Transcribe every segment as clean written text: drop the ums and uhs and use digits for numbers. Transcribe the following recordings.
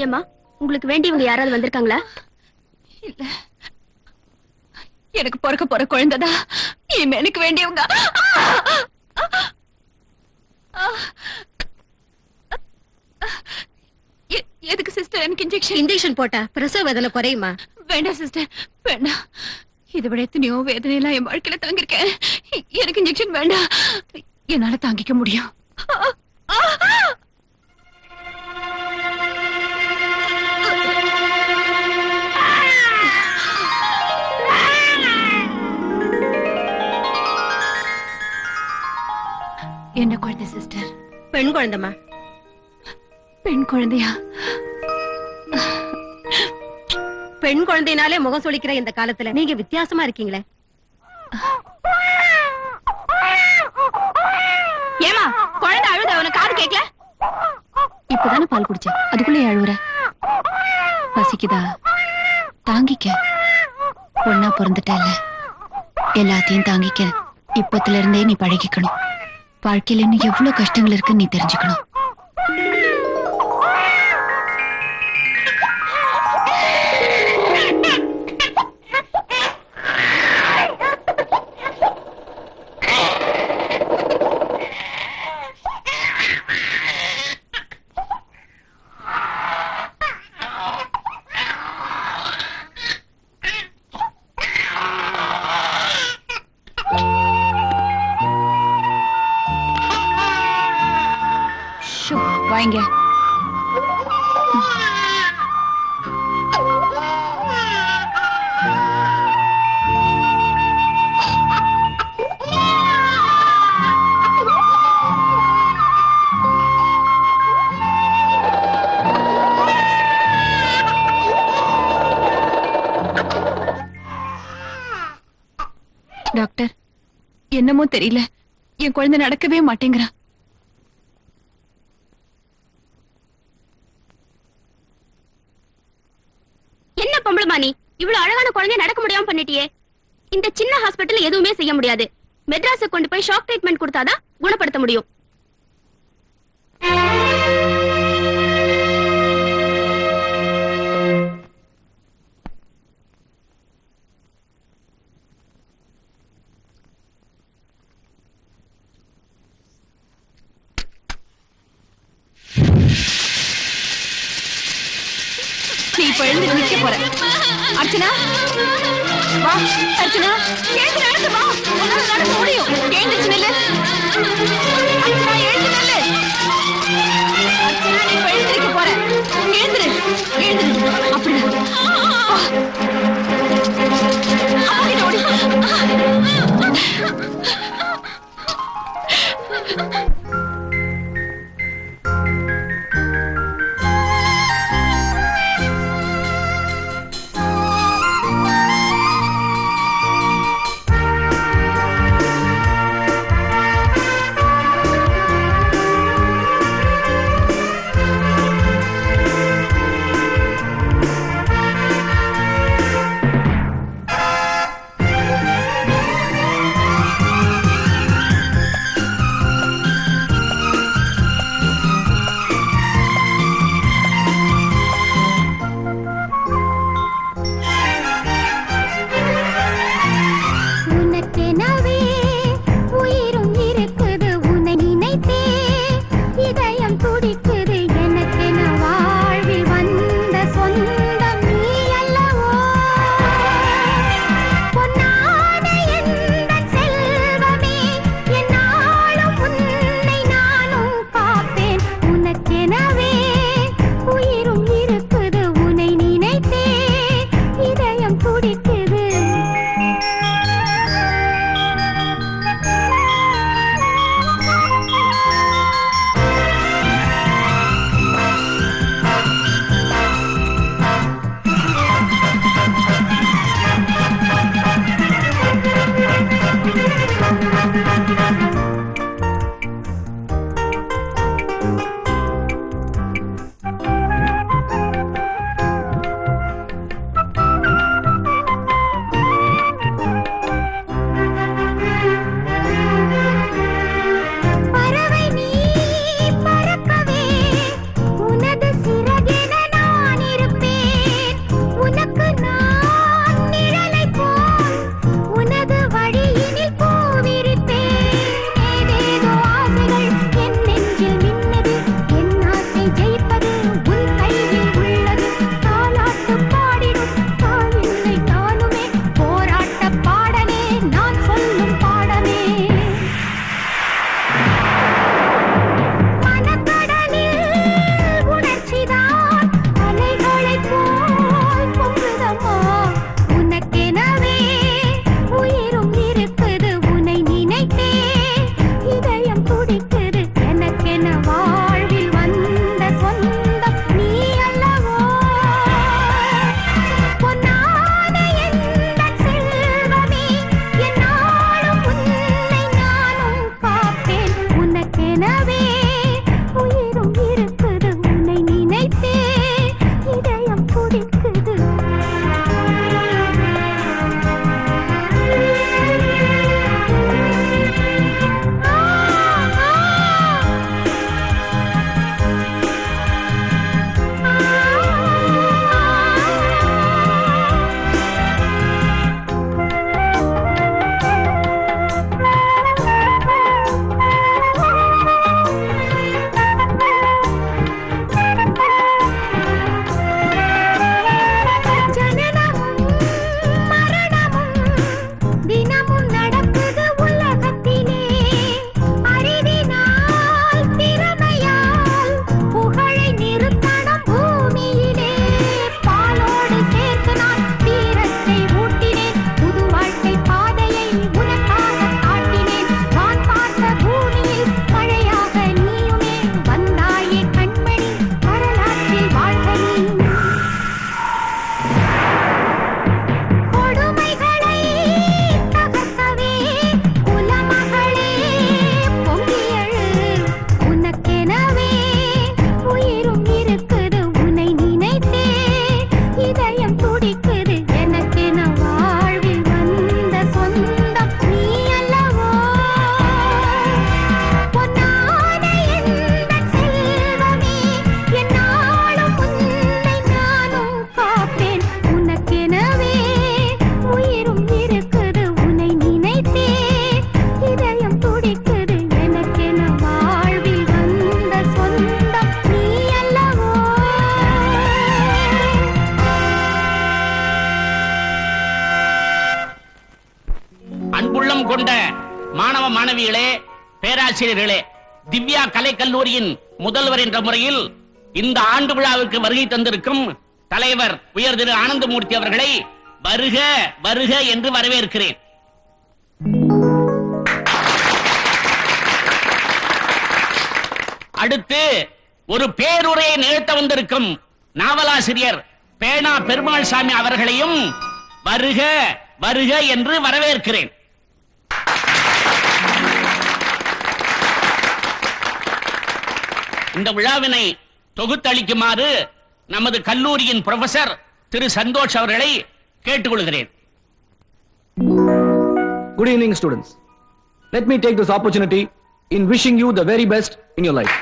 ஏமா, உங்களுக்கு வேண்டியவங்க யாராவது வந்திருக்காங்களா? இல்ல, எனக்கு பிறக்க போற குழந்தைதான் எனக்கு வேண்டியவங்க. எதுக்கு சிஸ்டர் எனக்கு இன்ஜெக்ஷன் போட்டா பிரசவ வேதனை குறையுமா? வேண்டாம் சிஸ்டர், வேண்டாம். இதை விட எத்தனையோ வேதனையெல்லாம் என் வாழ்க்கையில தாங்கிருக்கேன். எனக்கு இன்ஜெக்ஷன் வேண்டாம், என்னால தாங்கிக்க முடியும். என்ன குழந்தை சிஸ்டர்? பெண் குழந்தைமா. பெண் குழந்தையா? பெண் குழந்தைனாலே முகம் சொலிக்கிற இந்த காலத்துல நீங்க வித்தியாசமா இருக்கீங்களே. ஏமா, குழந்தை அழுத உனக்கு காது கேட்கல? இப்பதானே பால் குடிச்ச, அதுக்குள்ளே அழுவுற? பசிக்குதா? தாங்கிக்க. பொண்ணா பிறந்துட்டல, எல்லாத்தையும் தாங்கிக்க. இப்பத்துல இருந்தே நீ பழகிக்கணும். வாழ்க்கையில இன்னும் எவ்வளவு கஷ்டங்கள் இருக்குன்னு நீ தெரிஞ்சுக்கணும். வாங்க. டாக்டர், என்னமோ தெரியல, என் குழந்தை நடக்கவே மாட்டேங்கிறா. என்ன பொம்பளமா நீ? இவ்வளவு அழகான குழந்தைய நடக்க முடியாம பண்ணிட்டியே. இந்த சின்ன ஹாஸ்பிட்டல் எதுவுமே செய்ய முடியாது. மெட்ராஸை கொண்டு போய் ஷாக் ட்ரீட்மெண்ட் கொடுத்தாதான் குணப்படுத்த முடியும். நீ இப்ப எழுந்து நிக்க போற. அர்ச்சனா, வா. அர்ச்சனா, எழுந்து நடந்து வா. உன்னால நடக்க முடியும். எழுந்துச்சு நில்லு. அர்ச்சனா, எழுந்து நில்லு. அர்ச்சனா, நீ இப்ப எழுந்து நிக்க போற. எழுந்துரு, எழுந்துரு. அப்படிதான். அம்மா கிட்ட ஓடி. உள்ளம் கொண்ட மாணவ மாணவிகளே, பேராசிரியர்களே, திவ்யா கலைக்கல்லூரியின் முதல்வர் என்ற முறையில் இந்த ஆண்டு விழாவுக்கு வருகை தந்திருக்கும் தலைவர் உயர் திரு ஆனந்தமூர்த்தி அவர்களை வருக வருக என்று வரவேற்கிறேன். அடுத்து ஒரு பேருரையை நிகழ்த்த வந்திருக்கும் நாவலாசிரியர் பேனா பெருமாள் சாமி அவர்களையும் வருக வருக என்று வரவேற்கிறேன். இந்த விழாவினை தொகுத்தளிக்குமாறு நமது கல்லூரியின் புரொஃபசர் திரு சந்தோஷ் அவர்களை கேட்டுக்கொள்கிறேன். Good evening, students. Let me take this opportunity in wishing you the very best in your life.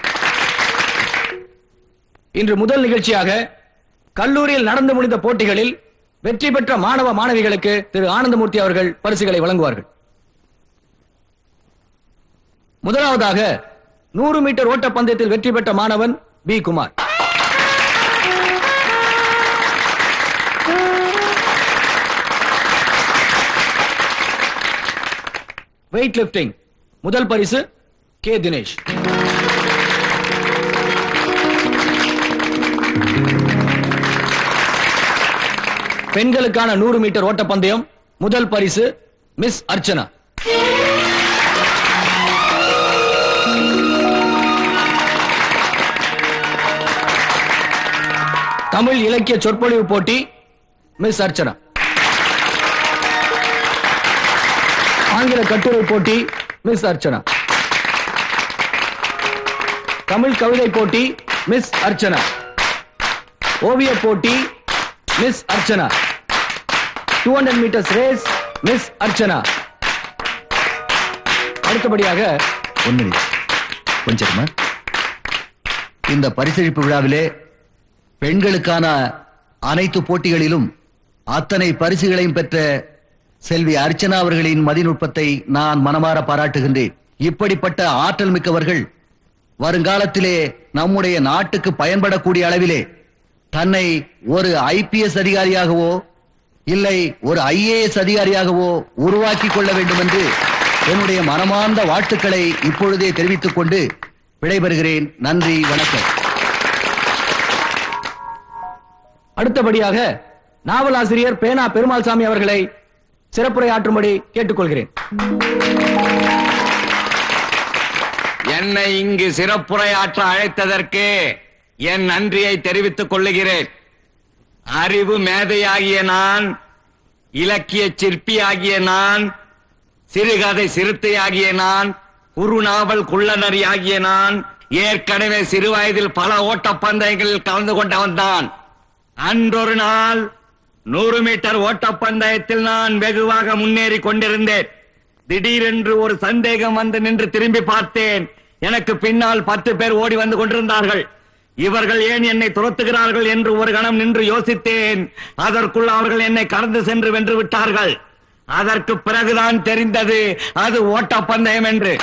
இன்று முதல் நிகழ்ச்சியாக கல்லூரியில் நடந்து முடிந்த போட்டிகளில் வெற்றி பெற்ற மாணவ மாணவிகளுக்கு திரு ஆனந்தமூர்த்தி அவர்கள் பரிசுகளை வழங்குவார்கள். முதலாவதாக 100 மீட்டர் ஓட்ட பந்தயத்தில் வெற்றி பெற்ற மாணவன் பி குமார். வெயிட் லிப்டிங் முதல் பரிசு கே தினேஷ். பெண்களுக்கான 100 மீட்டர் ஓட்ட பந்தயம் முதல் பரிசு மிஸ் அர்ச்சனா. தமிழ் இலக்கிய சொற்பொழிவு போட்டி மிஸ் அர்ச்சனா. ஆங்கில கட்டுரை போட்டி மிஸ் அர்ச்சனா. தமிழ் கவிதை போட்டி மிஸ் அர்ச்சனா. ஓவிய போட்டி Miss Archana. 200 metres race Miss Archana. அடுத்தபடியாக கொஞ்சமா இந்த பரிசளிப்பு விழாவிலே பெண்களுக்கான அனைத்து போட்டிகளிலும் அத்தனை பரிசுகளையும் பெற்ற செல்வி அர்ச்சனா அவர்களின் மதிநுட்பத்தை நான் மனமாற பாராட்டுகின்றேன். இப்படிப்பட்ட ஆற்றல் மிக்கவர்கள் வருங்காலத்திலே நம்முடைய நாட்டுக்கு பயன்படக்கூடிய அளவிலே தன்னை ஒரு IPS அதிகாரியாகவோ இல்லை ஒரு IAS அதிகாரியாகவோ உருவாக்கி கொள்ள வேண்டும் என்று என்னுடைய மனமார்ந்த வாழ்த்துக்களை இப்பொழுதே தெரிவித்துக் கொண்டு விடைபெறுகிறேன். நன்றி, வணக்கம். அடுத்தபடியாக நாவலாசிரியர் பேனா பெருமாள் சாமி அவர்களை சிறப்புரையாற்றும்படி கேட்டுக்கொள்கிறேன். என்னை இங்கு சிறப்புரையாற்ற அழைத்ததற்கு என் நன்றியை தெரிவித்துக் கொள்ளுகிறேன். அறிவு மேதையாகிய நான், இலக்கிய சிற்பியாகிய நான், சிறுகதை சிறுத்தையாகிய நான், குறுநாவல் குள்ளநரி ஆகிய நான் ஏற்கனவே சிறுவயதில் பல ஓட்டப்பந்தயங்களில் கலந்து கொண்டவன் தான். அன்றொரு நாள் 100 மீட்டர் ஓட்டப்பந்தயத்தில் நான் வெகுவாக முன்னேறி கொண்டிருந்தேன். திடீரென்று ஒரு சந்தேகம் வந்து நின்று திரும்பி பார்த்தேன். எனக்கு பின்னால் 10 பேர் ஓடி வந்து கொண்டிருந்தார்கள். இவர்கள் ஏன் என்னை துரத்துகிறார்கள் என்று ஒரு கணம் நின்று யோசித்தேன். அதற்குள் அவர்கள் என்னை கடந்து சென்று வென்று விட்டார்கள். அதற்கு பிறகுதான் தெரிந்தது அது ஓட்டப்பந்தயம் என்று.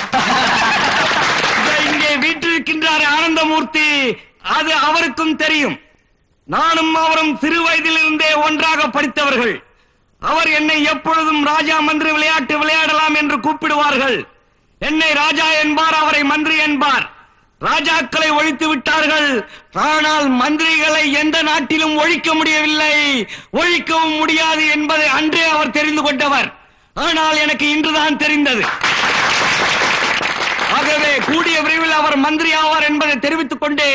இங்கே வீட்டிருக்கின்றார் ஆனந்தமூர்த்தி, அது அவருக்கும் தெரியும். நானும் அவரும் சிறு வயதிலிருந்தே ஒன்றாக படித்தவர்கள். அவர் என்னை எப்பொழுதும் ராஜா மந்திரி விளையாட்டு விளையாடலாம் என்று கூப்பிடுவார்கள். என்னை ராஜா என்பார், அவரை மந்திரி என்பார். ராஜாக்களை ஒழித்து விட்டார்கள், ஆனால் மந்திரிகளை எந்த நாட்டிலும் ஒழிக்க முடியவில்லை, ஒழிக்கவும் முடியாது என்பதை அன்றே அவர் தெரிந்து கொண்டவர். ஆனால் எனக்கு இன்றுதான் தெரிந்தது. ஆகவே கூடிய விரைவில் அவர் மந்திரி ஆவார் என்பதை தெரிவித்துக் கொண்டே,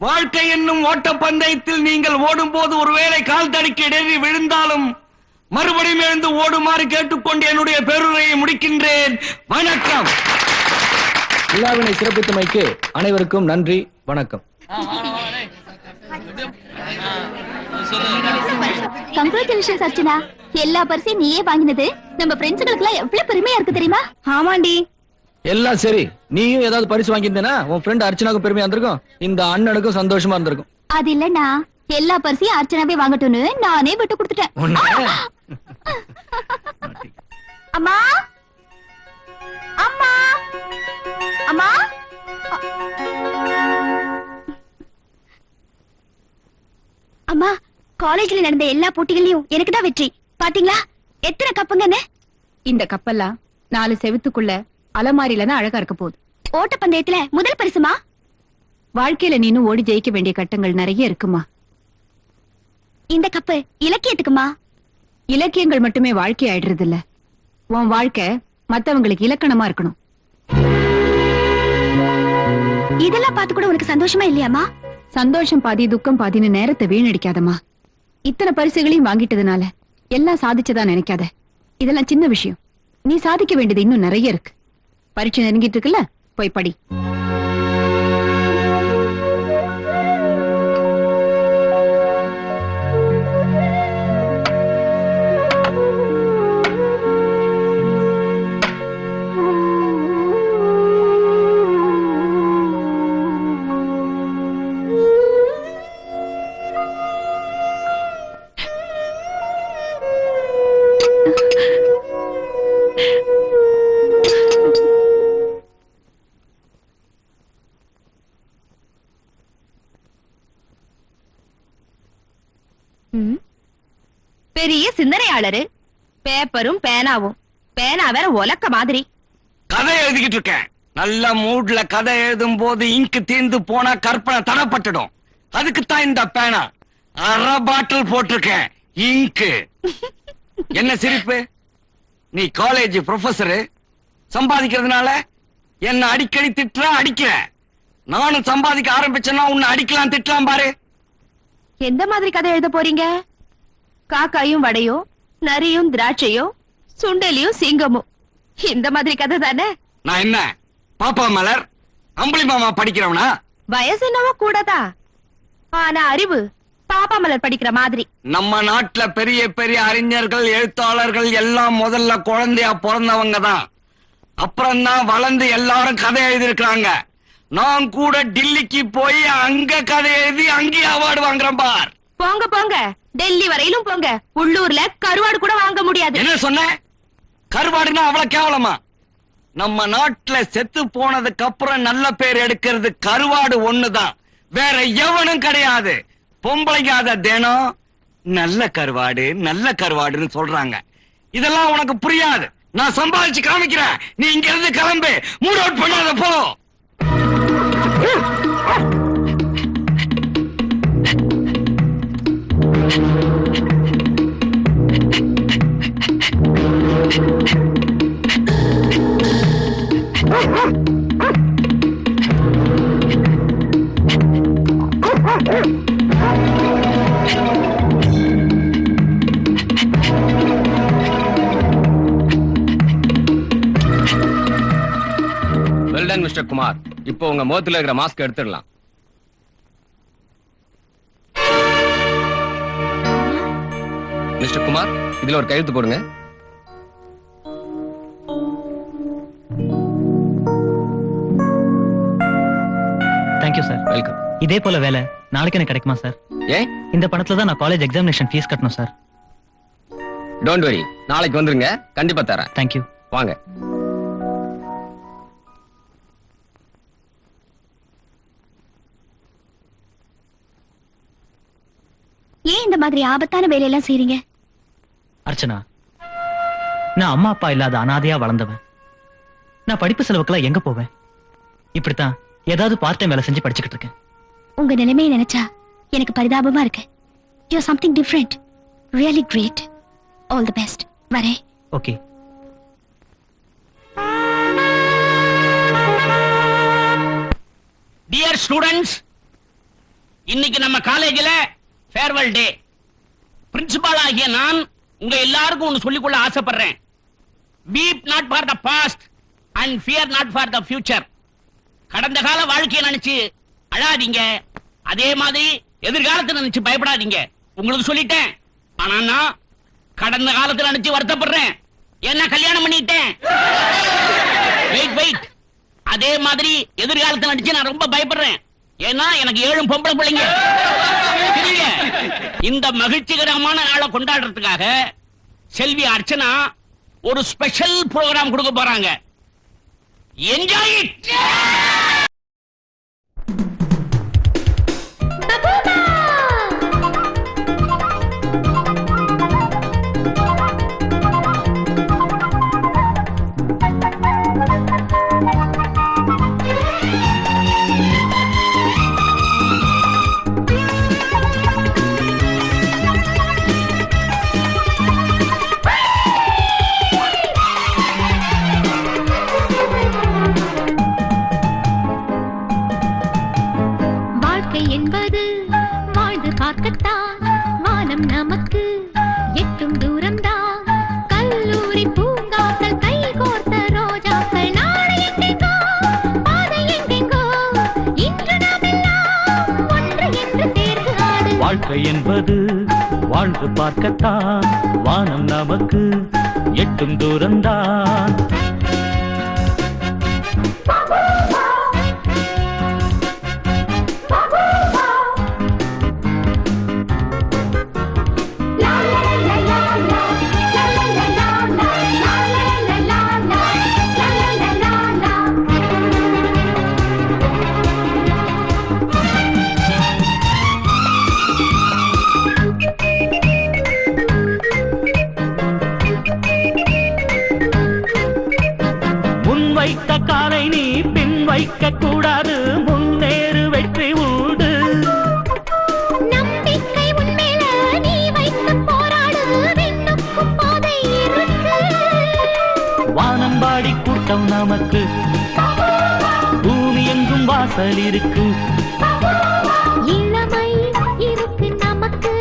வாழ்க்கை என்னும் ஓட்டப்பந்தயத்தில் நீங்கள் ஓடும் போது ஒருவேளை கால் தடுக்கி இடறி விழுந்தாலும் மறுபடியும் எழுந்து ஓடுமாறு கேட்டுக்கொண்டு என்னுடைய பேருரையை முடிக்கின்றேன். வணக்கம். விழாவினை சிறப்பித்தமைக்கு அனைவருக்கும் நன்றி, வணக்கம். கங்க்ராச்சுலேஷன்ஸ் அர்ச்சனா, எல்லா பரிசையும் நீயே வாங்கினது நம்ம ஃப்ரெண்ட்ஸ்களுக்கு எல்லாம் எவ்வளவு பெருமையா இருக்கு தெரியுமா? ஆமாண்டி. எல்லாம் சரி, நீயும் ஏதாவது பரிசு வாங்கியிருந்தேனா உன் ஃப்ரெண்ட் அர்ச்சனாவுக்கும் பெருமையா இருந்திருக்கும், இந்த அண்ணனுக்கும் சந்தோஷமா இருந்திருக்கும். அது இல்லன்னா எல்லா பரிசையும் அர்ச்சனாவே வாங்கட்டும்னு நானே விட்டு கொடுத்துட்டேன். அம்மா அம்மா அம்மா அம்மா, காலேஜ்ல நடந்த எல்லா போட்டிகளையும் எனக்கு தான் வெற்றி. பாத்தீங்களா எத்தனை கப்புங்கன்னு? இந்த கப்பெல்லாம் 4 செவுத்துக்குள்ள அலமாரியில தான் அழகா இருக்க போகுது. ஓட்டப்பந்தயத்துல முதல் பரிசுமா? வாழ்க்கையில நீனும் ஓடி ஜெயிக்க வேண்டிய கட்டங்கள் நிறைய இருக்குமா. இந்த கப்பு இலக்கியத்துக்குமா? இலக்கியங்கள் மட்டுமே வாழ்க்கை ஆயிடுறது இல்ல. உன் வாழ்க்கை மத்தவங்களுக்கு இலக்கணமா இருக்கணும். இதெல்லாம் பார்த்து கூட உனக்கு சந்தோஷமா இல்லையாமா? சந்தோஷம் பாதி துக்கம் பாதின்னு நேரத்தை வீணடிக்காதம்மா. இத்தனை பரிசுகளையும் வாங்கிட்டதுனால எல்லாம் சாதிச்சதா நினைக்காத. இதெல்லாம் சின்ன விஷயம். நீ சாதிக்க வேண்டியது இன்னும் நிறைய இருக்கு. பரீட்சை நெருங்கிட்டு இருக்குல்ல, போய் படி. பெரிய சிந்தனையாளரு, பேப்பரும் பேனாவும். பேனா வேற உலக்க மாதிரி. கதை எழுதிக்கிட்டு இருக்கேன். நல்ல மூட்ல கதை எழுதும் போது இங்கு தீர்ந்து போனா கற்பனை தடப்பட்டுடும். அதுக்குத்தான் இந்த பேனா. அரை பாட்டில் போட்டிருக்கேன் இங்கு. என்ன சிரிப்பு? நீ காலேஜ் ப்ரொஃபசரு, சம்பாதிக்கிறதுனால என்ன அடிக்கடி அடிக்கிற. நானும் சம்பாதிக்க ஆரம்பிச்சேன்னா உன்னை அடிக்கலாம் திட்டலாம் பாரு. எந்த மாதிரி கதை எழுத போறீங்க? காக்காயும் வடையும், நரியும் திராட்சையும், சுண்டலியும் சிங்கமும், இந்த மாதிரி கதை தானே? நான் என்ன பாப்பா மலர் அம்புலி மாமா படிக்கிறவனா? வயசு என்னவோ கூடதா, ஆனா அறிவு பாப்பா மலர் படிக்கிற மாதிரி. நம்ம நாட்டுல பெரிய பெரிய அறிஞர்கள் எழுத்தாளர்கள் எல்லாம் முதல்ல குழந்தையா பிறந்தவங்க தான். அப்புறம் தான் வளர்ந்து எல்லாரும் கதை எழுதிருக்காங்க. நான் கூட டில்லிக்கு போய் அங்க கதை எழுதி அங்கேயே அவார்டு வாங்குறேன் பார். போங்க போங்க, டெல்லி வரையிலும் போங்க. உள்ளூர்ல கருவாடு கூட வாங்க முடியாது. என்ன சொன்ன? கருவாடுனா அவ்வளவு கேவலமா? நம்ம நாட்டுல செத்து போனதுக்கு அப்புறம் நல்ல பேர் எடுக்கிறது கருவாடு ஒண்ணுதான், வேற எவனும் கிடையாது. பொம்பளைங்க அத தினம் நல்ல கருவாடுன்னு சொல்றாங்க. இதெல்லாம் உனக்கு புரியாது. நான் சம்பாதிச்சு காமிக்கிறேன். நீ இங்க இருந்து கிளம்பு. மூட் அவுட் பண்ணாத போ. Well done mister Kumar. இப்போ உங்க முகத்துல இருக்கிற மாஸ்க் எடுத்துடலாம். மிஸ்டர் குமார், இதுல ஒரு கையெழுத்து போடுங்க. Thank you sir. வெல்கம். இதே போல வேலை நாளைக்கு எனக்கு கிடைக்குமா சார்? ஏன்? இந்த பணத்துல தான் நான் காலேஜ் எக்ஸாமினேஷன் ஃபீஸ் கட்டணும் சார். டோன்ட் வரி, நாளைக்கு வந்துருங்க, கண்டிப்பா தரேன். தேங்க்யூ. வாங்க. ஏன் இந்த மாதிரி ஆபத்தான வேலையெல்லாம் செய்றீங்க? அர்ச்சனா, நான் அம்மா அப்பா இல்லாத அனாதையா வளர்ந்தவன். நான் படிப்பு செலவுக்கெல்லாம் எங்க போவேன்? இப்படித்தான் ஏதாவது பார்ட் டைம் வேலை செஞ்சு படிச்சுக்கிட்டு இருக்கேன். உங்க நிலைமையை நினைச்சா எனக்கு பரிதாபமா இருக்கு. You are something different, really great. All the best. வரேன். ஓகே. டியர் ஸ்டூடெண்ட்ஸ், இன்னைக்கு நம்ம காலேஜில் ஃபேர்வெல் டே. பிரின்சிபால் ஆகிய நான் உங்க எல்லாருக்கும் ஒன்னு சொல்லிக்கொள்ள ஆசைப்படுறேன். Weep not for the past and fear not for the future. கடந்த கால வாழ்க்கையை நினைச்சு அழாதீங்க, அதே மாதிரி எதிர்காலத்தை நினைச்சு பயப்படாதீங்க. உங்களுக்கு சொல்லிட்டேன். ஆனா நான் கடந்த காலத்துல நினைச்சு வருத்தப்படுறேன். என்ன கல்யாணம் பண்ணிட்டேன். வெயிட் வெயிட், அதே மாதிரி எதிர்காலத்தை நினைச்சு நான் ரொம்ப பயப்படுறேன். ஏன்னா எனக்கு 7 பொம்பளை பிள்ளைங்க. இந்த மகிழ்ச்சிகரமான நாளை கொண்டாடுறதுக்காக செல்வி அர்ச்சனா ஒரு ஸ்பெஷல் ப்ரோக்ராம் கொடுக்க போறாங்க. Enjoy it. வாழ்க்கை என்பது வாழ்ந்து பார்க்கத்தான், வானம் நமக்கு எட்டும் தூரம்தான். வைத்த காலை நீ பின் வைக்க கூடாது, முன்னேறு வெற்றி உண்டு. நம்பிக்கை உன்மேல நீ வைத்து போராடு, விண்ணுக்கும் பாதை இருக்கு. வானம்பாடி கூட்டம் நமக்கு, பூமி எங்கும் வாசல் இருக்கு. இளமை இருக்கு நமக்கு,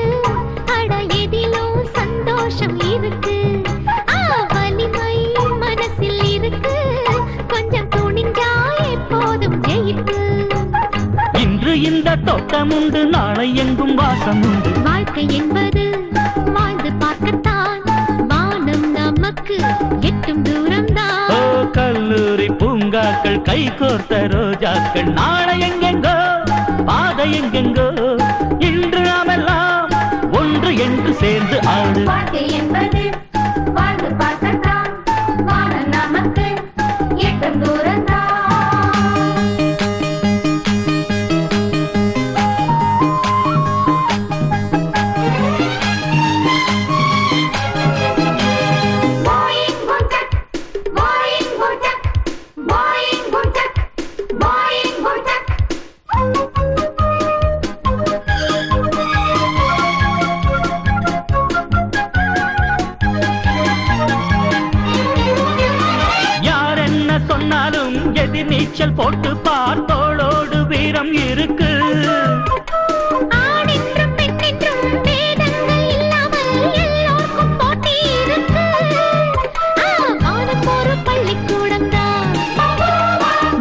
அட எதிலும் சந்தோஷம் இருக்கு. வலிமை மனசில் இருக்கு, கொஞ்சம் துணிஞ்சா எப்போதும் ஜெயிப்பு. இன்று இந்த தோட்டம் உண்டு, நாளை எங்கும் வாசம் உண்டு. வாழ்க்கை என்பது வாழ்ந்து பார்க்கத்தான், வானம் நமக்கு எட்டும் தூரம்தான். ஓ கல்லூரி பூங்காக்கள், கை கோர்த்த ரோஜாக்கள், நாளை எங்கெங்கோ பாதை எங்கெங்கோ. இன்று நாமெல்லாம் ஒன்று என்று சேர்ந்து ஆடு. வாழ்க்கை என்பது வாழ்ந்து பார்க்கத்தான், வானம் நமக்கு எட்டும் தூரம்தான். சொன்னாலும் எதிர் நீச்சல் போட்டு பார்த்தோளோடு வீரம் இருக்கு. ஆணின்றும் பெண்ணின்றும் வேதங்கள் இல்லாமல் எல்லோருக்கும் போட்டி இருக்கு. வானம் ஒரு பள்ளிக்கூடம் தான்,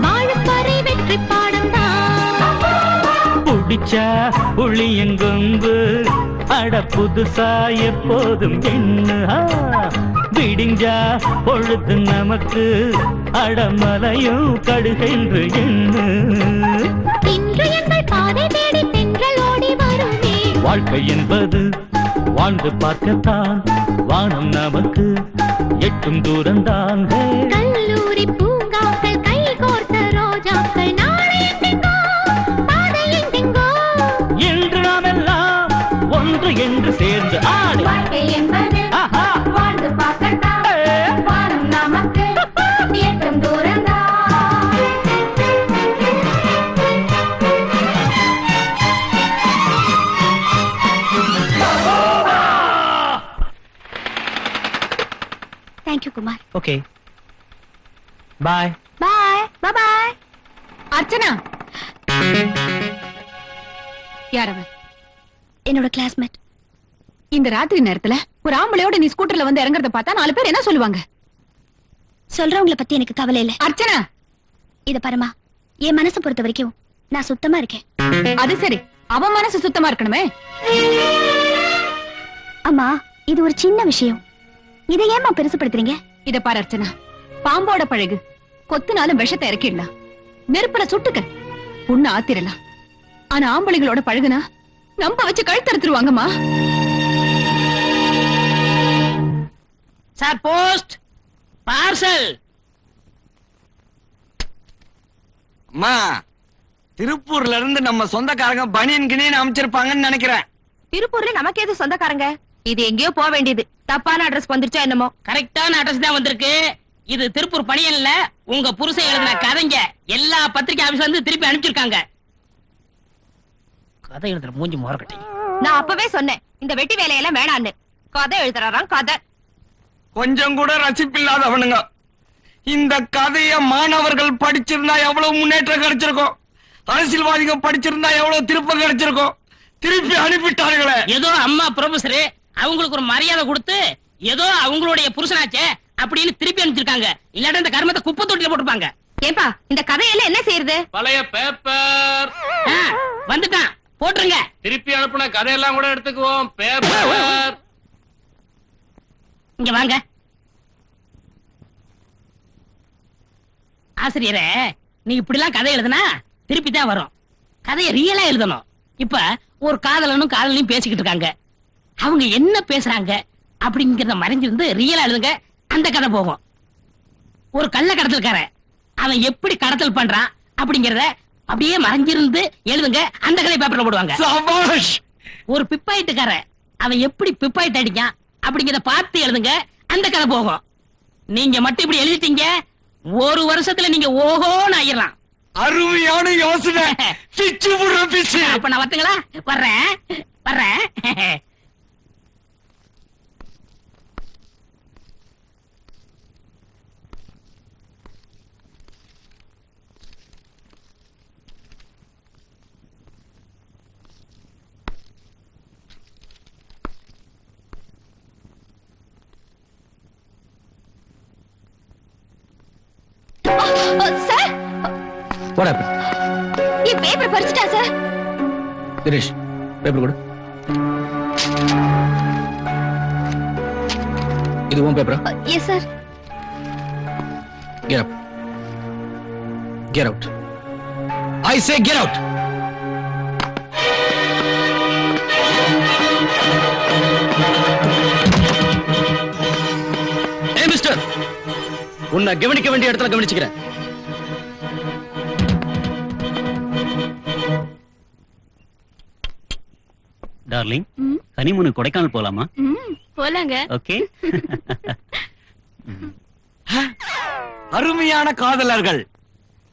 வாழும் வரை வெற்றி பாடம் தான். புடிச்சா புளியங்கொம்பு, அட புதுசா எப்போதும் எண்ணு. விடிஞ்சா பொழுது நமக்கு, அடமலையும் கடுகென்று எண்ணு. இன்று எங்கள் பாதை தேடி பெண்கள் ஓடி வருமே. வாழ்க்கை என்பது வாழ்ந்து பார்க்கத்தான், வானம் நமக்கு எட்டும் தூரம்தான். கல்லூரி பூங்காக்கள், கை கோர்த்த ரோஜாக்கள், நாளை எங்கெங்கோ பாதை எங்கெங்கோ. இன்று நாம் எல்லாம் ஒன்று என்று சேர்ந்து ஆடு. வாழ்க்கை என்பது வாழ்ந்து பார்க்கத்தான், வானம் நமக்கு எட்டும் தூரம்தான். Thank you Kumar. Okay bye. Bye bye. Archana, யார் அவன்? என்னோட கிளாஸ்மேட். இந்த ராத்திரி நேரத்துல ஒரு ஆம்பளையோட நீ ஸ்கூட்டர்ல வந்து இறங்குறத பார்த்தா 4 பேர் என்ன சொல்லுவாங்க? சொல்றவங்கள பத்தி எனக்கு கவலை இல்ல. அர்ச்சனா, இத பாருமா, என் மனசை பொறுத்த வரைக்கும் நான் சுத்தமா இருக்கேன். அது சரி, அவன் மனசு சுத்தமா இருக்கணுமே. அம்மா, இது ஒரு சின்ன விஷயம், இதை ஏமா பெருசுப்படுத்துறீங்க? இத பாரு அர்ச்சனா, பாம்போட பழகு, கொத்துனாலும் விஷத்தை இறக்கிடலாம், நெருப்புல சுட்டுக்க புண்ணு ஆத்திரலாம். ஆனா ஆம்பளைங்களோட பழகுனா நம்ப வச்சு கழுத்தறுத்துருவாங்கம்மா. Sir, post parcel. அம்மா, திருப்பூர்ல இருந்து நம்ம சொந்தக்காரங்க பனியன் கிணியன் அமைச்சிருப்பாங்கன்னு நினைக்கிறேன். திருப்பூர்ல நமக்கு எது சொந்தக்காரங்க? இது எங்கேயோ போக வேண்டியது. தப்பான அட்ரஸ் வந்துருச்சா என்னமோ? கரெக்டான அட்ரஸ் தான் வந்திருக்கு. இது திருப்பூர் பணியல்ல, உங்க புருஷன் எழுதின கதைங்க எல்லா பத்திரிகை ஆபீஸ்ல இருந்து திருப்பி அனுப்பிச்சிருக்காங்க. கதை எழுதுற மூஞ்சி மோரக்கட்டை. நான் அப்பவே சொன்னேன், இந்த வெட்டி வேலையெல்லாம் வேணான்னு. கதை எழுதுறாராம் கதை. கொஞ்சம் கூட ரசிப்பில்லாதவனுங்க. இந்த கதைய மாணவர்கள் படிச்சிருந்தா எவ்வளவு முன்னேற்றம் கிடைச்சிருக்கும், அரசியல்வாதிகள் படிச்சிருந்தா எவ்வளவு திருப்பம் கிடைச்சிருக்கும். திருப்பி அனுப்பிட்டார்களே. ஏதோ அம்மா ப்ரொஃபசர் அவங்களுக்கு ஒரு மரியாதை கொடுத்து ஏதோ அவங்களுடைய புருஷனாச்சே அப்படின்னு திருப்பி அனுப்பிச்சிருக்காங்க. இல்லாட்ட இந்த கர்மத்தை குப்பை தொட்டில போட்டுப்பாங்க. ஏப்பா, இந்த கதையெல்லாம் என்ன செய்யறது? பழைய பேப்பர் வந்துட்டான் போட்டுருங்க. திருப்பி அனுப்புன கதையெல்லாம் கூட எடுத்துக்குவோம். பேப்பர் இங்க வாங்க. ஆசிரியரே, நீ இப்படிலாம் கதை எழுதுனா திருப்பி தான் வரும். கதையை ரியலா எழுதணும். இப்ப ஒரு காதலனும் காதலையும் பேசிக்கிட்டு இருக்காங்க. அவங்க என்ன பேசுறாங்க அப்படிங்கறத மறைஞ்சிருந்து ரியலா எழுதுங்க. அந்த கதை போகும். ஒரு கள்ள கடத்தல்காரன் அவன் எப்படி கடத்தல் பண்றான் அப்படிங்கறத அப்படியே மறைஞ்சிருந்து எழுதுங்க. அந்த கதை பேப்பர்ல போடுவாங்க. ஒரு பிப்பாயிட்டுக்காரன் அவன் எப்படி பிப்பாயிட்டு அடிக்கான் அப்படிங்கறத பார்த்து எழுதுங்க. அந்த கதை போகும். நீங்க மட்டும் இப்படி எழுதிட்டீங்க, ஒரு வருஷத்துல நீங்க ஓஹோன்னு ஆயிரலாம். அருமையான யோசனை. அப்ப நான் வரட்டுங்களா? வர்றேன் வர்றேன். Sir, What happened? என் பேப்பர் பறிச்சிட்டா சார். தினேஷ், பேப்பர் கொடு. இது உன் பேப்பரா? Yes sir. Get up. Get out. I say get out. Hey mister, உன்னை கவனிக்க வேண்டிய இடத்துல கவனிச்சுக்கிறேன். டார்லிங், ஹனிமூன் கொடைக்கானல் போலாமா? போலாங்க. ஓகே. அருமையான காதலர்கள்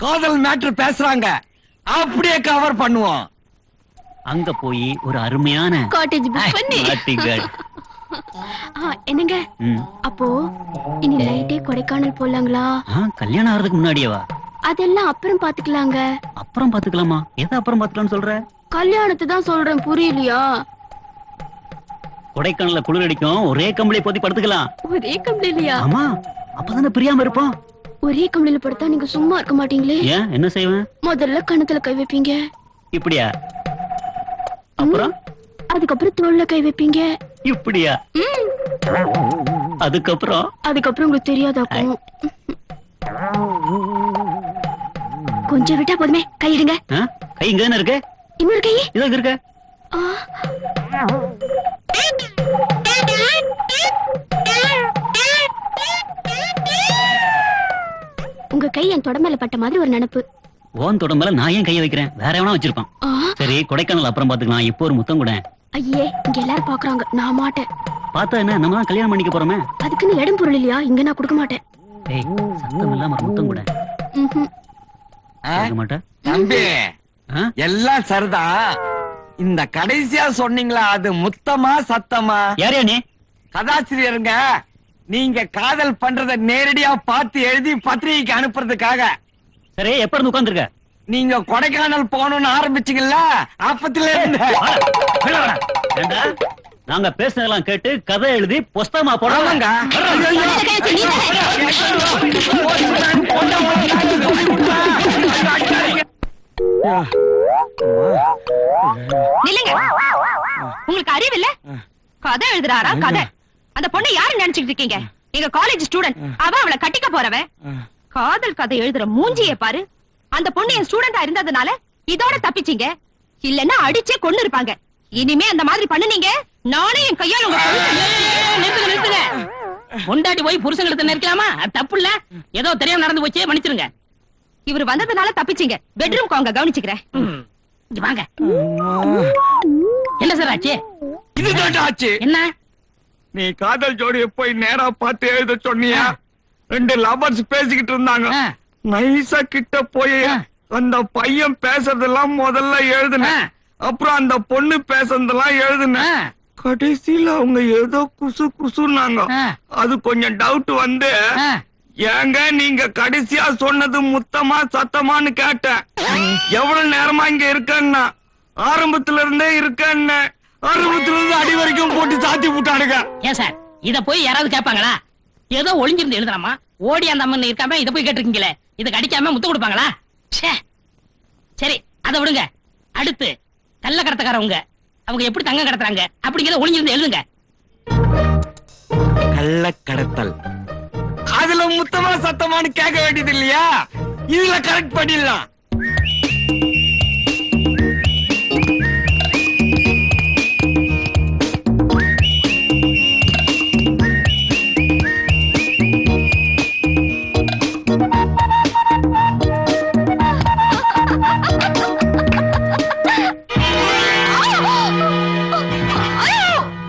காதல் மேட்டர் பேசுறாங்க. அப்படியே கவர் பண்ணுவோம். அங்க போய் ஒரு அருமையான காட்டேஜ் புக் பண்ணி. என்னங்க அப்போ இனி நைட்டே கொடைக்கானல் போலாங்களா? கல்யாணம் ஆறதுக்கு முன்னாடியேவா? அதெல்லாம் அப்புறம் பாத்துக்கலாங்க. அப்புறம் பாத்துக்கலாமா? எதை அப்புறம் பாத்துக்கலாம்னு சொல்ற? கல்யாணத்தை தான் சொல்றேன், புரியலையா? கொடைக்கானல்ல குளிர் அடிக்கும், ஒரே கம்பளி போத்தி படுத்துக்கலாம். ஒரே கம்பளிலையா? ஆமா, அப்பதானே பிரியாம இருப்போம். ஒரே கம்பளில படுத்தா நீங்க சும்மா இருக்க மாட்டீங்களே? ஏன், என்ன செய்வேன்? முதல்ல கணத்துல கை வைப்பீங்க. இப்படியா? அப்புறம் அதுக்கப்புறம் தோல்ல கை வைப்பீங்க. இப்படியா? அதுக்கப்புறம் உங்களுக்கு தெரியாதாக்கும். கொஞ்சம் விட்டா போதுமே, கையிடுங்க. கை இங்க தானே இருக்கு. இன்னொரு கை இதோ இருக்கு. உங்க கை என் தொடமேல பட்ட மாதிரி ஒரு நினைப்பு. ஓன் தொடம்பல நான் ஏன் கையை வைக்கிறேன்? வேற எவனா வச்சிருப்பான். சரி, கொடைக்கானல் அப்புறம் பாத்துக்கலாம். இப்போ ஒரு முத்தம் கூட. ஐயே, இங்க எல்லாரும் பாக்குறாங்க, நான் மாட்டேன். பார்த்தா என்ன, நம்ம தான் கல்யாணம் பண்ணிக்க போறோமே. அதுக்குன்னு இடம் பொருள் இல்லையா? இங்க நான் கொடுக்க மாட்டேன். ஏய், சத்தம் இல்லாம ஒரு முத்தம் கூட. மாட்டேன் தம்பி. எல்லாம் சரிதான். இந்த கடைசியா சொன்னீங்களா, அது முத்தமா சத்தமா? யாரே நீ? கதாசிரியருங்க. நீங்க காதல் பண்றத நேரடியா பார்த்து எழுதி பத்திரிகைக்கு அனுப்புறதுக்காக. சரி, எப்ப இருந்து உட்கார்ந்துருக்க? நீங்க கொடைக்கானல் போகணும்னு ஆரம்பிச்சீங்கல்ல, அப்பத்துல இருந்து. நாங்க பேசுனதெல்லாம் கேட்டு கதை எழுதி புஸ்தகமா போடுறாங்க. உங்களுக்கு அறிவு இல்ல? கதை எழுதுறாரா? கதை. அந்த பொண்ணு யாரு நினைச்சுக்கிட்டு இருக்கீங்க? எங்க காலேஜ் ஸ்டூடெண்ட். அவளை கட்டிக்க போறவன். காதல் கதை எழுதுற மூஞ்சியே பாரு. அந்த பொண்ணு என் ஸ்டூடெண்டா இருந்ததுனால இதோட தப்பிச்சீங்க. இல்லன்னா அடிச்சே கொன்னு இருப்பாங்க. இனிமே அந்த மாதிரி பண்ணுனீங்க, நானே என் கையால உங்க நிறுத்துங்க. கொண்டாடி போய் புருஷங்களுக்கு நிற்கலாமா? அது தப்பு இல்ல. ஏதோ தெரியாம நடந்து போச்சு, மன்னிச்சிருங்க. இவர் வந்ததுனால தப்பிச்சீங்க. பெட்ரூம் அவங்க கவனிச்சுக்கிறேன். வாங்க. என்ன சார் ஆச்சு? இதுதான் ஆச்சு. என்ன? நீ காதல் ஜோடியை போய் நேரா பார்த்து எழுத சொன்னியா? ரெண்டு லவர்ஸ் பேசிக்கிட்டு இருந்தாங்க. நைசா கிட்ட போய் அந்த பையன் பேசுறதெல்லாம் முதல்ல எழுதுன. அப்புறம் அந்த பொண்ணு பேசுறதெல்லாம் எழுதுன. கடைசியில அவங்க ஏதோ குசு குசுன்னாங்க. அது கொஞ்சம் டவுட் வந்து, ஏங்க நீங்க கடைசியா சொன்னது முத்தமா சத்தமான்னு கேட்டேன். எவ்வளவு நேரமா இங்க இருக்கன்னா, ஆரம்பத்துல இருந்தே இருக்கன்னு. ஆரம்பத்துல இருந்து அடி வரைக்கும் போட்டு சாத்தி போட்டானுங்க. ஏன் சார், இத போய் யாராவது கேட்பாங்களா? ஏதோ ஒளிஞ்சிருந்து எழுதலாமா? ஓடி அந்த அம்மன் இருக்காம இத போய் கேட்டிருக்கீங்களே, இதுக்கு அடிக்காம முத்தம் கொடுப்பாங்களா? சரி, அதை விடுங்க. அடுத்து கள்ள கடத்தக்காரவங்க. அவங்க எப்படி தங்கம் கடத்துறாங்க அப்படிங்கிறத ஒளிஞ்சிருந்து எழுதுங்க. கள்ள கடத்தல். அதுல முத்தமா சத்தமானு கேட்க வேண்டியது இல்லையா? இதுல கரெக்ட் பண்ணிடலாம்.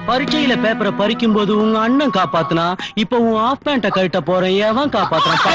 பரீட்சையில பேப்பரை பறிக்கும் போது உங்க அண்ணன் காப்பாத்துனா, இப்ப உன் ஆஃப் பேண்ட கழட்ட போறேன், எவன் காப்பாத்துறான்?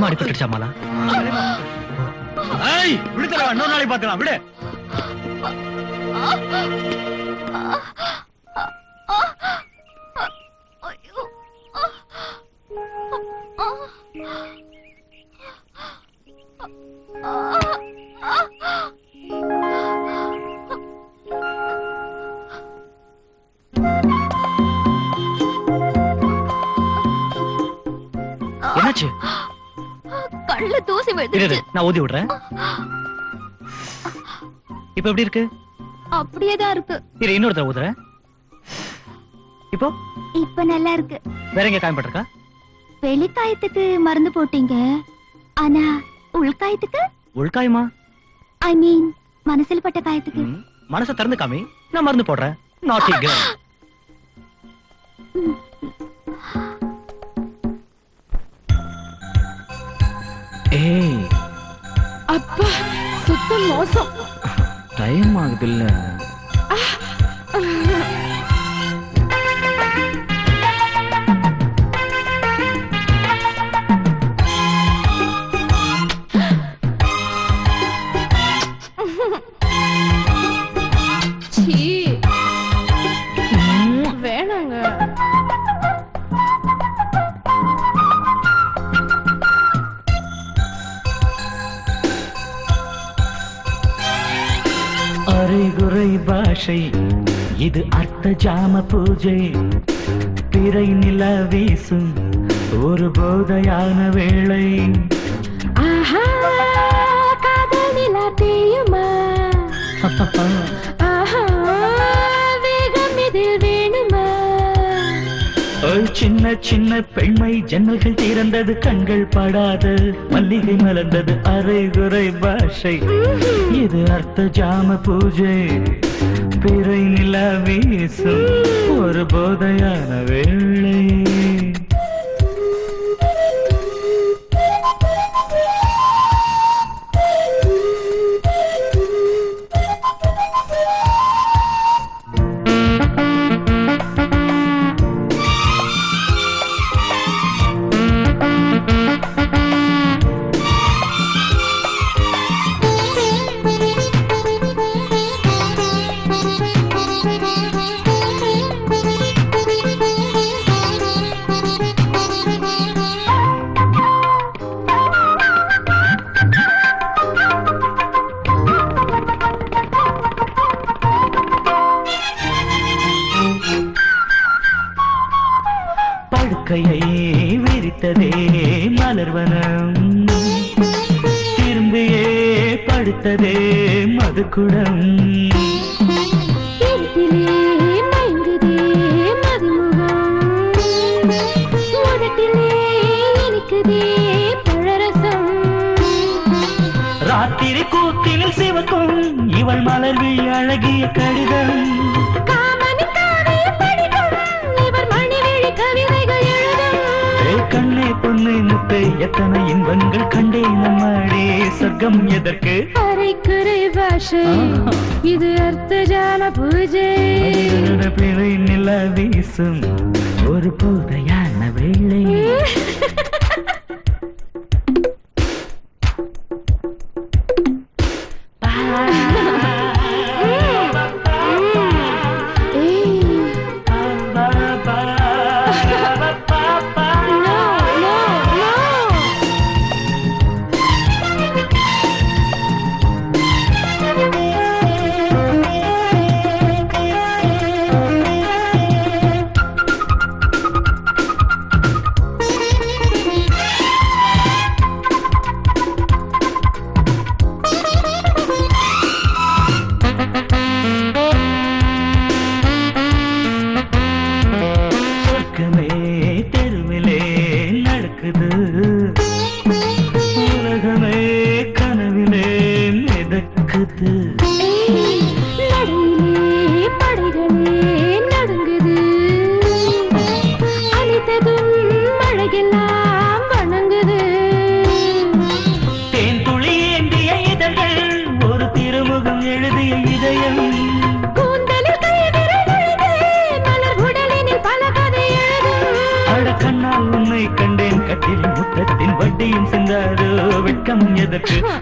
அடிபட்டுச்சா மாலா? விடுதலை, இன்னொரு நாளைக்கு பார்க்கலாம், விடு. என்னாச்சு? கள்ள தூசி விழுந்துச்சு. நான் ஊதி விடுறேன். இப்ப எப்படி இருக்கு? அப்படியேதான் இருக்கு. இரு, இன்னொரு தடவை ஊதுறேன். இப்போ இப்ப நல்லா இருக்கு. வேற எங்க காயம் பட்டிருக்கா? வெளிக்காயத்துக்கு மருந்து போட்டீங்க, ஆனா உள்காயத்துக்கு? உள்காயமா? ஐ மீன் மனசில் பட்ட காயத்துக்கு. மனசை திறந்து காமி, நான் மருந்து போடுறேன். Not girl. ஏய் அப்பா, சுத்த மோசம். டைம் ஆகுது இல்ல? வேணாங்க. அரைகுறை பாஷை இது, அர்த்த ஜாம பூஜை, பிறை நில வீசும் ஒரு போதையான வேளை. ஆஹா, காதல் நிலா தேயுமா? ஆஹா, வேகம் இதில் வேணுமா? சின்ன சின்ன பெண்மை ஜன்னல்கள் திறந்தது, கண்கள் படாது, மல்லிகை மலர்ந்தது. அரைகுறை பாஷை இது, அர்த்த ஜாம பூஜை, பிறை நிலா வீசும் ஒரு போதையான வேளை. மலர்வனம் திரும்பியே படுத்ததே மதுக்குடம் ராத்திரி கூத்தினில் சிவக்கும் இவள் மலர்வி அழகிய கடிதம் கண்ணே பொண்ணு முத்தை எத்தனை இன்பங்கள் கண்டே நம்மளே சொர்க்கம் எதற்கு அரைக்குறை பாஷை இது அர்த்தஜால பூஜை பிழை நில வீசும் ஒரு போதையான வேளை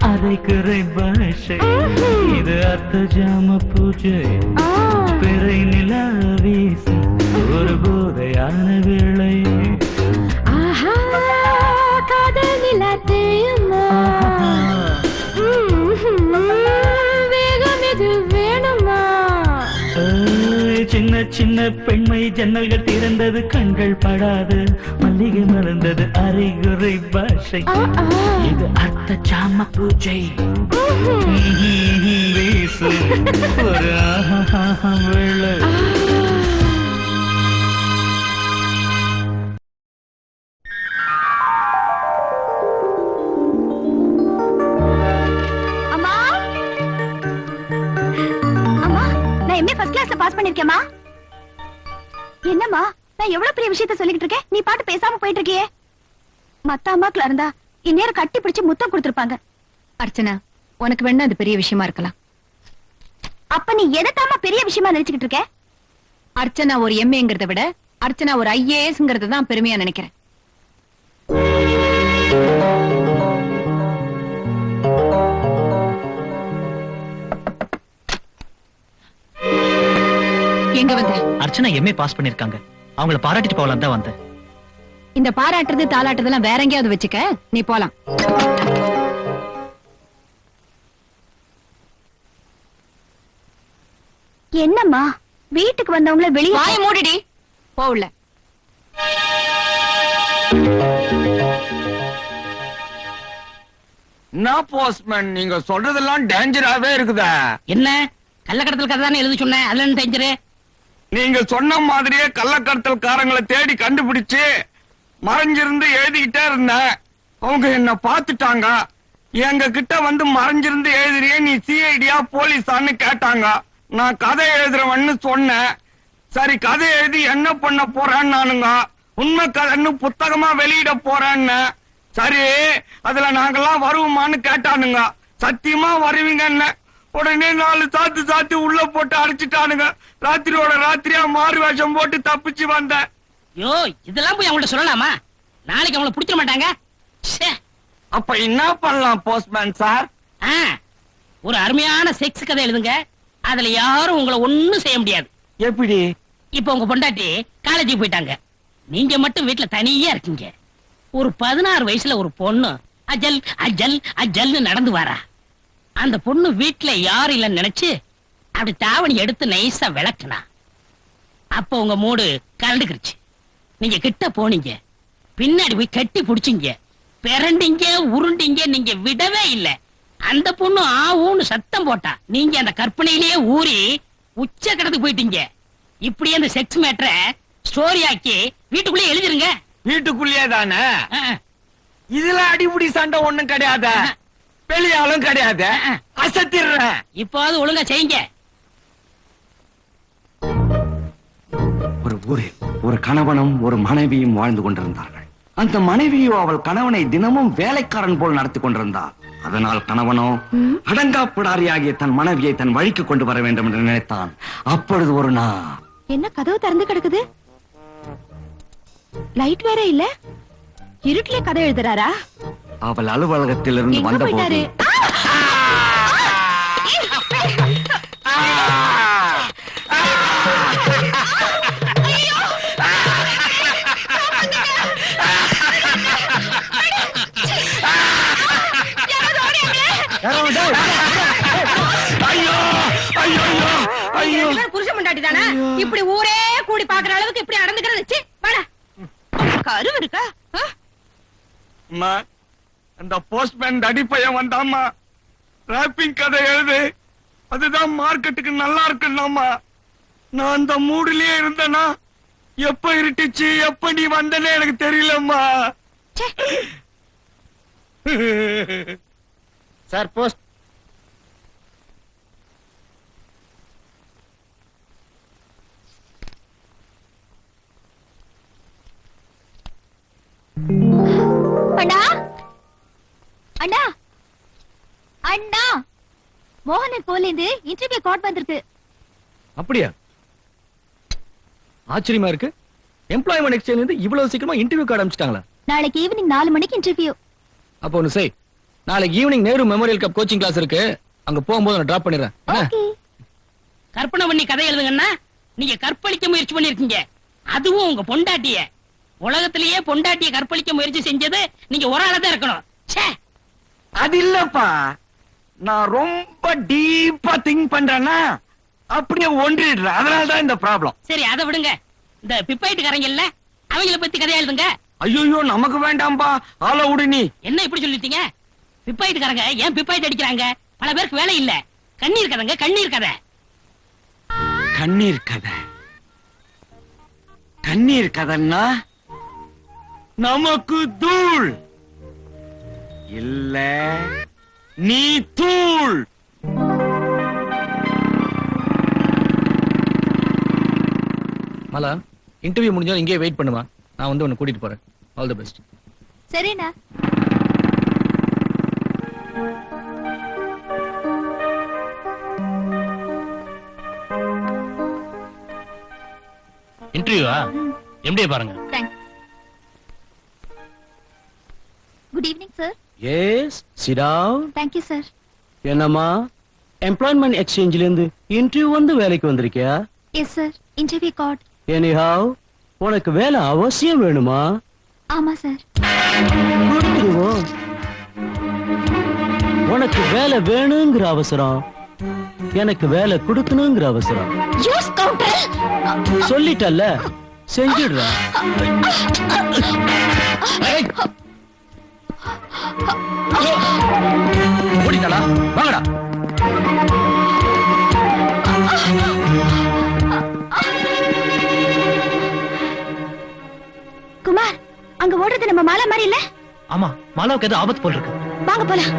அரைக்குறை பாஷை இது அர்த்தஜாம பூஜை பிறை நிலா வீசும் ஒரு போதையான வேளை காதல் நிலா தேயுமா வேகம் எது வேணுமா சின்ன சின்ன பெண்மை ஜன்னல்கள் திறந்தது கண்கள் படாது மல்லிகை மலர்ந்தது அரைகுறை பாஷை இது அர்த்த ஜாம பூஜை வீசு ஒரு வேளை பாஸ் பண்ணிருக்கேமா. என்னம்மா நான் எவ்வளவு பெரிய விஷயத்த சொல்லிட்டு இருக்கேன், நீ பாட்டு பேசாம போயிட்டு இருக்கியே. மத்த அம்மாக்களா இருந்தா இந்நேரம் கட்டி பிடிச்சு முத்தம் கொடுத்திருப்பாங்க. அர்ச்சனா, உனக்கு வேணா அது பெரிய விஷயமா இருக்கலாம். அப்ப நீ எதத்தாம பெரிய விஷயமா நினைச்சுக்கிட்டு இருக்க? அர்ச்சனா ஒரு எம்ஏங்கிறத விட அர்ச்சனா ஒரு ஐஏஎஸ்ங்கிறத தான் பெருமையா நினைக்கிறேன். எங்க வந்த? அர்ச்சனா எம்ஏ பாஸ் பண்ணிருக்காங்க, அவங்கள பாராட்டிட்டு போகலாம் தான் வந்தேன். இந்த பாராட்டுறது தாளாட்டுறதெல்லாம் வேற எங்கேயாவது வச்சுக்க, நீ போலாம். என்னம்மா வீட்டுக்கு வந்தவங்கள வெளியே வாய மூடிடி, போகல. என்ன போஸ்ட்மேன், நீங்க சொல்றதெல்லாம் டேஞ்சராவே இருக்குதா? என்ன கள்ளக்கடத்தல் கதை தானே எழுதி சொன்னேன், அதுல என்ன டேஞ்சரு? நீங்க சொன்ன மாதிரியே கள்ளக்கடத்தல் காரங்களை தேடி கண்டுபிடிச்சு மறைஞ்சிருந்து எழுதிக்கிட்டே இருந்தேன். அவங்க என்ன பாத்துட்டாங்க. எங்க கிட்ட வந்து மறைஞ்சிருந்து எழுதுறியே, நீ சிஐடியா போலீஸான்னு கேட்டாங்க. நான் கதை எழுதுறவன்னு சொன்னேன். சரி கதை எழுதி என்ன பண்ண போறேன்னு நானுங்க உண்மை கதைன்னு புத்தகமா வெளியிட போறேன்னு. சரி அதுல நாங்கெல்லாம் வருவோமான்னு கேட்டானுங்க. சத்தியமா வருவீங்கன்னு. உடனே 4 சாத்து உள்ள போட்டு அடிச்சுட்டானுங்க. ராத்திரியோட ராத்திரியா மாறு வேஷம் போட்டு தப்பிச்சு வந்தேன். யோ இதெல்லாம் போய் அவங்கள்ட்ட சொல்லலாமா? நாளைக்கு அவங்கள பிடிக்க மாட்டாங்க. அப்ப என்ன பண்ணலாம் போஸ்ட்மேன் சார்? ஒரு அருமையான செக்ஸ் கதை எழுதுங்க, அதுல யாரும் உங்களை ஒண்ணும் செய்ய முடியாது. எப்படி? இப்ப உங்க பொண்டாட்டி காலேஜுக்கு போயிட்டாங்க, நீங்க மட்டும் வீட்டுல தனியா இருக்கீங்க. ஒரு 16 வயசுல ஒரு பொண்ணு அஜல் அஜல் அஜல்னு நடந்து வரா. அந்த பொண்ணு வீட்டுல யாரும் இல்லைன்னு நினைச்சு அப்படி தாவணி எடுத்து நைஸா விளக்குனா. அப்ப உங்க மூடு கலந்துக்கிடுச்சு. நீங்க கிட்ட போனீங்க, பின்னாடி போய் கட்டி புடிச்சீங்க. பிறண்டிங்க உருண்டிங்க, நீங்க விடவே இல்ல. அந்த பொண்ணு ஆவுன்னு சத்தம் போட்டா, நீங்க அந்த கற்பனையிலேயே ஊறி உச்ச கடத்துக்கு போயிட்டீங்க. இப்படியே அந்த செக்ஸ் மேட்டரை ஸ்டோரி ஆக்கி வீட்டுக்குள்ளே எழுதிருங்க. வீட்டுக்குள்ளேயே தானே? இதுல அடிபுடி சண்டை ஒண்ணும் கிடையாது, வெளியாலும் கிடையாது. அசத்திடுறேன். இப்போது ஒழுங்கா செய்யுங்க. ஒரு ஊரில் ஒரு கணவனும் ஒரு மனைவியும் வாழ்ந்து கொண்டிருந்தார்கள். அந்த மனைவியோ அவள் கணவனை தினமும் வேலைக்காரன் போல் நடத்தி கொண்டிருந்தாள். அதனால் கணவனோ அடங்காப்பிடாரியாகிய தன் மனைவியை தன் வழிக்கு கொண்டு வர வேண்டும் என்று நினைத்தான். அப்பொழுது ஒரு நாள், என்ன கதவு திறந்து கிடக்குது? லைட் வேற இல்ல, இருட்டுல கதை எழுதுறாரா? அவள் அலுவலகத்திலிருந்து எங்க வந்த போயிட்டாரு? புருஷன் முண்டாட்டி தானே இப்படி ஊரே கூடி பாக்குற அளவுக்கு இப்படி நடந்துக்கிறது? கருவு இருக்கா? அந்த போஸ்ட்மேன் அடிப்பையன் வந்தாமா, ராப்பிங் கதை எழுது, அதுதான் மார்க்கெட்டுக்கு நல்லா இருக்குன்னாமா. நான் அந்த மூடுலயே இருந்தேனா, எப்ப இருட்டுச்சு எப்ப நீ வந்தனே எனக்கு தெரியலம்மா. Sir post. அண்ணா அண்ணா அண்ணா, மோகன் கோலிந்து இன்டர்வியூ கார்டு வந்திருக்கு. அப்படியா? ஆச்சரியமா இருக்கு. எம்ப்ளாய்மெண்ட் எக்ஸ்சேஞ்ச் வந்து இவ்வளவு சீக்கிரமா இன்டர்வியூ கார்டு அனுப்பிச்சிட்டாங்களா? நாளைக்கு ஈவினிங் 4 மணிக்கு இன்டர்வியூ. அப்போ ஒண்ணு செய், நாளைக்கு evening Nehru Memorial Cup coaching class இருக்கு, அங்க போகும்போது நான் டிராப் பண்ணிடுறேன். ஓகே. கற்பனை பண்ணி கதை எழுதுங்கன்னா நீங்க கற்பழிக்க முயற்சி பண்ணிருக்கீங்க. அதுவும் உங்க பொண்டாட்டிய. உலகத்திலேயே பொண்டாட்டிய கற்பழிக்க முயற்சி செஞ்சது நீங்க ஒரு ஆளதான் இருக்கணும். அது இல்லப்பா, நான் ரொம்ப டீப்பா திங்க் பண்றேன்னா அப்படியே ஒன்றிடுறேன். அதனாலதான் இந்த ப்ராப்ளம். சரி, அதை விடுங்க. இந்த பிப்பாயிட்டுக்காரங்க இல்ல, அவங்கள பத்தி கதையா எழுதுங்க. ஐயோ நமக்கு வேண்டாம்பா, ஆள விடு. நீ என்ன இப்படி சொல்லிட்டீங்க? பிப்பாயிட்டுக்காரங்க ஏன் பிப்பாயிட்டு அடிக்கிறாங்க? பல பேருக்கு வேலை இல்ல. கண்ணீர் கதைங்க, கண்ணீர் கதை. கண்ணீர் கதை, கண்ணீர் கதைன்னா நமக்கு தூள் இல்ல, நீ தூள். மாலா, இன்டர்வியூ முடிஞ்சாலும் இங்கே வெயிட் பண்ணுமா, நான் வந்து உன்னை கூட்டிட்டு போறேன். All the best. சரிண்ணா. இன்டர்வியூவா? எம்டிஏ பாருங்க. Thanks. Good evening sir. Yes, sit down. Thank you sir. என்னம்மா, எம்ப்ளாய்மெண்ட் எக்ஸ்சேஞ்சில இருந்து இன்டர்வியூ வந்து வேலைக்கு வந்திருக்கியா? Yes sir, interview card. Anyhow, உனக்கு வேலை அவசியம் வேணுமா? ஆமா சார். கொடுத்துருவோம். உனக்கு வேலை வேணுங்கிற அவசரம், எனக்கு வேலை கொடுக்கணுங்கிற அவசரம். Use counter. சொல்லிட்டல்ல, செஞ்சிடுறேன். ஓடிட்டாளா? வாங்கடா. குமார், அங்க ஓடுறது நம்ம மாலா மாதிரி இல்ல? ஆமா, மாலாவுக்கு ஏதோ ஆபத்து போல் இருக்கு. வாங்க போலாம்.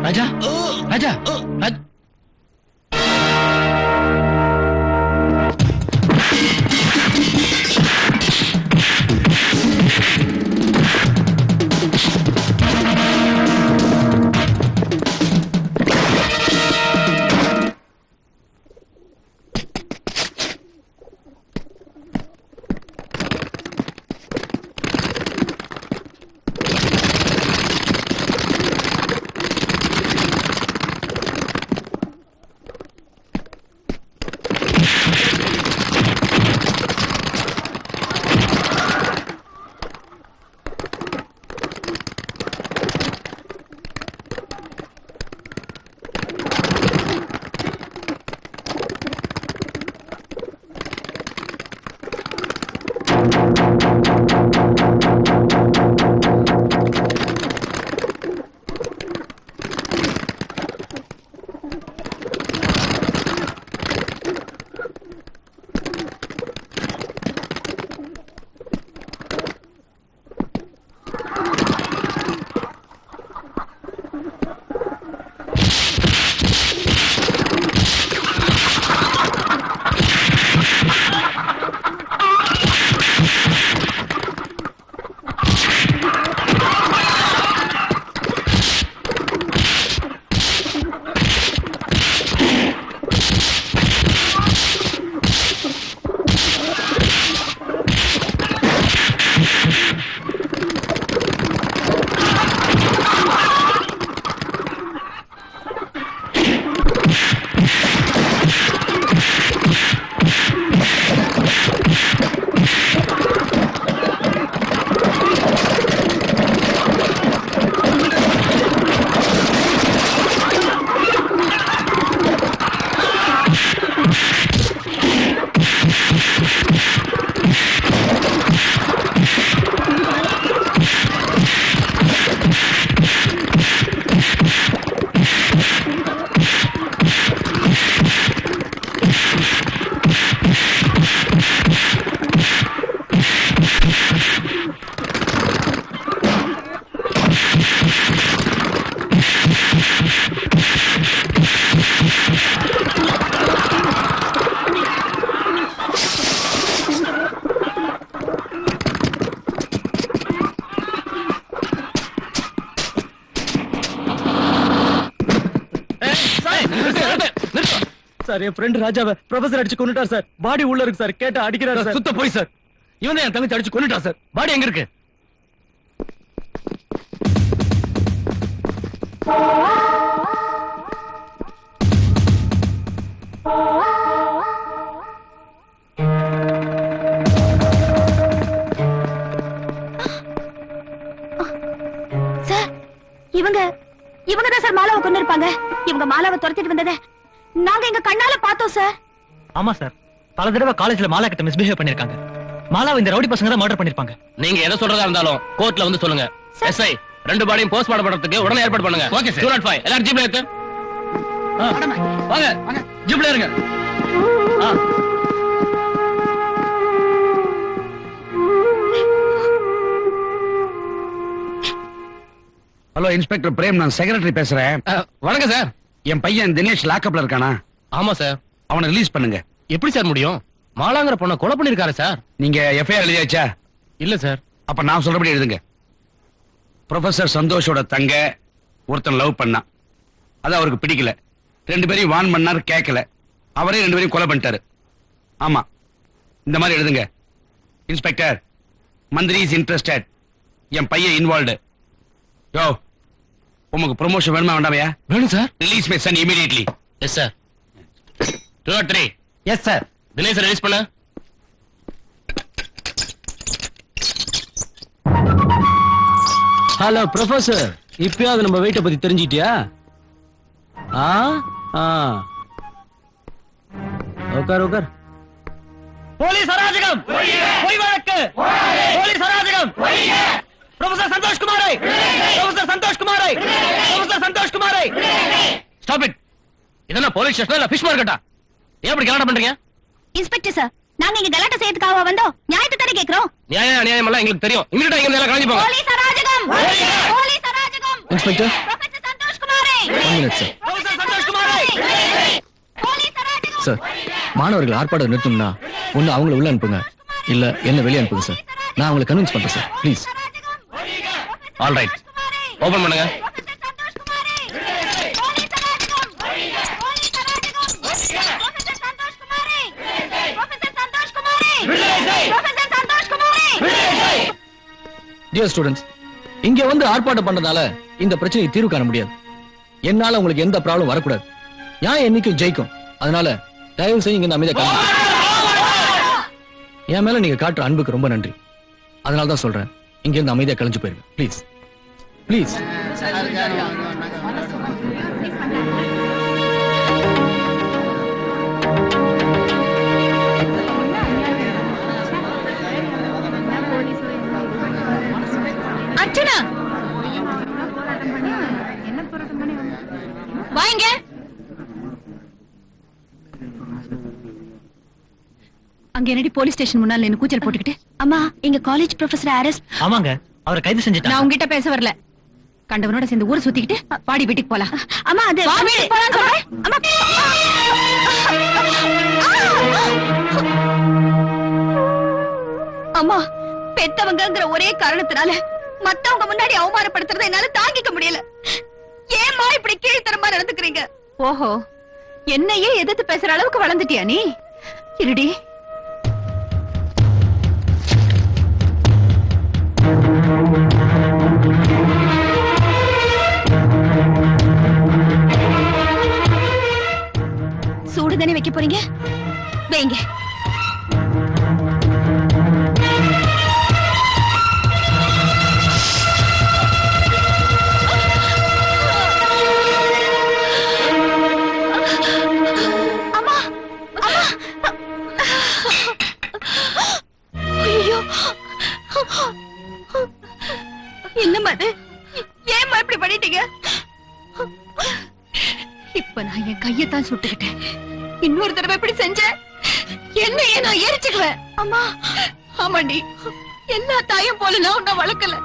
ராஜா ராஜா ராஜ்- சார் என் ஃப்ரெண்ட் ராஜாவை ப்ரொஃபசர் அடிச்சு கொன்னுட்டார் சார். பாடி உள்ள இருக்கு சார். கேட்டா அடிக்கிறார் சார். சுத்த போய் சார். இவன் என் தங்கச்சி அடிச்சு கொன்னுட்டா சார். பாடி எங்க இருக்கு? சார் இவங்க தான் சார் மாலாவை கொண்டு இருப்பாங்க. இவங்க மாலாவை துரத்திட்டு வந்ததை நாங்க எங்க கண்ணால பார்த்தோம் சார். ஆமா சார், பல தடவை காலேஜ்ல மாலா கிட்ட மிஸ்பிஹேவ் பண்ணிருக்காங்க. மாலாவை இந்த ரவுடி பசங்க தான் மர்டர் பண்ணிருப்பாங்க. நீங்க எதை சொல்றதா இருந்தாலும் கோர்ட்ல வந்து சொல்லுங்க. எஸ்ஐ ரெண்டு பாடியும் போஸ்ட்மார்ட்டம் பண்றதுக்கு உடனே ஏற்பாடு பண்ணுங்க. Okay sir. 205 எல்லாரும் ஜீப்ல ஏத்து. வாங்க வாங்க ஜிப்ல இருங்க. ஹலோ இன்ஸ்பெக்டர் பிரேம், நான் செக்ரட்டரி பேசுறேன். வணக்கம் சார். என் பையன் தினேஷ் லாக்அப்ல இருக்கானா? ஆமா சார். அவனை ரிலீஸ் பண்ணுங்க. எப்படி சார் முடியும்? மாலாங்கிற பொண்ணை கொலை பண்ணிருக்காரு சார். நீங்க எஃப்ஐஆர் எழுதியாச்சா? இல்ல சார். அப்ப நான் சொல்றபடி எழுதுங்க. ப்ரொஃபசர் சந்தோஷோட தங்க ஒருத்தன் லவ் பண்ணான். அது அவருக்கு பிடிக்கல. ரெண்டு பேரையும் வான் பண்ணாரு, கேட்கல. அவரே ரெண்டு பேரையும் கொலை பண்ணிட்டாரு. ஆமா, இந்த மாதிரி எழுதுங்க. இன்ஸ்பெக்டர், மந்திரி இஸ் இன்ட்ரெஸ்டட். என் பையன் இன்வால்வ்டு. யோ, உங்களுக்கு ப்ரொமோஷன் வேணுமா வேண்டாமையா? வேணும் sir. Release my son immediately. Yes sir. 203 yes sir. Dinesh release பண்ண. ஹலோ ப்ரொஃபசர், இப்பயாவது நம்ம வெயிட்ட பத்தி தெரிஞ்சிட்டியா? உட்கார் உட்கார். போலீஸ் அராஜகம், பொய் வழக்கு, போலீஸ் அராஜகம். ப்ரொஃபசர் சந்தோஷ் குமாரை, ப்ரொஃபசர் சந்தோஷ் குமாரை, ப்ரொஃபசர் சந்தோஷ் குமாரை. Stop it. இதெல்லாம் போலீஸ் ஸ்டேஷன் இல்ல ஃபிஷ் மார்க்கெட்டா? ஏன் இப்படி கலாட்டம் பண்றீங்க? இன்ஸ்பெக்டர் சார், நாங்க இங்க கலாட்டம் செய்யறதுக்காக வந்தோம். நியாயத்தை தானே கேக்குறோம். நியாயம் அநியாயம் எல்லாம் எங்களுக்கு தெரியும். இமிடியேட்டா இங்க எல்லாம் கிளம்பி போங்க. போலீஸ் அராஜகம், போலீஸ் அராஜகம். இன்ஸ்பெக்டர், ப்ரொஃபசர் சந்தோஷ் குமாரை, 1 minute சார். ப்ரொஃபசர் சந்தோஷ் குமாரை. போலீஸ் அராஜகம். சார், மாணவர்கள் ஆர்ப்பாட்டம் நிறுத்தணும்னா ஒண்ணு அவங்களை உள்ள அனுப்புங்க, இல்ல என்ன வெளியே அனுப்புங்க சார். நான் அவங்களை கன்வின்ஸ் பண்றேன் sir, please. All right, open பண்ணுங்க. டியர் ஸ்டூடெண்ட்ஸ், இங்க வந்து ஆர்ப்பாட்டம் பண்றதால இந்த பிரச்சனையை தீர்வு காண முடியாது. என்னால உங்களுக்கு எந்த ப்ராப்ளம் வரக்கூடாது. நியாயம் என்னைக்கும் ஜெயிக்கும். அதனால தயவு செய்து இங்க அமைதியா காணுங்க. என் மேல நீங்க காட்டுற அன்புக்கு ரொம்ப நன்றி. அதனால தான் சொல்றேன், இங்க இருந்து அமைதியா கலைஞ்சு போயிருங்க ப்ளீஸ், ப்ளீஸ். அர்ச்சனா, வாங்க. அங்க என்னடி போலீஸ் ஸ்டேஷன் முன்னால என்ன கூச்சல் போட்டுக்கிட்டு? அம்மா, எங்க காலேஜ் ப்ரொஃபசர் அரஸ்ட். ஆமாங்க, அவரை கைது செஞ்சுட்டாங்க. நான் உங்ககிட்ட பேச வரல. கண்டவனோட சேர்ந்து ஊர் சுத்திக்கிட்டு பாடி வீட்டுக்கு போலாம். அம்மா, அது வா, வீட்டுக்கு போலாம் சொல்றேன். அம்மா. அம்மா, பெத்தவங்கங்கிற ஒரே காரணத்தினால மத்தவங்க முன்னாடி அவமானப்படுத்துறதை என்னால தாங்கிக்க முடியல. ஏம்மா இப்படி கீழ்த்தரமா நடந்துக்கிறீங்க? ஓஹோ, என்னையே எதிர்த்து பேசுற அளவுக்கு வளர்ந்துட்டியா நீ? இருடி. சூடு தானே வைக்க போறீங்க? வைங்க. அம்மா, அம்மா. ஐயோ, என்னம்மா அது? ஏம்மா இப்படி பண்ணிட்டீங்க? இப்ப நான் என் கையத்தான் சுட்டுக்கிட்டேன். இன்னொரு தடவை இப்படி செஞ்ச என்னையே நான் எரிச்சுக்குவேன். அம்மா, ஆமாண்டி, எல்லா தாயும் போல நான் உன்னை வளர்க்கல.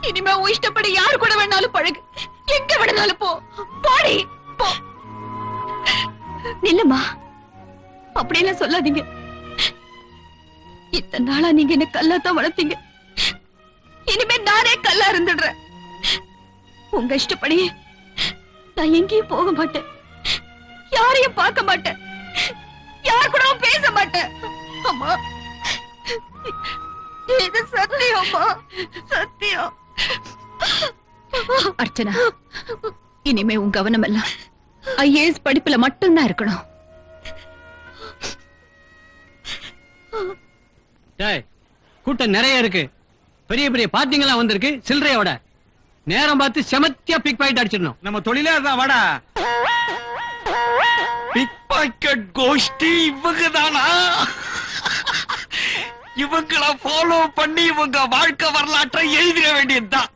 இனிமே உன் இஷ்டப்படி யாரு கூட வேணாலும் பழகு, எங்க வேணாலும் போ. போடி, போ. நில்லுமா, அப்படியெல்லாம் சொல்லாதீங்க. இத்தனை நாளா நீங்க என்ன கல்லாத்தான் வளர்த்தீங்க. இனிமே நானே கல்லா இருந்துடுறேன். உங்க இஷ்டப்படி நான் எங்கேயும் போக மாட்டேன், யாரையும் பார்க்க மாட்டேன், யார் கூடவும் பேச மாட்டேன். அம்மா, இது சத்தியம் அம்மா, சத்தியம். அர்ச்சனா, இனிமே உன் கவனம் எல்லாம் ஐஏஎஸ் படிப்புல மட்டும்தான் இருக்கணும். கூட்டம் நிறைய இருக்கு, பெரிய பெரிய பார்ட்டிங்கெல்லாம் வந்திருக்கு. சில்லறையோட நேரம் பார்த்து செமத்தியா பிக் பாக்கெட் அடிச்சிடணும். நம்ம தொழிலே தான். வாடா, பிக் பாக்கெட் கோஷ்டி இவங்க தானா? இவங்கள ஃபாலோ பண்ணி இவங்க வாழ்க்கை வரலாற்றை எழுதிட வேண்டியதுதான்.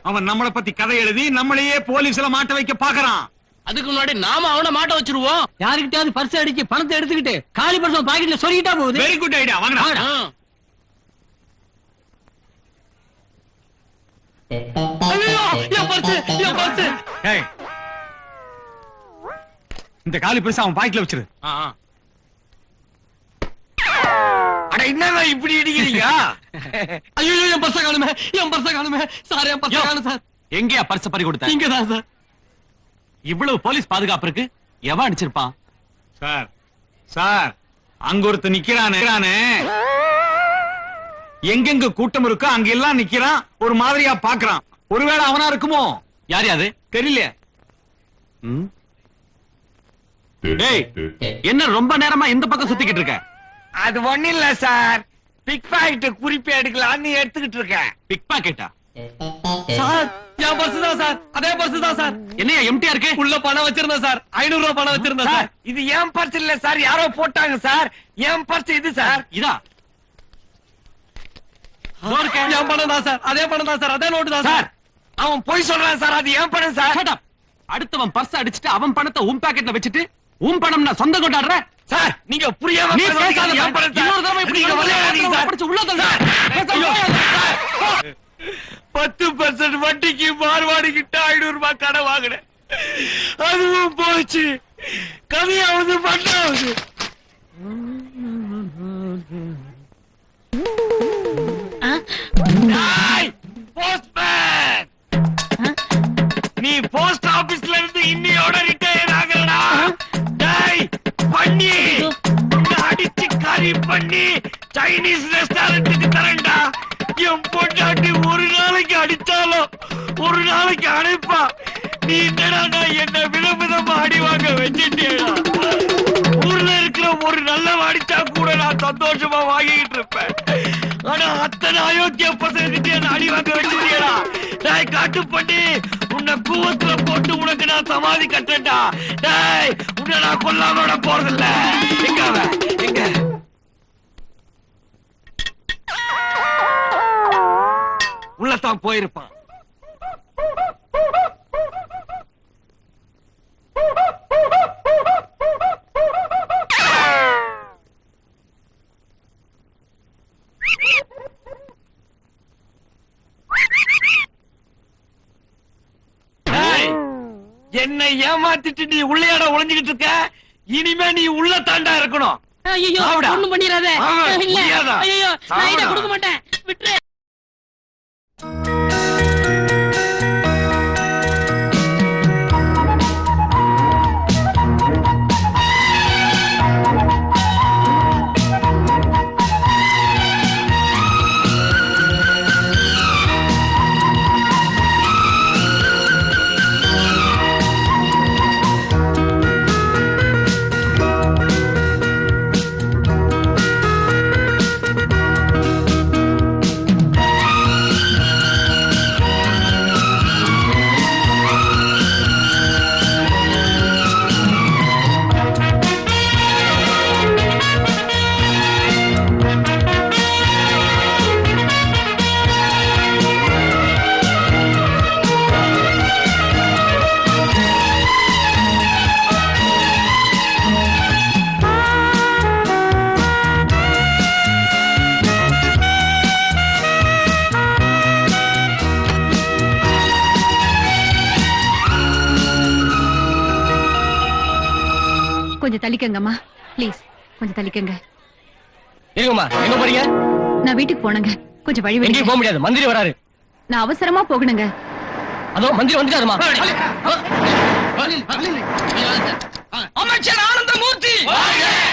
அவன் நம்மளை பத்தி கதை எழுதி நம்மளையே போலீஸ்ல மாட்ட வைக்க பாக்குறான். அதுக்கு முன்னாடி நாம அவனை மாட்ட வச்சிருவோம். யாருக்கிட்டாவது பர்ஸ் அடிச்சு பணத்தை எடுத்துக்கிட்டு காலி பர்ஸ் பாக்கெட்ல சொருகிட்டா போகுது. வெரி குட் ஐடியா, வாங்கடா. இந்த காலி பர்ஸ் அவன் பாக்கெட்ல வச்சிரு. அட என்னடா இப்படி அடிக்கிறீங்க? ஐயோ, என் பர்ஸ காணுமே, என் பர்ஸ காணுமே சார், என் பர்ஸ காணோம் சார். எங்கயா பர்ஸ் பறி கொடுத்த? இங்கதான் சார். இவ்வளவு போலீஸ் பாதுகாப்பு இருக்கு, எவன் அடிச்சிருப்பான்? சார், சார், அங்க ஒருத்த நிக்கிறானே, எங்கெங்க கூட்டம் இருக்கோ அங்க எல்லாம் நிக்கிறான், ஒரு மாதிரியா பாக்குறான். ஒருவேளை அவனா இருக்குமோ? யார் யாது தெரியல. டேய், என்ன ரொம்ப நேரமா இந்த பக்கம் சுத்திக்கிட்டு இருக்க? அது ஒண்ணு இல்ல சார், பிக் பாக்கெட் குறிப்பி எடுக்கலாம்னு எடுத்துக்கிட்டு இருக்கேன். பிக் பாக்கெட்டா? சார் என் பர்ஸ் தான் சார், அதே பர்ஸ் தான் சார். என்னையா எம்டியா இருக்கு? உள்ள பணம் வச்சிருந்தேன் சார், 500 ரூபாய் பணம் வச்சிருந்தேன் சார் சார். இது என் பர்ஸ் இல்ல சார், யாரோ போட்டாங்க சார். என் பர்ஸ் இது சார். இதா? என் பணம் தான் சார், அதே பணம் தான் சார், அதே நோட்டு தான் சார் சார். அவன் போய் சொல்றான் சார், அது என் பணம் சார். Shut up. அடுத்தவன் பர்ஸ் அடிச்சிட்டு அவன் பணத்தை உன் பாக்கெட்ல வச்சிட்டு உன் பணம் நான் சொந்த கொண்டாடுற? சார் நீங்க புரியாம நீ பேசுறீங்க, பேசாத அது என் பணம் சார். இன்னொரு தடவை இப்படி நீங்க விளையாடாதீங்க சார். படிச்சு உள்ள தள்ளு. ஐயோ, சார். 10% வட்டிக்கு மார்வாடிக்கிட்ட 500 ரூபாய் கடன் வாங்கினேன், அதுவும் போச்சு. கதையாவது பண்ணாவது. போஸ்ட்மேன், நீ போஸ்ட் ஆபீஸ்ல இருந்து இன்னையோட ரிட்டையர் ஆகலடா. டேய் பண்ணி, உன்னை அடிச்சு கறி பண்ணி சைனீஸ் ரெஸ்டாரண்ட்டுக்கு தரேன்டா. என் பொண்டாட்டி ஒரு நாளைக்கு அடிச்சாலும் ஒரு நாளைக்கு அடைப்பா. நீ என்னடா என்ன விதவிதமா அடி வாங்க வச்சுட்டேடா. ஊர்ல இருக்கிற ஒரு நல்ல அடிச்சா கூட நான் சந்தோஷமா வாங்கிட்டு இருப்பேன். ஆனா அத்தனை அயோக்கிய பசங்கிட்டே என்ன அடி வாங்க வச்சுட்டேடா. டேய் காட்டு பண்ணி, உன்னை கூவத்துல போட்டு உனக்கு நான் சமாதி கட்டேன்டா. டேய் உன்னை நான் கொல்லாம விட போறதில்ல. எங்க அவன்? எங்க? உள்ளதான் போயிருப்பான். என்னை ஏமாத்திட்டு நீ உள்ளையாட ஒளிஞ்சுக்கிட்டு இருக்க. இனிமே நீ உள்ள தாண்டா இருக்கணும். ஐயோ சாவுடா. ஒண்ணும் பண்ணிராத. ஆமா, இல்ல முடியாதா? ஐயோ நான் இத சாவுடா. கொடுக்க மாட்டேன், விட்டுரு. கொஞ்சம் தள்ளிக்கங்கம்மா, ப்ளீஸ் கொஞ்சம் தள்ளிக்கங்க. இருங்கம்மா, எங்க போறீங்க? நான் வீட்டுக்கு போனேங்க, கொஞ்சம் வழி எங்கேயும் விடுங்க. போக முடியாது, மந்திரி வராரு. நான் அவசரமா போகணுங்க. அதோ மந்திரி வந்துட்டாருமா. அமைச்சர் ஆனந்தமூர்த்தி,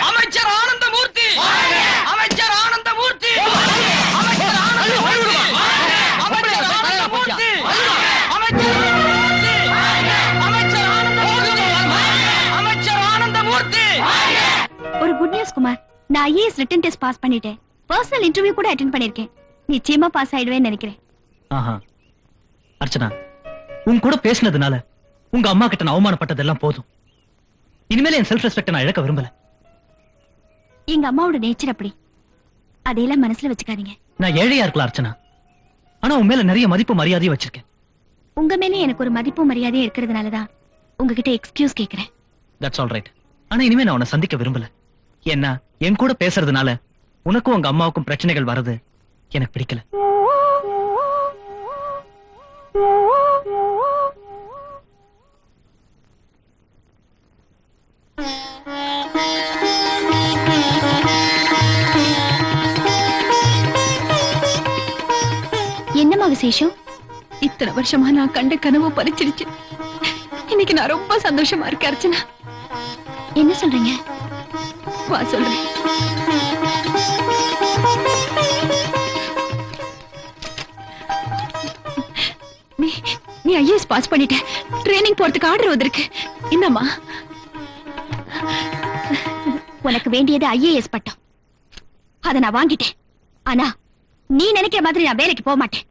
அமைச்சர் ஆனந்தமூர்த்தி, அமைச்சர் ஆனந்தமூர்த்தி, அமைச்சர் ஆனந்தமூர்த்தி, அமைச்சர் ஆனந்தமூர்த்தி, அமைச்சர் ஆனந்தமூர்த்தி, அமைச்சர் ஆனந்தமூர்த்தி. ஒரு குட் நியூஸ் குமார், நான் ஐஏஎஸ் ரிட்டன் டெஸ்ட் பாஸ் பண்ணிட்டேன். பர்சனல் இன்டர்வியூ கூட அட்டெண்ட் பண்ணிருக்கேன். நிச்சயமா பாஸ் ஆயிடுவேன்னு நினைக்கிறேன். ஆஹா அர்ச்சனா, உன் கூட பேசினதுனால உங்க அம்மா கிட்ட நான் அவமானப்பட்டதெல்லாம் போதும். இனிமேல என் செல்ஃப் ரெஸ்பெக்ட் நான் இழக்க விரும்பல. எங்க அம்மாவோட நேச்சர் அப்படி, அதையெல்லாம் மனசுல வச்சுக்காதீங்க. நான் ஏழையா இருக்கலாம் அர்ச்சனா, ஆனா உன் மேல நிறைய மதிப்பு மரியாதையும் வச்சிருக்கேன். உங்க மேலே எனக்கு ஒரு மதிப்பு மரியாதையும் இருக்கிறதுனாலதான் உங்ககிட்ட எக்ஸ்கியூஸ் கேக்குறேன். That's all right. ஆனா இனிமே நான் உன்னை சந்திக்க விரும்பல. ஏன்னா என் கூட பேசுறதுனால உனக்கும் உங்க அம்மாவுக்கும் பிரச்சனைகள் வர்றது எனக்கு பிடிக்கல. என்னம்மா விசேஷம்? இத்தனை வருஷமா நான் கண்ட கனவு பறிச்சிருச்சு. இன்னைக்கு நான் ரொம்ப சந்தோஷமா இருக்கேன் அர்ச்சனா. என்ன சொல்றீங்க? வா சொல்றேன். நீ ஐஏஎஸ் பாஸ் பண்ணிட்ட. ட்ரைனிங் போறதுக்கு ஆர்டர் வந்திருக்கு. என்னம்மா? உனக்கு வேண்டியது IAS பட்டம். அதை நான் வாங்கிட்டேன். ஆனா நீ நினைக்கிற மாதிரி நான் வேலைக்கு போக மாட்டேன்.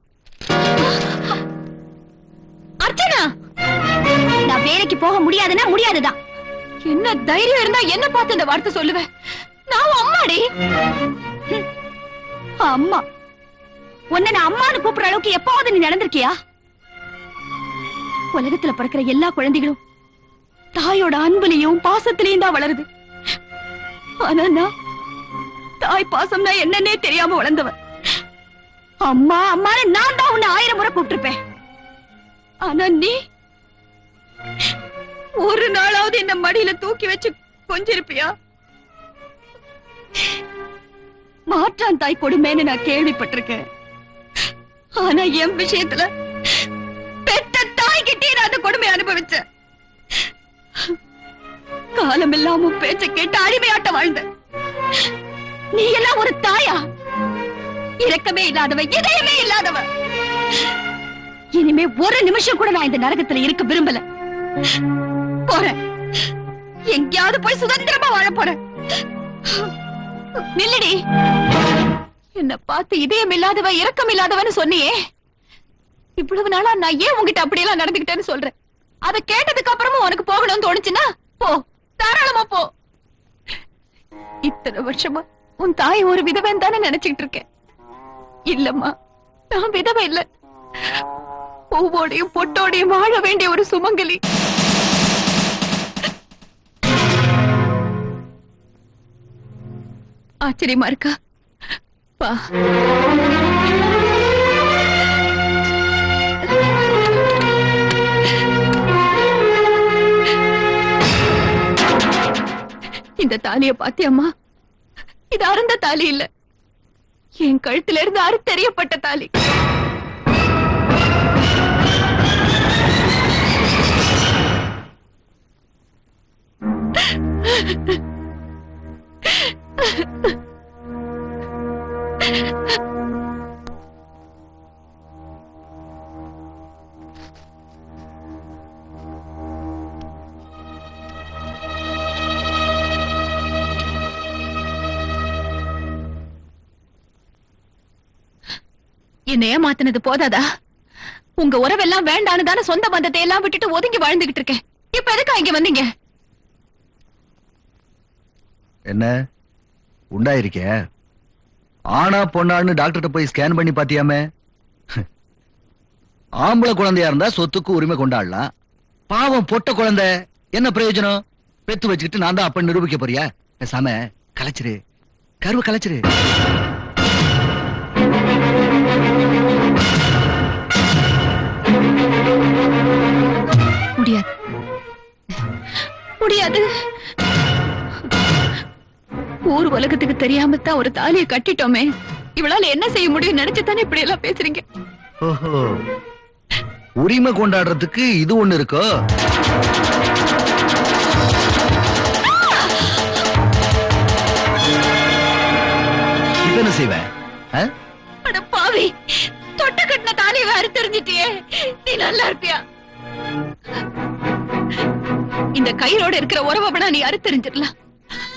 அர்ச்சனா, நான் வேலைக்கு போக முடியாதுன்னா முடியாதுதான். என்ன தைரியம் இருந்தா என்ன பார்த்து இந்த வார்த்தை சொல்லுவேன்? நான் அம்மாடி. அம்மா உன்னை நான் அம்மான்னு கூப்பிடுற அளவுக்கு எப்பவாவது நீ நடந்திருக்கியா? உலகத்துல பிறக்கிற எல்லா குழந்தைகளும் தாயோட அன்புலையும் பாசத்திலையும் தான் வளருது. ஆனா நான் தாய் பாசம்னா என்னன்னே தெரியாம வளர்ந்தவன். அம்மா அம்மான்னு நான் தான் உன்னை 1000 முறை கூப்பிட்டிருப்பேன். ஆனா நீ ஒரு நாளாவது என்ன மடியில தூக்கி வச்சு கொஞ்சிருப்பியா? மாற்றான் தாய் கொடுமைன்னு நான் கேள்விப்பட்டிருக்கேன். ஆனா என் விஷயத்துல பெத்த தாய் கிட்டே நான் அந்த கொடுமை அனுபவிச்சேன். காலம் இல்லாம பேச்ச கேட்டு அடிமையாட்ட வாழ்ந்த நீ எல்லாம் ஒரு தாயா? இரக்கமே இல்லாதவ, இதயமே இல்லாதவ. இனிமே ஒரு நிமிஷம் கூட நான் இந்த நரகத்துல இருக்க விரும்பல. போறேன், எங்கேயாவது போய் சுதந்திரமா வாழ போறேன். நில்லடி. என்ன பார்த்து இதயம் இல்லாதவ, இரக்கம் இல்லாதவன்னு சொன்னியே. இவ்வளவு நாளா நான் ஏன் உங்ககிட்ட அப்படியெல்லாம் நடந்துகிட்டேன்னு சொல்றேன். அதை கேட்டதுக்கு அப்புறமும் உனக்கு போகணும்னு தோணுச்சுன்னா போ, தாராளமா போ. இத்தனை வருஷமா உன் தாய் ஒரு விதவன் தானே நினைச்சுக்கிட்டு இருக்கேன். இல்லம்மா, நான் விதவை இல்ல. பூவோடையும் பொட்டோடையும் வாழ வேண்டிய ஒரு சுமங்கலி. ஆச்சரியமா இருக்கா? வா. இந்த தாலிய பாத்தியம்மா? இது அருந்த தாலி இல்ல, என் கழுத்துல இருந்து அறுத்தெறியப்பட்ட தாலி. என்ன ஏமாத்தினது போதாதா? உங்க உறவெல்லாம் வேண்டான்னு தானே சொந்த பந்தத்தை எல்லாம் விட்டுட்டு ஒதுங்கி வாழ்ந்துகிட்டு இருக்கேன். இப்ப எதுக்கா இங்க வந்தீங்க? என்ன உண்டாயிருக்க? ஆனா பொண்ணான்னு டாக்டர்கிட்ட போய் ஸ்கேன் பண்ணி பாத்தியாமே? ஆம்பளை குழந்தையா இருந்தா சொத்துக்கு உரிமை கொண்டாடலாம். பாவம் பொட்ட குழந்தை, என்ன பிரயோஜனம்? பெத்து வச்சுக்கிட்டு நான் தான் அப்ப நிரூபிக்க போறியா? பேசாம கலைச்சிரு, கருவை கலைச்சிரு. முடியாது, முடியாது. ஊர் உலகத்துக்கு தெரியாம தான் ஒரு தாலியை கட்டிட்டோமே. இவளால என்ன செய்ய முடியும் நினைச்சுதானே இப்படி எல்லாம் பேசுறீங்க? ஓஹோ, உரிமை கொண்டாடுறதுக்கு இது ஒண்ணு இருக்கோ? இப்ப என்ன செய்வேன்? அட பாவி, தொட்ட கட்டின தாலியை வேற தெரிஞ்சிட்டியே. நீ நல்லா இருப்பியா? இந்த கயிறோட இருக்கிற உறவை வேணா நீ அறுத்தெறிஞ்சிடலாம்.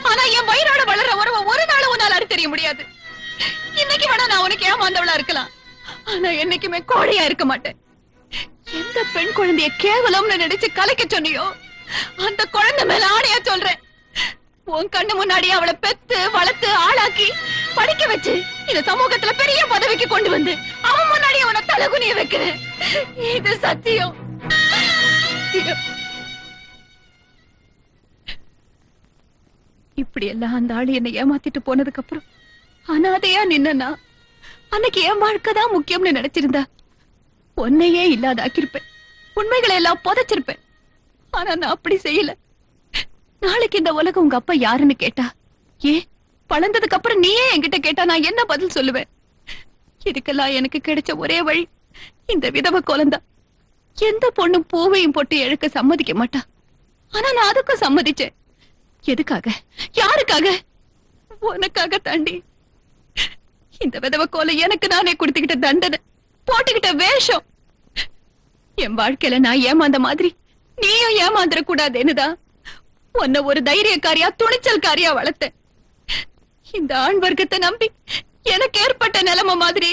ஆனா என் வயிறோட வளர்ற உறவை ஒரு நாள் உன்னால அறுத்தெறிய முடியாது. இன்னைக்கு வேணா நான் உனக்கு ஏமாந்தவளா இருக்கலாம், ஆனா என்னைக்குமே கோழையா இருக்க மாட்டேன். எந்த பெண் குழந்தைய கேவலம்னு நினைச்சு கலைக்க சொன்னியோ அந்த குழந்தை மேல ஆணையா சொல்றேன். உன் கண்ணு முன்னாடி அவளை பெத்து வளர்த்து ஆளாக்கி படிக்க வச்சு இந்த சமூகத்துல பெரிய பதவிக்கு கொண்டு வந்து அவன் முன்னாடி அவனை தலகுனிய வைக்கிறேன். இது சத்தியம். இப்படி எல்லாம் அந்த ஆளு என்னை ஏமாத்திட்டு போனதுக்கு அப்புறம் அனாதையா நின்னா அன்னைக்கு என் வாழ்க்கைதான் முக்கியம்னு நினைச்சிருந்தா உன்னையே இல்லாதாக்கிருப்பேன், உண்மைகளை எல்லாம் புதைச்சிருப்பேன். ஆனா நான் அப்படி செய்யல. நாளைக்கு இந்த உலகம் உங்க அப்பா யாருன்னு கேட்டா, ஏன் வளர்ந்ததுக்கு அப்புறம் நீயே என்கிட்ட கேட்டா நான் என்ன பதில் சொல்லுவேன்? இதுக்கெல்லாம் எனக்கு கிடைச்ச ஒரே வழி இந்த விதவ கோலம்தான். எந்த பொண்ணும் பூவையும் போட்டு இழக்க சம்மதிக்க மாட்டா. ஆனா நான் அதுக்கும் சம்மதிச்சேன். எதுக்காக? யாருக்காக? உனக்காக தாண்டி. இந்த விதவ கோலை எனக்கு நானே கொடுத்துக்கிட்ட தண்டனை, போட்டுக்கிட்ட வேஷம். என் வாழ்க்கையில நான் ஏமாந்த மாதிரி நீயும் ஏமாந்துட கூடாதுன்னுதான் உன்னை ஒரு தைரியக்காரியா துணிச்சல்காரியா வளர்த்தேன். இந்த ஆண் வர்க்கத்தை நம்பி எனக்கு ஏற்பட்ட நிலைமை மாதிரி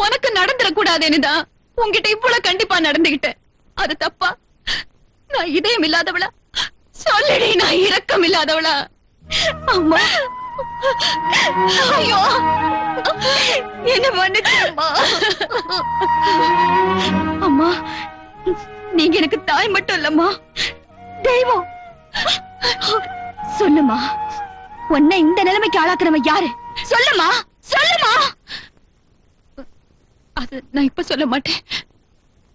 உனக்கு நடந்துடக்கூடாதுன்னுதான் உன்கிட்ட இவ்வளவு கண்டிப்பா நடந்துகிட்டேன். அது தப்பா? நான் இதயம் இல்லாதவளா? சொல்லடி, நான் இரக்கம் இல்லாதவளா? அம்மா, ஐயோ, என்ன மன்னிச்சிருமா. அம்மா, நீங்க எனக்கு தாய் மட்டும் இல்லம்மா, தெய்வம். சொல்லுமா, உன்னை இந்த நிலைமைக்கு ஆளாக்குறவன் யாரு? சொல்லுமா, சொல்லுமா. அது நான் இப்ப சொல்ல மாட்டேன்,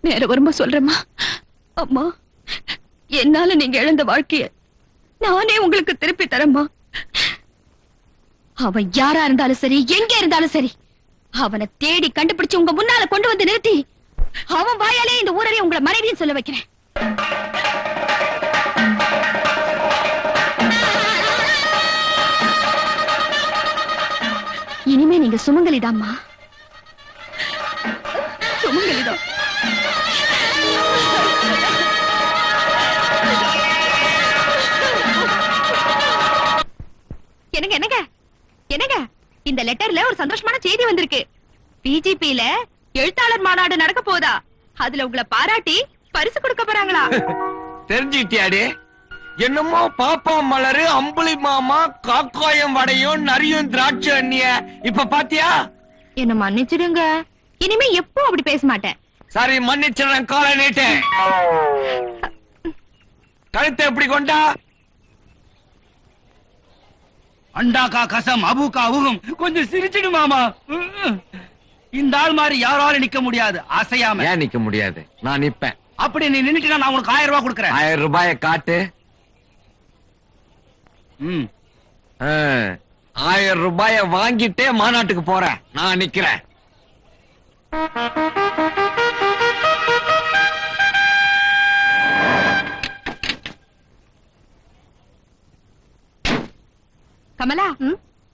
நேரம் வரும்போது சொல்றேம்மா. அம்மா, என்னால நீங்க இழந்த வாழ்க்கைய நானே உங்களுக்கு திருப்பி தரேம்மா. அவன் யாரா இருந்தாலும் சரி, எங்க இருந்தாலும் சரி, அவனை தேடி கண்டுபிடிச்சு உங்க முன்னால கொண்டு வந்து நிறுத்தி அவன் வாயாலே இந்த ஊரே உங்களை மனைவியும் சொல்ல வைக்கிறேன். இனிமே நீங்க சுமங்கலிதாம்மா, சுமங்கலிதான். என்னங்க என்னங்க என்னங்க, இந்த லெட்டர்ல ஒரு சந்தோஷமான செய்தி வந்திருக்கு. பிஜிபில எழுத்தாளர் மாநாடு நடக்க போதா, அதுல உங்களை பாராட்டி பரிசு கொடுக்க போறாங்களா? தெரிஞ்சிட்டியாடி? என்னமோ பாப்பா மலரு, அம்புலி மாமா, காக்காயம் வடையும் நரியும் திராட்சை அண்ணிய இப்ப பாத்தியா? என்ன மன்னிச்சிடுங்க, இனிமே எப்போ அப்படி பேச மாட்டேன். சரி, மன்னிச்சிடறேன். காலை நீட்டேன். கழுத்தை எப்படி கொண்டா? அண்டாக்கா கசம் அபுக்கா அவுகும். கொஞ்சம் சிரிச்சிடு மாமா. இந்த ஆள் மாதிரி யாராலும் நிக்க முடியாது அசையாம. ஏன் நிக்க முடியாது? நான் நிப்பேன். அப்படி நீ நின்னுட்டா நான் உனக்கு 1000 ரூபாய் கொடுக்கறேன். 1000 ரூபாய காட்டு. 1000 ரூபாய வாங்கிட்டே மாநாட்டுக்கு போறேன். நான் நிக்கிறேன். கமலா,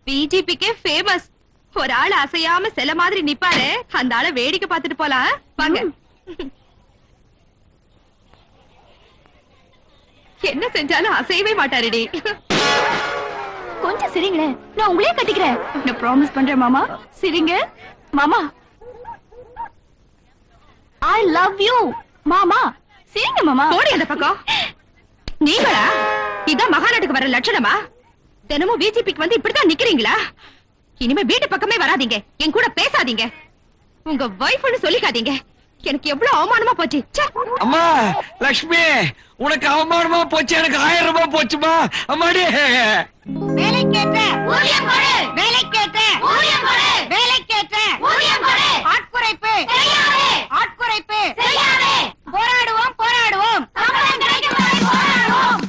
பிஜேபிக்கே ஃபேமஸ் ஒரு ஆள் அசையாம சில மாதிரி நிப்பாரு, அந்த ஆளை வேடிக்கை பார்த்துட்டு போலாம். வாங்க. என்ன செஞ்சாலும் அசையவே மாட்டாருடி. கொஞ்சம் சிரிங்களேன், நான் உங்களே கட்டிக்கிறேன். நான் ப்ராமிஸ் பண்றேன் மாமா. சிரிங்க மாமா. ஐ லவ் யூ மாமா. சிரிங்க மாமா. போடி அந்த பக்கம். நீங்களா? இதான் மகாநாட்டுக்கு வர லட்சணமா? தினமும் பிஜேபிக்கு வந்து இப்படிதான் நிக்கிறீங்களா? இனிமே வீட்டு பக்கமே வராதீங்க, என் கூட பேசாதீங்க, உங்க வைஃப்னு சொல்லிக்காதீங்க. எனக்கு எவ்வளவு அவமானமா போச்சு. அம்மா லட்சுமி, உனக்கு அவமானமா போச்சு, எனக்கு 1000 ரூபாய் போச்சுமா. அம்மாடி, வேலைக்கேற்ற ஊதியம் கொடு, வேலைக்கேற்ற ஊதியம் கொடு, வேலைக்கேற்ற ஊதியம் கொடு. ஆட்குறைப்பு செய்யாதே, ஆட்குறைப்பு செய்யாதே. போராடுவோம் போராடுவோம், சம்பளம் கிடைக்கும் வரை போராடுவோம்.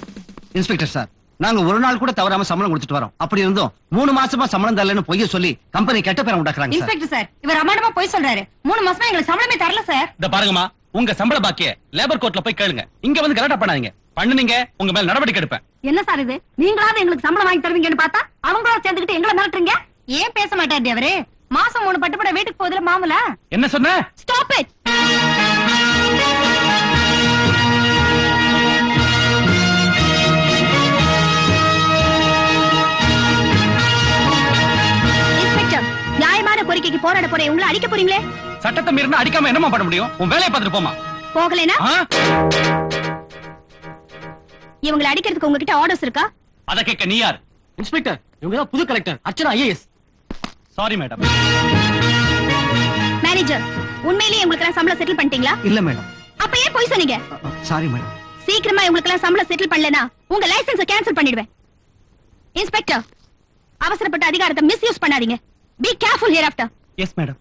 இன்ஸ்பெக்டர் சார், நாங்க ஒரு நாள் கூட தவறாம சம்பளம் கொடுத்துட்டு வரோம். அப்படி இருந்தோம் 3 மாசமா சம்பளம் தரலன்னு பொய்ய சொல்லி கம்பெனி கெட்ட பேரை உண்டாக்குறாங்க சார். இன்ஸ்பெக்டர் சார், இவர் அமானமா போய் சொல்றாரு. 3 மாசமா எங்களுக்கு சம்பளமே தரல சார். இந்த பாருங்கம்மா, உங்க சம்பள பாக்கிய லேபர் கோர்ட்ல போய் கேளுங்க. இங்க வந்து கலாட்டா பண்ணாதீங்க. பண்ணுனீங்க, உங்க மேல நடவடிக்கை எடுப்பேன். என்ன சார் இது? நீங்களாவது எங்களுக்கு சம்பளம் வாங்கி தருவீங்கன்னு பார்த்தா அவங்களா சேர்ந்துக்கிட்டு எங்களை மிரட்டுறீங்க. ஏன் பேச மாட்டாரு அவரு? மாசம் 3 பட்டுப்பட வீட்டுக்கு போகுதுல மாமலா. என்ன சொன்ன? Stop it. நியாயமான கோரிக்கைக்கு போராட போறேன், உங்களை அடிக்க போறீங்களே? சட்டத்தை மீறினா அடிக்காம என்னமா பண்ண முடியும்? உன் வேலையை பார்த்துட்டு போமா. போகலைனா இவங்களை அடிக்கிறதுக்கு உங்ககிட்ட ஆர்டர்ஸ் இருக்கா? அத கேட்க நீ யார்? இன்ஸ்பெக்டர், இவங்க தான் புது collector Archana IAS. Sorry madam. Manager, உண்மையிலேயே உங்களுக்கு சம்பளம் செட்டில் பண்ணிட்டீங்களா? இல்ல மேடம். அப்ப ஏன் போய் சொன்னீங்க? Sorry madam. சீக்கிரமா உங்களுக்கு சம்பளம் செட்டில் பண்ணலனா உங்க லைசென்ஸை கேன்சல் பண்ணிடுவேன். இன்ஸ்பெக்டர், அவசரப்பட்ட அதிகாரத்தை மிஸ்யூஸ் பண்ணாதீங்க. Be careful hereafter. Yes madam.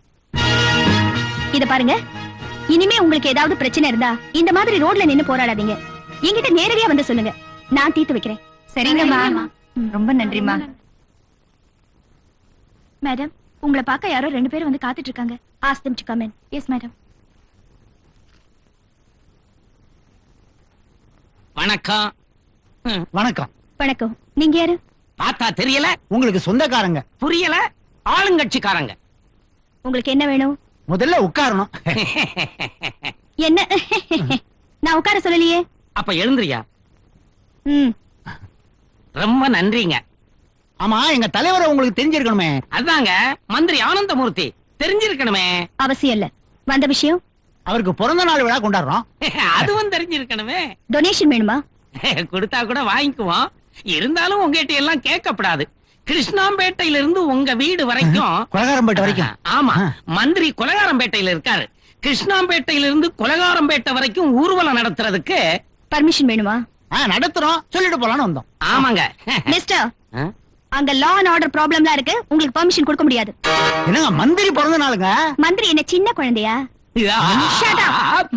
இத பாருங்க, இனிமே உங்களுக்கு ஏதாவது பிரச்சனை இருந்தா இந்த மாதிரி ரோட்ல நின்னு போராடாதீங்க. என்கிட்ட நேரடியா வந்து சொல்லுங்க, நான் தீர்த்து வைக்கிறேன். சரிங்கம்மா. ரொம்ப நன்றிமா. மேடம், உங்களை பார்க்க யாரோ 2 பேர் வந்து காத்துட்டு இருக்காங்க. Ask them to come in. Yes madam. வணக்கம். வணக்கம். வணக்கம். நீங்க யாரு? பார்த்தா தெரியல? உங்களுக்கு சொந்தக்காரங்க. புரியல? ஆளுங்கட்சிக்காரங்க. உங்களுக்கு என்ன வேணும்? முதல்ல உட்காரணும். என்ன? நான் உட்கார சொல்லலையே. அப்ப எழுந்திரியா. ரொம்ப நன்றிங்க. ஆமா, எங்க தலைவரை உங்களுக்கு தெரிஞ்சிருக்கணுமே. அதாங்க மந்திரி ஆனந்தமூர்த்தி தெரிஞ்சிருக்கணுமே. அவசியம் இல்ல. வந்த விஷயம்? அவருக்கு பிறந்த நாள் விழா கொண்டாடுறோம். அதுவும் தெரிஞ்சிருக்கணுமே. டொனேஷன் வேணுமா? கொடுத்தா கூட வாங்கிக்குவோம். இருந்தாலும் உங்ககிட்ட எல்லாம் கேட்கப்படாது. கிருஷ்ணாம்பேட்டையில இருந்து உங்க வீடு வரைக்கும் கொலகாரம்பேட்டை வரைக்கும். ஆமா, மந்திரி கொலகாரம்பேட்டையில இருக்காரு. கிருஷ்ணாம்பேட்டையில இருந்து கொலகாரம்பேட்டை வரைக்கும் ஊர்வலம் நடத்துறதுக்கு பர்மிஷன் வேணுமா? நடத்துறோம், சொல்லிட்டு போலான்னு வந்தோம். ஆமாங்க. மிஸ்டர், அங்க லா அண்ட் ஆர்டர் ப்ராப்ளம்லாம் இருக்கு. உங்களுக்கு பர்மிஷன் கொடுக்க முடியாது. என்னங்க மந்திரி பிறந்த நாளுங்க? மந்திரி என்ன சின்ன குழந்தையா? Shut up.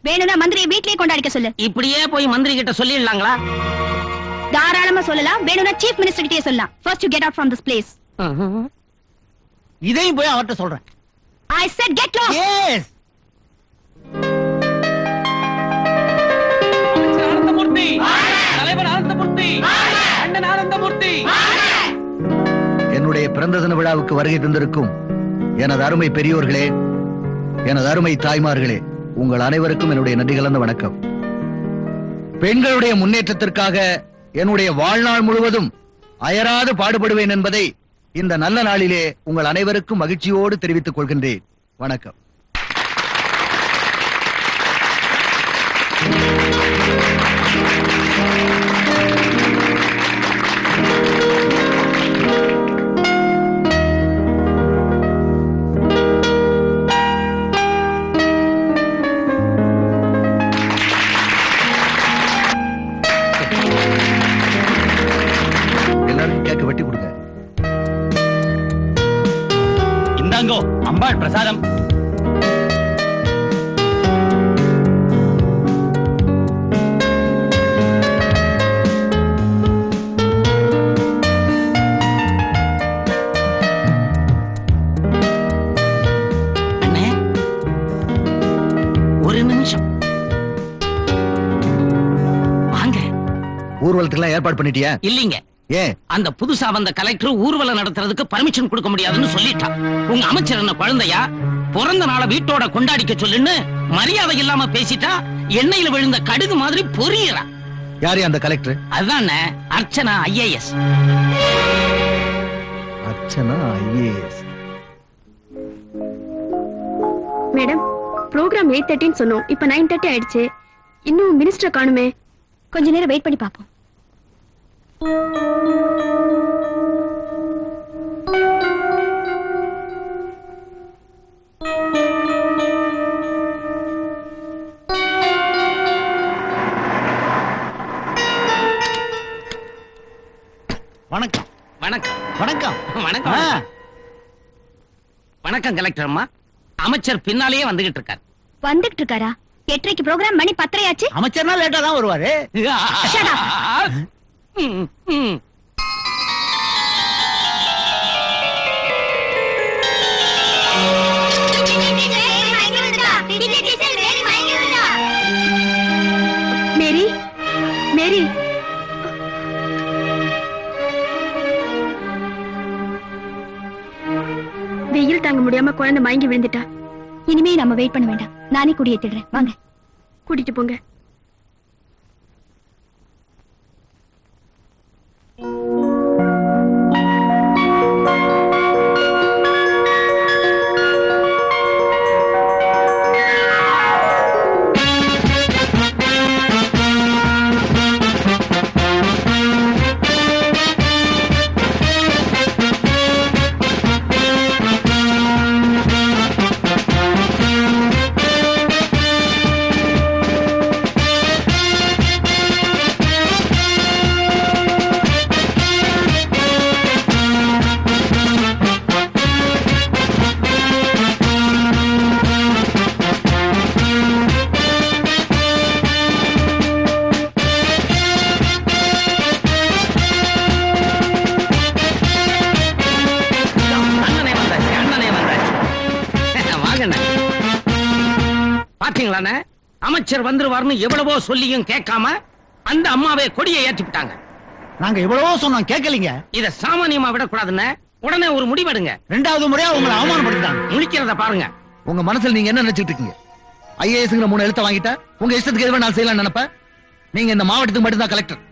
வேணும்னா மந்திரியை வீட்லயே கொண்டாடிக்க சொல்லு. இப்படியே போய் மந்திரி கிட்ட சொல்லிடலாங்களா? தாராளமா சொல்லலாம். வேணும்னா சீஃப் மினிஸ்டர் கிட்டயே சொல்லலாம். First you get out from this place. இதையும் போய் அவர்ட்ட சொல்றேன். I said get lost. Yes. Anandamurthy, தலைவர் ஆனந்தமூர்த்தி, அண்ணன் ஆனந்தமூர்த்தி. என்னுடைய பிறந்த தின விழாவுக்கு வருகை தந்திருக்கும் எனது அருமை பெரியோர்களே, எனது அருமை தாய்மார்களே, உங்கள் அனைவருக்கும் என்னுடைய நன்றி கலந்த வணக்கம். பெண்களுடைய முன்னேற்றத்திற்காக என்னுடைய வாழ்நாள் முழுவதும் அயராது பாடுபடுவேன் என்பதை இந்த நல்ல நாளிலே உங்கள் அனைவருக்கும் மகிழ்ச்சியோடு தெரிவித்துக் கொள்கின்றேன். வணக்கம். எல்லாரும் கேக்க வெட்டி கொடுங்க. இந்தாங்கோ அம்பாள் பிரசாதம். அண்ணே, ஒரு நிமிஷம் வாங்க. ஊர்வலத்துக்கெல்லாம் ஏற்பாடு பண்ணிட்டியா? இல்லீங்க, ஏன்? அந்த புதுசா வந்த கலெக்டர் ஊர்வலம் நடத்துறதுக்கு பர்மிஷன் கொடுக்க முடியாதுன்னு சொல்லிட்டான். உங்க அமைச்சர் என்ன குழந்தையா? பிறந்த நாளை வீட்டோட கொண்டாடிக்க சொல்லுன்னு மரியாதை இல்லாம பேசிட்டா எண்ணெயில விழுந்த கடுகு மாதிரி பொரியறா. யாரு அந்த கலெக்டர்? அதான் Archana IAS. Archana IAS. Madam, programme 8:30 சொன்னோம். இப்ப 9:30 ஆயிடுச்சு. இன்னும் மினிஸ்டர் காணுமே. கொஞ்ச நேரம் வெயிட் பண்ணி பாப்போம். வணக்கம். வணக்கம். வணக்கம். வணக்கம். வணக்கம் கலெக்டர் அம்மா. அமைச்சர் பின்னாலேயே வந்துகிட்டு இருக்காரு. வந்துட்டு இருக்காரா? 8:30 ப்ரோக்ராம், மணி 10:30 ஆச்சு. அமைச்சர்னா லேட்டா தான் வருவாரு. Shut up. மேரி, மேரி. வெயில் தாங்க முடியாம குழந்தை மயங்கி விழுந்துட்டா. இனிமே நம்ம வெயிட் பண்ண வேண்டாம். நானே குடியேத்திடுறேன். வாங்க, கூட்டிட்டு போங்க. பாத்தீங்களானே, அமைச்சர் வந்துருவார்னு எவ்வளவோ சொல்லியும் கேட்காம அந்த அம்மாவே கொடியை ஏற்றி விட்டாங்க. நாங்க எவ்வளவோ சொன்னோம், கேட்கலீங்க. இத சாமானியமா விடக்கூடாதுன்னு உடனே ஒரு முடிவெடுங்க. 2வது முறையா உங்களை அவமானப்படுத்தாங்க. முழிக்கிறத பாருங்க. உங்க மனசுல நீங்க என்ன நினைச்சிட்டு இருக்கீங்க? IASங்கிற 3 எழுத்த வாங்கிட்டா உங்க இஷ்டத்துக்கு எதுவும் நான் செய்யலாம் நினைப்ப? நீங்க இந்த மாவட்டத்துக்கு மட்டும்தான் கலெக்டர்.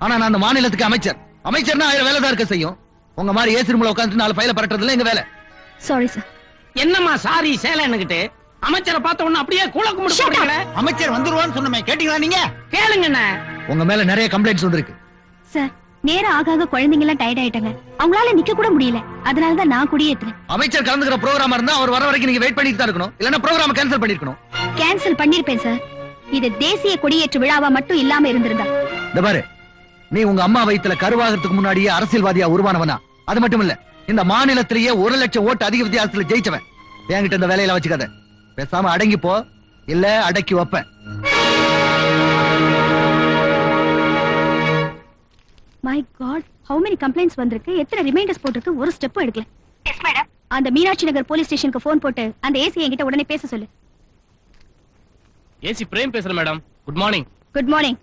ஆனா நான் அந்த மாநிலத்துக்கு அமைச்சர். அமைச்சர்னா 1000 வேலை தான் இருக்க செய்யும். உங்க மாதிரி ஏசி ரூம்ல உட்கார்ந்து 4 ஃபைல பரட்டுறதுல எங்க வேலை. Sorry sir. என்னம்மா சாரி சேலன்னுகிட்டு அமைச்சரை பார்த்த உடனே அப்படியே கூலக்கு முடிச்சுங்களே. அமைச்சர் வந்துருவான்னு சொன்னமே கேட்டீங்களா நீங்க? கேளுங்கண்ணே. உங்க மேல நிறைய கம்ப்ளைண்ட்ஸ் வந்திருக்கு. சார் நேரம் ஆக குழந்தைங்க எல்லாம் டயர்ட் ஆயிட்டாங்க. அவங்களால நிக்க கூட முடியல. அதனாலதான் நான் குடியேத்துறேன். அமைச்சர் கலந்துக்கிற ப்ரோகிராம் இருந்தா அவர் வர வரைக்கும் நீங்க வெயிட் பண்ணிட்டு தான் இருக்கணும். இல்லன்னா ப்ரோகிராம் கேன்சல் பண்ணிருக்கணும். கேன்சல் பண்ணிருப்பேன் சார். இது தேசிய கொடியேற்று விழாவா மட்டும் இல்லாம இருந்திருந்தா. இந்த பாரு, நீ உங்க அம்மா வயித்துல கருவாகிறதுக்கு முன்னாடியே அரசியல்வாதியா உருவானவனா? அது மட்டும் இல்ல, இந்த மாநிலத்திலேயே 1 லட்சம் ஓட்டு அதிக வித்தியாசத்துல ஜெயிச்சவன். என்கிட்ட இந்த வேலையில வச்சுக்காத. பேசாம அடங்கி போ, இல்ல அடக்கி வைப்பேன். My God, how many complaints வந்திருக்கு? எத்தனை ரிமைண்டர்ஸ் போட்டிருக்கு? ஒரு ஸ்டெப்பும் எடுக்கல. Yes madam. அந்த மீனாட்சி நகர் போலீஸ் ஸ்டேஷனுக்கு ஃபோன் போட்டு அந்த ஏசி என்கிட்ட உடனே பேச சொல்லு. ஏசி பிரேம் பேசுறேன் madam. Good morning. Good morning.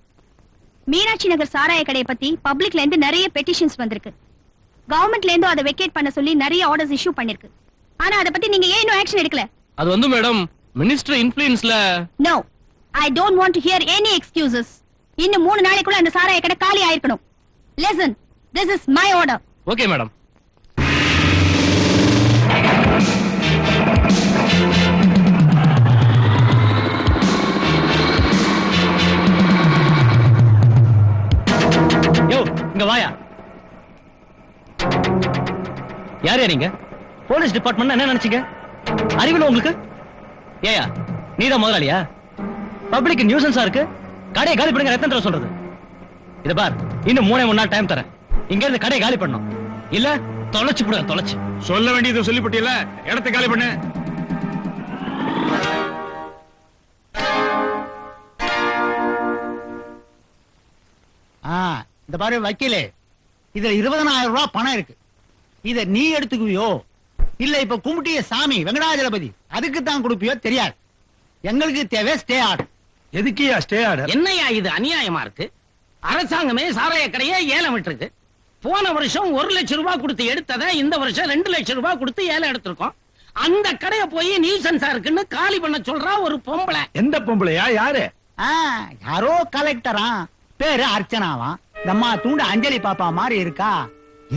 Meenakshi Nagar சாராய கடையை பத்தி பப்ளிக்ல இருந்து நிறைய பெட்டிஷன்ஸ் வந்திருக்கு. கவர்மெண்ட்ல இருந்து அதை வெக்கேட் பண்ண சொல்லி நிறைய ஆர்டர்ஸ் இஷ்யூ பண்ணிருக்கு. ஆனா அத பத்தி நீங்க ஏன் இன்னும் ஆக்ஷன் எடுக்கல? அது வந்து மேடம் மினிஸ்டர் இன்ஃப்ளூயன்ஸ்ல. No, I don't want to hear any excuses. இன்னும் 3 நாளைக்குள்ள அந்த சாராய கடை காலி ஆயிருக்கணும். Listen, this is my order. Okay madam. யோ இங்க வாயா. யார் நீங்க? போலீஸ் டிபார்ட்மெண்ட் என்ன நினைச்சீங்க? அறிவில உங்களுக்கு? ஏயா நீதான் முதலாளியா? பப்ளிக் நியூசன்ஸா இருக்கு. கடையை காலி பண்ணுங்க. எத்தனை தடவை சொல்றது? இத பார், இன்னும் 3 நாள் டைம் தரேன். இங்க இருந்து கடையை காலி பண்ணணும். இல்ல தொலைச்சு போடு. தொலைச்சு சொல்ல வேண்டியதை சொல்லிவிட்டீல. இடத்தை காலி பண்ணு. இந்த பாரு வக்கீலே, இதுல 20,000 ரூபாய் பணம் இருக்கு. இத நீ எடுத்துக்குவியோ இல்ல இப்ப கும்பிட்டிய சாமி வெங்கடாஜலபதி அதுக்கு தான் கொடுப்பியோ தெரியாது. எங்களுக்கு தேவை ஸ்டே ஆர்டர். எதுக்கியா ஸ்டே ஆர்டர்? என்னையா இது அநியாயமா இருக்கு? அரசாங்கமே சாராய கடையை ஏலம் விட்டுருக்கு. போன வருஷம் 1 லட்சம் ரூபாய் கொடுத்து எடுத்ததை இந்த வருஷம் 2 லட்சம் ரூபாய் கொடுத்து ஏலம் எடுத்திருக்கோம். அந்த கடையை போய் நியூசன்ஸா இருக்குன்னு காலி பண்ண சொல்றா ஒரு பொம்பளை. எந்த பொம்பளையா? யாரு? யாரோ கலெக்டரா, பேரு அர்ச்சனாவா. நம்ம தூண்டு அஞ்சலி பாப்பா மாதிரி இருக்கா.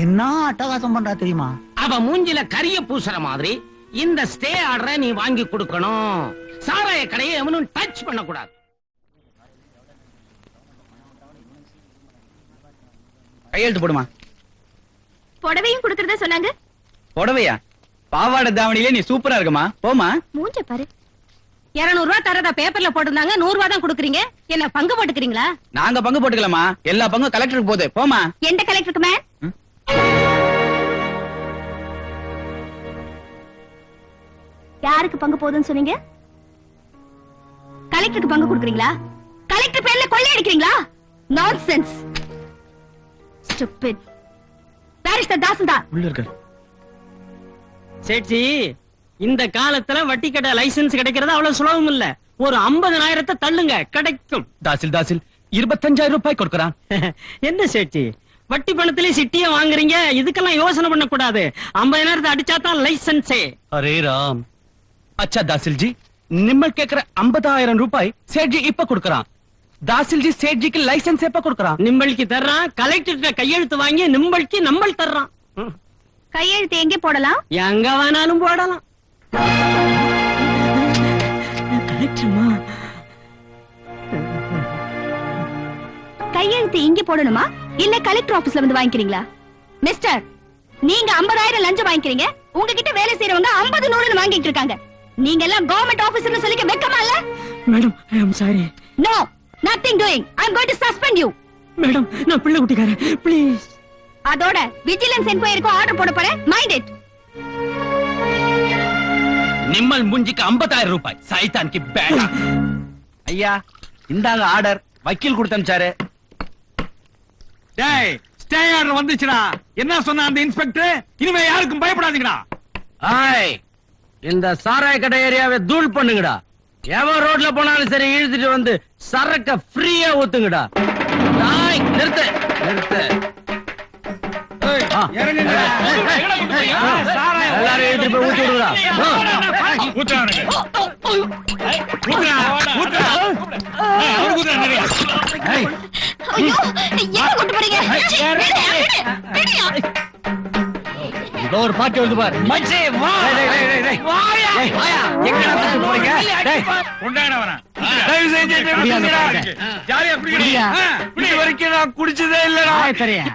என்ன அட்டகாசம் பண்றா தெரியுமா? அவ மூஞ்சில கரிய பூசுற மாதிரி இந்த ஸ்டே ஆர்டரை நீ வாங்கி கொடுக்கணும். சாராய கடையை எவனும் டச் பண்ண கூடாது. கையெழுத்து போடுமா. புடவையும் கொடுக்கறதா சொன்னாங்க. புடவையா? பாவாடை தாவணியிலே நீ சூப்பரா இருக்குமா. போமா. மூஞ்ச பாரு. 200 ரூபாய் தரதா பேப்பர்ல போட்டிருந்தாங்க. 100 ரூபாய் தான் கொடுக்குறீங்க. என்ன பங்கு போட்டுக்கிறீங்களா? நாங்க பங்கு போட்டுக்கலாமா? எல்லா பங்கும் கலெக்டருக்கு போகுது. போமா. எந்த கலெக்டருக்கு மேம்? யாருக்கு பங்கு போகுதுன்னு சொன்னீங்க? கலெக்டருக்கு பங்கு கொடுக்குறீங்களா? கலெக்டர் பேர்ல கொள்ளை அடிக்கிறீங்களா? Nonsense. Stupid. Where is the tahsildar? உள்ள இருக்காரு. சேட்ஜி, இந்த காலத்துல வட்டி கடை லைசென்ஸ் கிடைக்கிறது அவ்வளவு சுலபம் இல்ல. ஒரு 50,000 தள்ளுங்க கிடைக்கும். தாசில் 25,000 ரூபாய் கொடுக்கறான். என்ன சேட்ஜி, வட்டி பணத்திலே சிட்டிய வாங்குறீங்க? இதுக்கெல்லாம் யோசனை பண்ண கூடாது. 50,000 அடிச்சா தான் லைசென்ஸே. அரே ராம். அச்சா தாசில் ஜி, நிம்மல் கேக்குற 50,000 ரூபாய் சேட்ஜி இப்ப கொடுக்கறான். தாசில் ஜி சேட்ஜிக்கு லைசென்ஸ் எப்ப கொடுக்கறான்? நிம்பளுக்கு தர்றான். கலெக்டர்கிட்ட கையெழுத்து வாங்கி நிம்பளுக்கு நம்மள் தர்றான். கையெழுத்து எங்க போடலாம்? எங்க வேணாலும் போடலாம். கையெழுத்து இங்க போடணுமா இல்ல கலெக்டர் ஆபீஸ்ல வந்து வாங்கிக்கிறீங்களா? மிஸ்டர், நீங்க 50,000 லஞ்சம் வாங்கிக்கிறீங்க. உங்ககிட்ட வேலை செய்யறவங்க 50 100 வாங்கிட்டு இருக்காங்க. நீங்க எல்லாம் கவர்மெண்ட் ஆபீசர்னு சொல்லிக்க வெக்கமா இல்ல? Madam, I am sorry. No, nothing doing. I am going to suspend you. Madam, நான் பிள்ளை குட்டிக்காரன். ப்ளீஸ். அதோட விஜிலன்ஸ் என்கொயரிக்கு ஆர்டர் போட போறேன். Mind it. நிம்மல் மூஞ்சிக்கு 50,000 ரூபாய். சைத்தான் கி பேடா. ஐயா இந்தாங்க ஆர்டர். வக்கீல் கொடுத்தம்சாரு. டேய், ஸ்டே ஆர்டர் வந்துச்சுடா. என்ன சொன்ன அந்த இன்ஸ்பெக்டர்? இனிமே யாருக்கும் பயப்படாதீங்கடா. ஆய், இந்த சாராய கடை ஏரியாவை தூள் பண்ணுங்கடா. எவன் ரோட்ல போனாலும் சரி இழுத்துட்டு வந்து சரக்க ஃப்ரீயா ஊத்துங்கடா. நிறுத்து நிறுத்து. எல்லாரும் இழுத்துட்டு போய் ஊத்தி விடுங்கடா. ஐயோ, என்ன கொண்டு இதோ ஒரு பாட்டு வந்து பாரு. மச்சி வா. வாயா. வாயா. எங்கடா தூக்கி போறீங்க? டேய், உண்டானவனா தயவு செஞ்சு நிறுத்துங்கடா. ஜாலியா குடிக்கிறீங்க. இது வரைக்கும் நான் குடிச்சதே இல்லடா. சரியா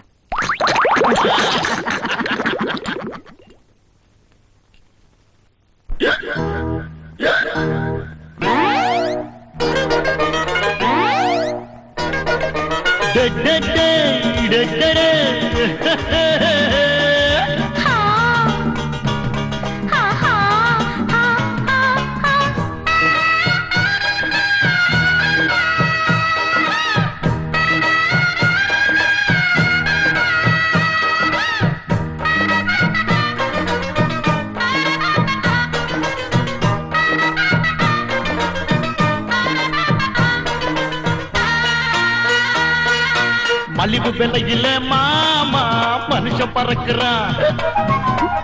மலிவு விலையில மாமா மனுஷன் பறக்குறான்.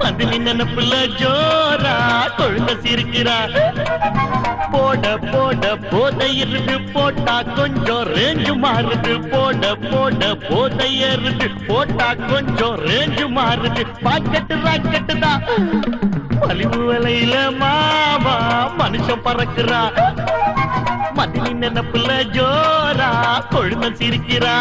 மதினி நினைப்புல ஜோரா கொழுந்த சிரிக்கிறான். போட போட போதை இருந்து போட்டா கொஞ்சம் ரேஞ்சு மாறுது. போட போட போதை இருந்து போட்டா கொஞ்சம் ரேஞ்சு மாறுது. பாக்கெட்டு ராக்கெட்டு தான் மலிவு விலையில மாமா மனுஷன் பறக்குறான். மதினி நினைப்புல ஜோரா கொழுந்த சிரிக்கிறா.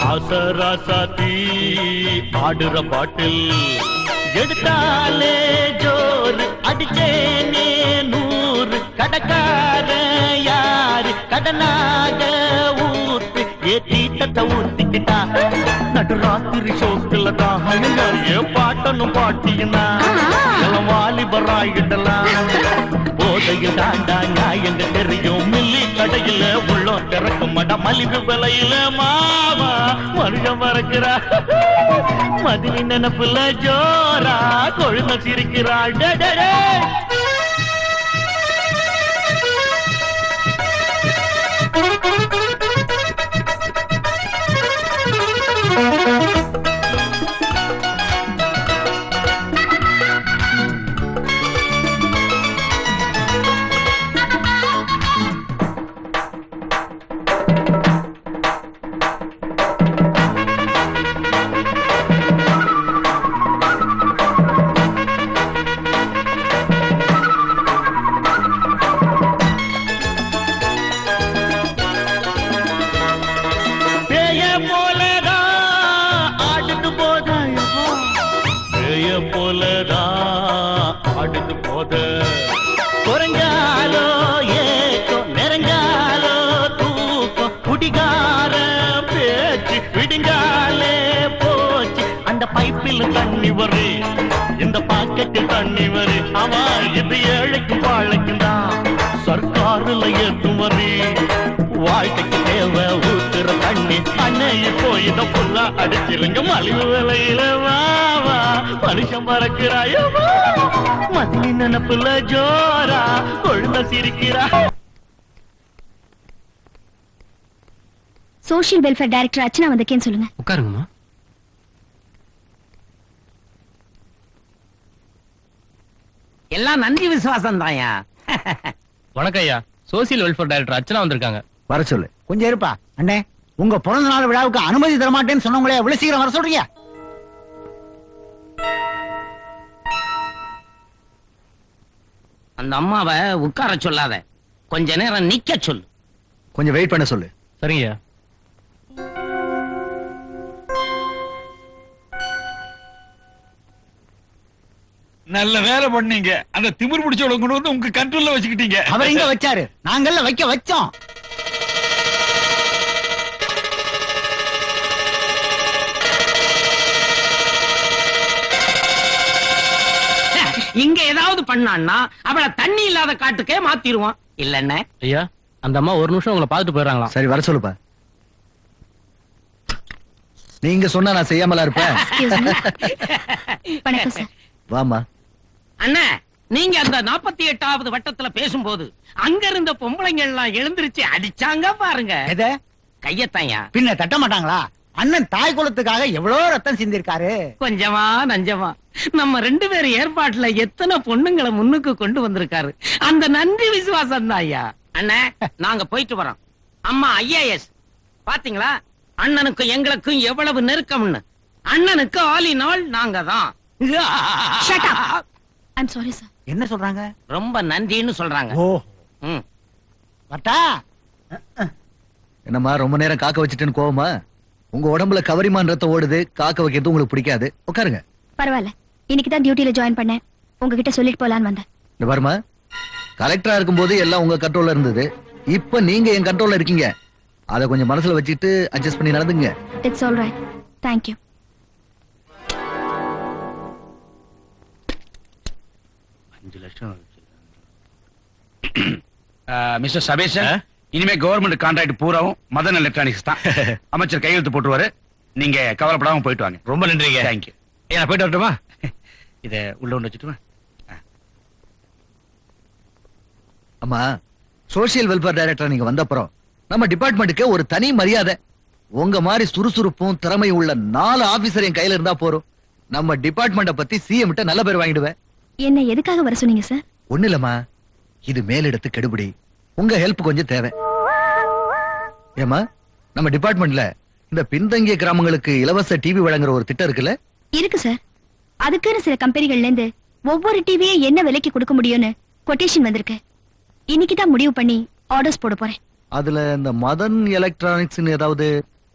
ஆசராசாத்தி ஆடுற பாட்டில் எடுத்தாலே ஜோறு அடிச்சேனே 100. கடக்கார யாரு கடனாக ஊத்து ஏத்தி தட்ட ஊத்திக்கிட்டா. நடுராத்திரி ஷோக்குல தான் ஏ பாட்டனும் பாட்டினா வாலிபராயிடலாம். போதையில் தாண்டா நியாயங்க தெரியும். மில்லி கடையில உள்ளோம் திறக்கும் மட மலிவு விலையில மாவா மனுஷன் மறக்கிறா. மதினி நினைப்புல ஜோரா கொழுந்த சிரிக்கிறாள். குறைஞ்சாலோ ஏக்கம் நெருங்காலோ தூக்கம் குடிகார பேச்சு விடுங்காலே போச்சு. அந்த பைப்பில் தண்ணி வரு இந்த பாக்கெட்டில் தண்ணி வரு. அவா இது ஏழைக்கும் வாழைக்கும் தான் சர்க்காருல ஏற்றும் வரு. வாழ்க்கைக்கு தேவை ஊத்துற தண்ணி அன்னைய போய் இதை ஃபுல்லா அடிச்சிருங்க. மலிவு விலையில வாவா மனுஷன் மறக்கிறாயோ. மதினி நினைப்புல ஜோரா கொழுந்த சிரிக்கிறா. சோஷியல் வெல்ஃபேர் டைரக்டர் அர்ச்சனா வந்திருக்கேன்னு சொல்லுங்க. உட்காருங்கம்மா. எல்லாம் நன்றி விசுவாசம் தாயா. வணக்கம் ஐயா. சோசியல் வெல்ஃபேர் டைரக்டர் அர்ச்சனா வந்திருக்காங்க. வர சொல்லு. கொஞ்சம் இருப்பா. அண்ணே, உங்க பிறந்த நாள் விழாவுக்கு அனுமதி தரமாட்டேன்னு சொன்னவங்களே இவ்வளவு சீக்கிரம் வர சொல்றீங்க? அந்த அம்மாவை உட்கார சொல்லாத, கொஞ்ச நேரம் நிக்க சொல்லு. கொஞ்சம் வெயிட் பண்ண சொல்லு. சரிங்க. நல்ல வேலை பண்ணீங்க. அந்த திமிர் பிடிச்சவளை கொண்டு வந்து உங்க கண்ட்ரோல்ல வச்சுக்கிட்டீங்க. அவர் எங்க வச்சாரு, நாங்கள்ல வைக்க வச்சோம். இங்க ஏதாவது பண்ணான்னா அவளை தண்ணி இல்லாத காட்டுக்கே மாத்திருவான் இல்லன்னு. ஐயா அந்த அம்மா ஒரு நிமிஷம் உங்களை பார்த்துட்டு போயிடறாங்களா? சரி வர சொல்லுப்பா. நீங்க சொன்னா நான் செய்யாமலா இருப்பேன். வணக்கம் சார். வாமா. அண்ணா நீங்க அந்த 48வது வட்டத்துல பேசும்போது அங்க இருந்த பொம்பளைங்க எல்லாம் எழுந்திருச்சு அடிச்சாங்க பாருங்க. எதை? கையத்தாயா. பின்ன தட்ட மாட்டாங்களா? அண்ணன் தாய் குலத்துக்காக எவ்வளவு ரத்தம் சிந்திருக்காரு. கொஞ்சமா நஞ்சமா நம்ம 2 பேர் ஏற்பாட்டுல எத்தனை பொண்ணுங்களை முன்னுக்கு கொண்டு வந்திருக்காரு. அந்த நன்றி விசுவாசம் தான் ஐயா. அண்ணா நாங்க போயிட்டு வரோம். அம்மா ஐஏஎஸ் பாத்தீங்களா அண்ணனுக்கும் எங்களுக்கும் எவ்வளவு நெருக்கம்னு. அண்ணனுக்கு ஆலினால் நாங்க தான். I'm sorry sir. என்ன சொல்றாங்க? ரொம்ப நன்றின்னு சொல்றாங்க. ஓ வட்டா. என்னம்மா ரொம்ப நேரம் காக்க வச்சிட்டேன்னு கோவமா? உங்க உடம்புல கவரிமான் ரத்தம் ஓடுது, காக்க வைக்கிறது உங்களுக்கு பிடிக்காது. உட்காருங்க. பரவாயில்ல, இன்னைக்கு தான் டியூட்டில ஜாயின் பண்ணேன். உங்ககிட்ட சொல்லிட்டு போலான்னு வந்தேன். இந்த பாருமா, கலெக்டரா இருக்கும்போது எல்லாம் உங்க கண்ட்ரோல்ல இருந்தது. இப்ப நீங்க என் கண்ட்ரோல்ல இருக்கீங்க. அத கொஞ்சம் மனசுல வச்சுட்டு அட்ஜஸ்ட் பண்ணி நடந்துங்க. It's all right. Thank you. Mister Sabesh, இனிமே கவர்மெண்ட் கான்ட்ராக்ட் பூராவும் மதன் எலக்ட்ரானிக்ஸ் தான். அமைச்சர் கையெழுத்து போட்டுருவாரு. நீங்க கவலைப்படாம போயிட்டு வாங்க. ரொம்ப நன்றிங்க. தேங்க்யூ. நான் போயிட்டு வரட்டுமா? இத உள்ள ஒன்று வச்சுட்டுமா? அம்மா, சோசியல் வெல்ஃபேர் டைரக்டர் நீங்க வந்த அப்புறம் நம்ம டிபார்ட்மெண்ட்டுக்கு ஒரு தனி மரியாதை. உங்க மாதிரி சுறுசுறுப்பும் திறமை உள்ள 4 ஆபீசர் என் கையில இருந்தா போறோம். நம்ம டிபார்ட்மெண்ட பத்தி சிஎம் கிட்ட நல்ல பேர் வாங்கிடுவேன். என்ன எதுக்காக வர சொன்னீங்க சார்? ஒண்ணு இல்லம்மா, இது மேலிடத்து கெடுபிடி. உங்க ஹெல்ப் கொஞ்சம் தேவை. ஏமா, நம்ம டிபார்ட்மெண்ட்ல இந்த பின்தங்கிய கிராமங்களுக்கு இலவச டிவி வழங்குற ஒரு திட்டம் இருக்குல்ல? இருக்கு சார். அதுக்குன்னு சில கம்பெனிகள்ல இருந்து ஒவ்வொரு டிவியை என்ன விலைக்கு கொடுக்க முடியும்னு கொட்டேஷன் வந்திருக்கு. இன்னைக்குதான் முடிவு பண்ணி ஆர்டர்ஸ் போட போறேன். அதுல இந்த மதன் எலக்ட்ரானிக்ஸ் ஏதாவது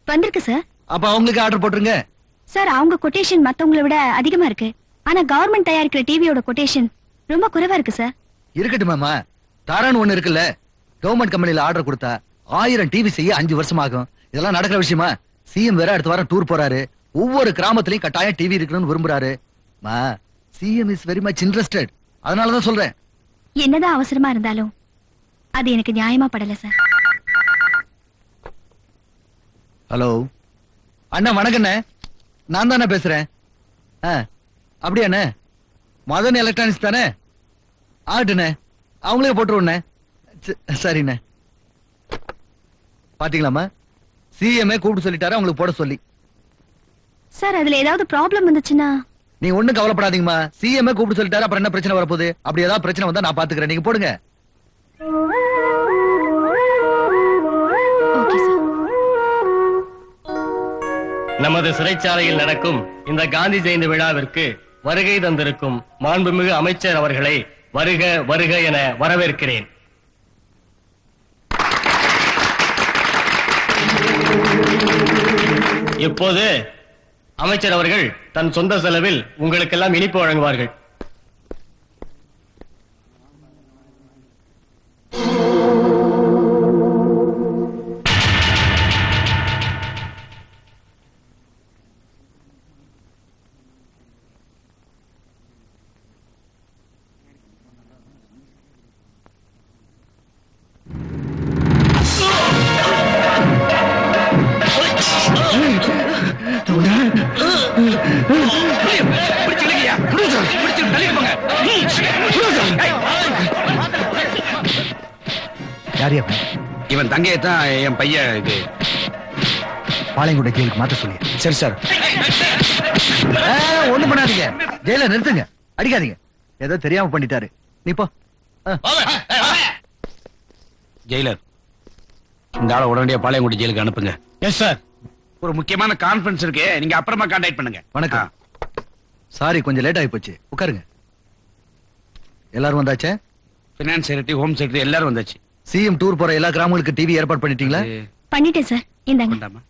வந்திருக்கு சார். அப்ப அவங்களுக்கு ஆர்டர் போட்டுருங்க. சார், அவங்க கொட்டேஷன் மத்தவங்களை விட அதிகமா இருக்கு. ஆனா கவர்மெண்ட் தயாரிக்கிற டிவியோட கொட்டேஷன் ரொம்ப குறைவா இருக்கு சார். இருக்கட்டும் மாமா, தாரான் ஒண்ணு இருக்குல்ல, கவர்மெண்ட் கம்பெனில ஆர்டர் கொடுத்தா 1000 டிவி செய்ய 5 வருஷம் ஆகும். இதெல்லாம் நடக்கிற விஷயமா? சிஎம் வேற அடுத்த வாரம் டூர் போறாரு. ஒவ்வொரு கிராமத்திலையும் கட்டாயம் டிவி இருக்கணும்னு விரும்புறாரு. CM is very much interested. அதனாலதான் சொல்றேன். என்னதான் அவசரமா இருந்தாலும் அது எனக்கு நியாயமா படல சார். ஹலோ அண்ணா, வணக்கண்ணே. நான் தானே பேசுறேன். அப்படியாண்ணே? மதன் எலக்ட்ரானிக்ஸ் தானே? ஆகட்டுண்ணே, அவங்களே போட்டுருவோண்ணே. சரிண்ணே. பாத்தீங்களாமா, சிஎம்ஏ கூப்பிட்டு சொல்லிட்டாரு அவங்களுக்கு போட சொல்லி. சார், அதுல ஏதாவது ப்ராப்ளம் வந்துச்சுன்னா? நீ ஒண்ணும் கவலைப்படாதீங்கம்மா. சிஎம்ஏ கூப்பிட்டு சொல்லிட்டாரு, அப்புறம் என்ன பிரச்சனை வரப்போகுது? அப்படி ஏதாவது பிரச்சனை வந்தா நான் பாத்துக்கிறேன். நீங்க போடுங்க. நமது சிறைச்சாலையில் நடக்கும் இந்த காந்தி ஜெயந்தி விழாவிற்கு வருகை தந்திருக்கும் மாண்புமிகு அமைச்சர் அவர்களை வருக வருக என வரவேற்கிறேன். இப்போது அமைச்சர் அவர்கள் தன் சொந்த செலவில் உங்களுக்கெல்லாம் இனிப்பு வழங்குவார்கள். இவன் தங்கையத்தான் என் பையன். இது பாளையங்குடி ஜெயிலுக்கு மாத்த சொல்லி. சரி சார். ஒண்ணும் பண்ணாதீங்க, ஜெயில நிறுத்துங்க, அடிக்காதீங்க. ஏதோ தெரியாம பண்ணிட்டாரு. நீ போ. ஜெயிலர், இந்த ஆளை உடனடியா பாளையங்குடி ஜெயிலுக்கு அனுப்புங்க. Yes sir. ஒரு முக்கியமான கான்ஃபரன்ஸ் இருக்கு, நீங்க அப்புறமா கான்டாக்ட் பண்ணுங்க. வணக்கம். சாரி, கொஞ்சம் லேட் ஆகி போச்சு. உட்காருங்க. எல்லாரும் வந்தாச்சே? பினான்ஸ் செக்ரட்டரி, ஹோம் செக்ரட்டரி எல்லாரும் வந்தாச்சு. சிஎம் டூர் போற எல்லா கிராமங்களுக்கு டிவி ஏற்பாடு பண்ணிட்டீங்களா? பண்ணிட்டேன் சார். இந்தாங்க.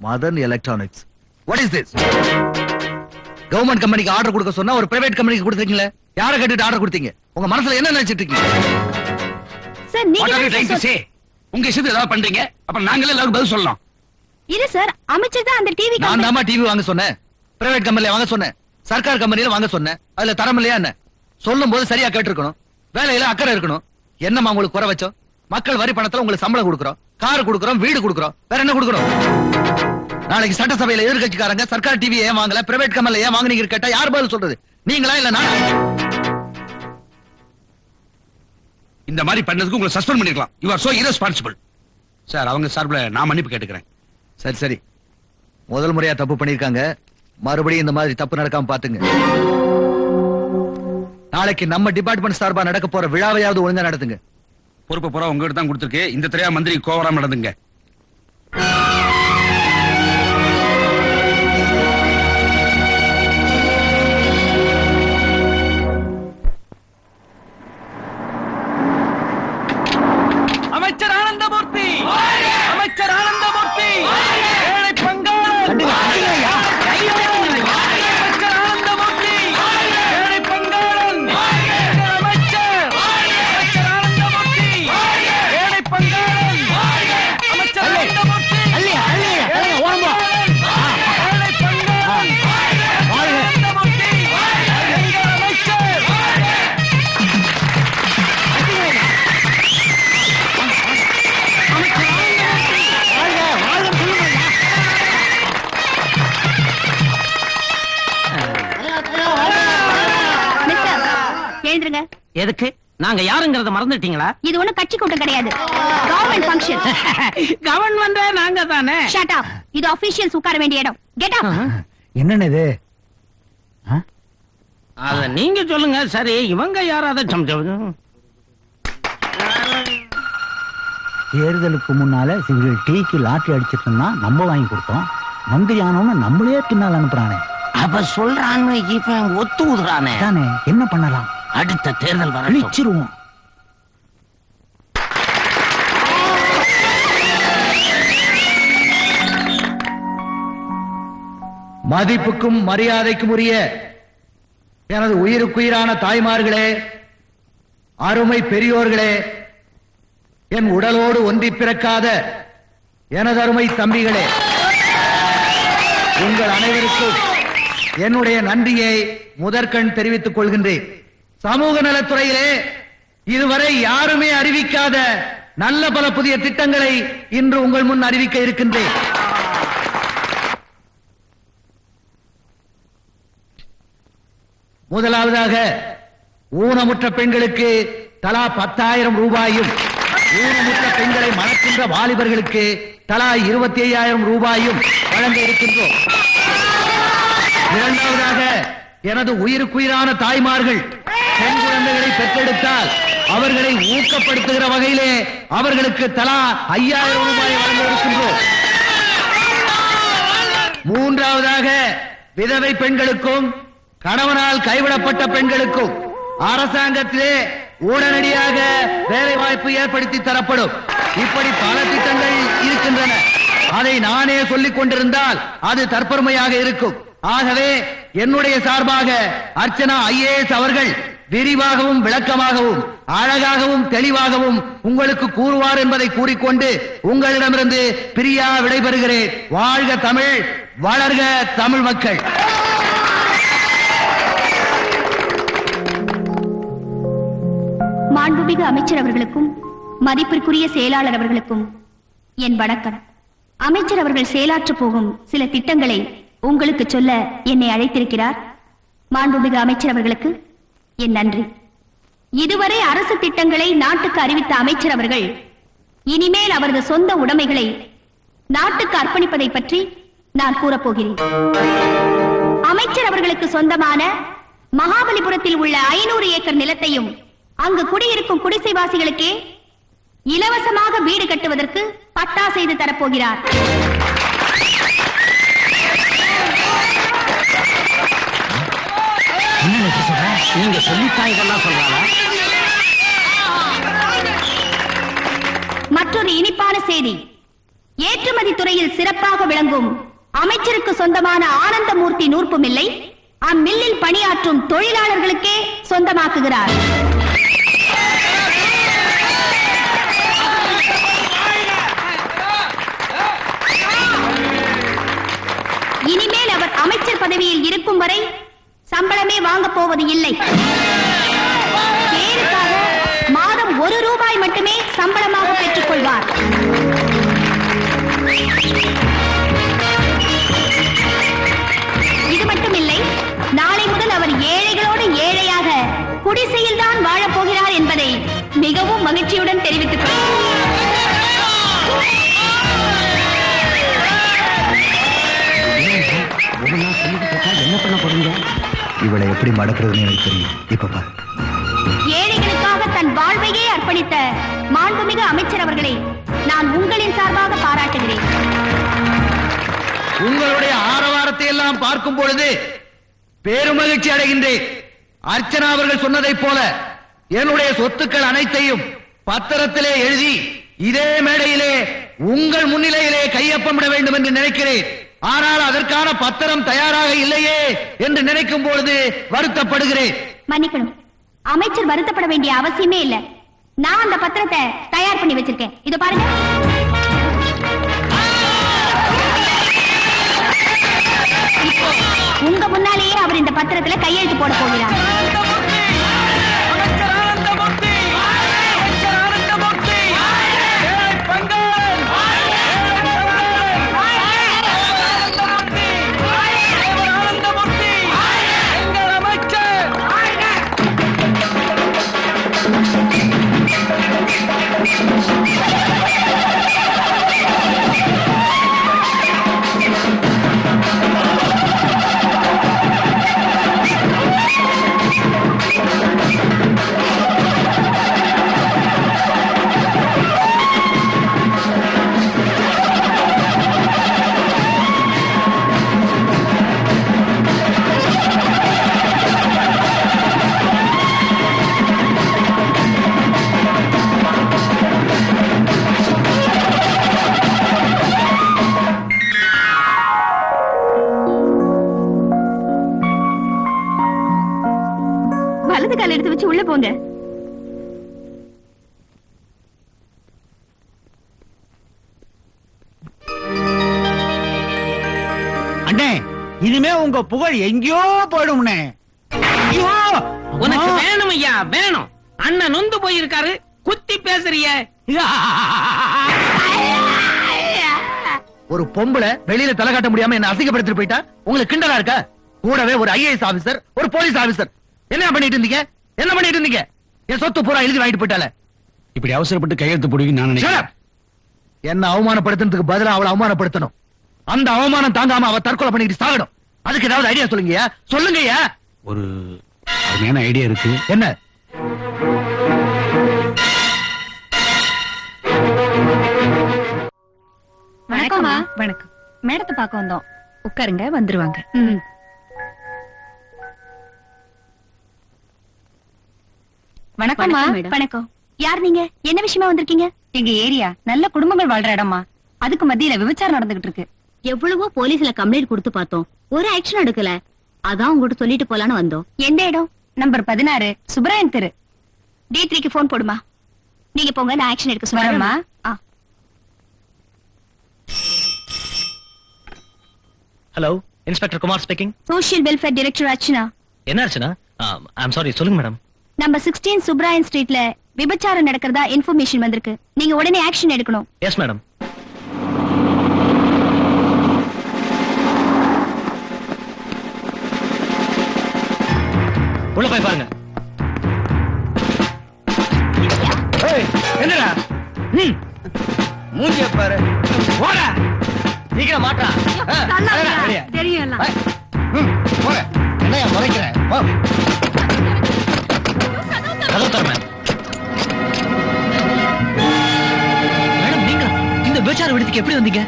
Madan Electronics. What is this? Government கம்பெனிக்கு ஆர்டர் கொடுக்க சொன்னா ஒரு பிரைவேட் கம்பெனிக்கு கொடுத்தீங்களே. யாரை கேட்டுட்டு ஆர்டர் கொடுத்தீங்க? உங்க மனசுல என்ன நினைச்சிட்டு இருக்கீங்க? சார், நீங்க உங்க இஷ்டத்துக்கு ஏதாவது பண்றீங்க, அப்புறம் நாங்களே எல்லாரும் பதில் சொல்லலாம். இல்ல சார், அமைச்சர் தான் அந்த டிவி நான் தாமா டிவி வாங்க சொன்னேன். பிரைவேட் கம்பெனில வாங்க சொன்னேன், சர்க்கார் கம்பெனில வாங்க சொன்னேன். அதுல தரம் இல்லையா என்ன? சொல்லும் போது சரியா கேட்டிருக்கணும், வேலையில அக்கறை இருக்கணும். என்னமா உங்களுக்கு குறை வச்சோம்? மக்கள் வரி பணத்துல உங்களுக்கு சம்பளம் கொடுக்குறோம், கார் கொடுக்குறோம், வீடு கொடுக்குறோம், வேற என்ன கொடுக்குறோம்? நாளைக்கு சட்டசபையில எதிர்கட்சிக்காரங்க சர்க்கார் டிவி ஏன் வாங்கல, பிரைவேட் கம்பெனில ஏன் வாங்குனீங்க கேட்டா யார் பதில் சொல்றது? நீங்களா இல்ல நான்? இந்த மாதிரி பண்ணதுக்கு உங்களை சஸ்பெண்ட் பண்ணிருக்கலாம். You are so irresponsible. Sir, அவங்க சார்பில் நான் மன்னிப்பு கேட்டுக்கிறேன். சரி சரி, முதல் முறையா தப்பு பண்ணிருக்காங்க, மறுபடியும் இந்த மாதிரி தப்பு நடக்காம பாத்துங்க. நாளைக்கு நம்ம டிபார்ட்மெண்ட் சார்பா நடக்க போற விழாவையாவது ஒழுங்கா நடத்துங்க. பொறுப்பு பூரா உங்ககிட்ட தான் கொடுத்துருக்கு. இந்த தெரியா மந்திரி கோவராம நடந்துங்க. அமைச்சர் ஆனந்தமூர்த்தி, அமைச்சர் ஆனந்தமூர்த்தி, ஏழை பங்காளன் அமைச்சர் ஆனந்தமூர்த்தி, ஏழை பங்காளன் அமைச்சர் ஆனந்தமூர்த்தி, ஏழை பங்காளன் அமைச்சர் ஆனந்தமூர்த்தி, ஏழை பங்காளன் ஆனந்தமூர்த்தி, எங்கள் அமைச்சர். எழுந்துருங்க. எதுக்கு? நாங்க யாருங்கறத மறந்துட்டீங்களா? இது ஒண்ணு கட்சி கூட்டம் கிடையாது, கவர்மெண்ட் ஃபங்க்ஷன். கவர்மெண்ட் நாங்க தானே. Shut up. இது ஆபீஷியல்ஸ் உட்கார வேண்டிய இடம். Get up. என்னன்னு இது? அத நீங்க சொல்லுங்க. சரி, இவங்க யாராவது தேர்தலுக்கு முன்னால சிவில் டீக்கு லாட்டரி அடிச்சிருந்தா நம்ம வாங்கி கொடுத்தோம். மந்திரி ஆனவன நம்மளே பின்னால் அனுப்புறானே. அப்ப சொல்றான்னு இப்ப ஒத்து ஊதுறானே. தானே, என்ன பண்ணலாம்? அடுத்த தேர்தல் வர அழிச்சிருவோம். மதிப்புக்கும் மரியாதைக்கும் உரிய எனது உயிருக்குயிரான தாய்மார்களே, அருமை பெரியோர்களே, என் உடலோடு ஒன்றி பிறக்காத எனது அருமை தம்பிகளே, உங்கள் அனைவருக்கும் என்னுடைய நன்றியை முதற்கண் தெரிவித்துக் கொள்கின்றேன். சமூக நலத்துறையிலே இதுவரை யாருமே அறிவிக்காத நல்ல பல புதிய திட்டங்களை இன்று உங்கள் முன் அறிவிக்க இருக்கின்றேன். முதலாவதாக ஊனமுற்ற பெண்களுக்கு தலா 10,000 ரூபாயும், ஊனமுற்ற பெண்களை மணக்கின்ற வாலிபர்களுக்கு தலா 25,000 ரூபாயும் வழங்க இருக்கின்றோம். இரண்டாவதாக எனது உயிருக்குயிரான தாய்மார்கள் பெண் குழந்தைகளை பெற்றெடுத்தால் அவர்களை ஊக்கப்படுத்துகிற வகையிலே அவர்களுக்கு தலா 5,000 ரூபாய் வழங்க இருக்கின்றோம். மூன்றாவதாக விதவை பெண்களுக்கும் கணவனால் கைவிடப்பட்ட பெண்களுக்கும் அரசாங்கத்திலே உடனடியாக வேலை வாய்ப்பு ஏற்படுத்தி தரப்படும். இப்படி பல திட்டங்கள் இருக்கின்றன. அதை நானே சொல்லிக் கொண்டிருந்தால் அது தற்பெருமையாக இருக்கும். ஆகவே என்னுடைய சார்பாக அர்ச்சனா IAS அவர்கள் விரிவாகவும் விளக்கமாகவும் அழகாகவும் தெளிவாகவும் உங்களுக்கு கூறுவார் என்பதை கூறிக்கொண்டு உங்களிடமிருந்து பிரியா விடைபெறுகிறேன். வாழ்க தமிழ், வளர்க தமிழ் மக்கள். மாண்புமிகு அமைச்சர் அவர்களுக்கும் மதிப்பிற்குரிய செயலாளர் அவர்களுக்கும் என் வணக்கம். அமைச்சர் அவர்கள் செயலாற்ற போகும் சில திட்டங்களை உங்களுக்கு சொல்ல என்னை அழைத்திருக்கிறார். மாண்புமிகு அமைச்சர் அவர்களுக்கு என் நன்றி. இதுவரை அரசு திட்டங்களை நாட்டுக்கு அறிவித்த அமைச்சர் அவர்கள் இனிமேல் அவரது சொந்த உடைமைகளை நாட்டுக்கு அர்ப்பணிப்பதை பற்றி நான் கூறப்போகிறேன். அமைச்சர் அவர்களுக்கு சொந்தமான மகாபலிபுரத்தில் உள்ள 500 ஏக்கர் நிலத்தையும் அங்கு குடியிருக்கும் குடிசைவாசிகளுக்கே இலவசமாக வீடு கட்டுவதற்கு பட்டா செய்து தரப்போகிறார். நீங்க சொல்லித்தான் இதெல்லாம் சொல்றாங்க. மற்றொரு இனிப்பான செய்தி, ஏற்றுமதி துறையில் சிறப்பாக விளங்கும் அமைச்சருக்கு சொந்தமான ஆனந்தமூர்த்தி நூற்பு மில்லை அம்மில்லில் பணியாற்றும் தொழிலாளர்களுக்கே சொந்தமாக்குகிறார். பதவியில் இருக்கும் வரை சம்பளமே வாங்க போவது இல்லை. பேருக்காக மாதம் 1 ரூபாய் மட்டுமே சம்பளமாக பெற்றுக் கொள்வார். இது மட்டுமில்லை, நாளை முதல் அவர் ஏழைகளோடு ஏழையாக குடிசையில் தான் வாழப் போகிறார் என்பதை மிகவும் மகிழ்ச்சியுடன் தெரிவித்துக் கொள்கிறேன். என்ன பண்ண போறீங்க? இவளை எப்படி மடக்கிறதுன்னு எனக்கு தெரியும். இப்ப பாரு. ஏழைகளுக்காக தன் வாழ்வையே அர்ப்பணித்த மாண்புமிகு அமைச்சர் அவர்களை நான் உங்களின் சார்பாக பாராட்டுகிறேன். உங்களுடைய ஆரவாரத்தை எல்லாம் பார்க்கும் பொழுது பெருமகிழ்ச்சி அடைகின்றேன். அர்ச்சனா அவர்கள் சொன்னதைப் போல என்னுடைய சொத்துக்கள் அனைத்தையும் பத்திரத்திலே எழுதி இதே மேடையிலே உங்கள் முன்னிலையிலே கையொப்பமிட வேண்டும் என்று நினைக்கிறேன். ஆனால் அதற்கான பத்திரம் தயாராக இல்லையே என்று நினைக்கும் பொழுது வருத்தப்படுகிறேன். மன்னிக்கணும், அமைச்சர் வருத்தப்பட வேண்டிய அவசியமே இல்ல. நான் அந்த பத்திரத்தை தயார் பண்ணி வச்சிருக்கேன். இத பாருங்க. உங்க முன்னாலேயே அவர் இந்த பத்திரத்துல கையெழுத்து போட போகிறார். வலது கால் எடுத்து வச்சு உள்ள போங்க. அண்ணே, இனிமே உங்க புகழ் எங்கேயோ போயிடும்னே. ஐயோ, உனக்கு வேணும் ஐயா, வேணும். அண்ணன் நொந்து போயிருக்காரு, குத்தி பேசுறிய. ஒரு பொம்பளை வெளியில தலை காட்ட முடியாம என்ன அசிங்கப்படுத்திட்டு போயிட்டா உங்களுக்கு கிண்டலா இருக்கா? கூடவே ஒரு ஐஏஎஸ் ஆபீசர், ஒரு போலீஸ் ஆபீசர். என்ன பண்ணிட்டு இருந்தீங்க? என்ன பண்ணிட்டு இருந்தீங்க? என் சொத்து பூரா எழுதி வாங்கிட்டு போயிட்டால. இப்படி அவசரப்பட்டு கையெழுத்து போடுவீங்க நான் நினைக்கிறேன். என்ன அவமானப்படுத்துறதுக்கு பதிலா அவளை அவமானப்படுத்தணும். அந்த அவமானம் தாங்காம அவ தற்கொலை பண்ணிட்டு சாகணும். அதுக்கு ஏதாவது ஐடியா சொல்லுங்க. சொல்லுங்க. ஒரு அருமையான ஐடியா இருக்கு. என்ன? வணக்கம்மா. வணக்கம். மேடத்தை பார்க்க வந்தோம். உட்காருங்க, வந்துருவாங்க. வணக்கம்மா. வணக்கம். யார் நீங்க? என்ன விஷயமா வந்திருக்கீங்க? எங்க ஏரியா நல்ல குடும்பங்கள் வாழ்ற இடமா, அதுக்கு மத்தியில விபச்சாரம் நடந்துகிட்டு இருக்கு. எவ்வளவோ போலீஸ்ல கம்ப்ளைண்ட் கொடுத்து பார்த்தோம், ஒரு ஆக்ஷன் எடுக்கல. அதான் உங்ககிட்ட சொல்லிட்டு போலான்னு வந்தோம். எந்த இடம்? நம்பர் 16 சுப்ராயன் தெரு. D3க்கு போன் போடுமா. நீங்க போங்க, நான் ஆக்ஷன் எடுக்க சொல்றேன்மா. Hello, inspector Kumar speaking. Social welfare director Archana. என்ன அர்ச்சனா? ஐம் சாரி, சொல்லுங்க மேடம். நம்பர் 16 சுப்ராயன் ஸ்ட்ரீட்ல விபச்சாரம் நடக்கிறதா இன்ஃபர்மேஷன் வந்திருக்கு. நீங்க உடனே ஆக்ஷன் எடுக்கணும். Yes madam. உள்ள போய் பாருங்க. என்னடா மூஞ்சிய பாரு. போடா, சீக்கிரம் மாட்டா. தெரியும். போற என்னையா முறைக்கிற? கதவு தர மேடம். நீங்க இந்த விபச்சார விடுதிக்கு எப்படி வந்தீங்க?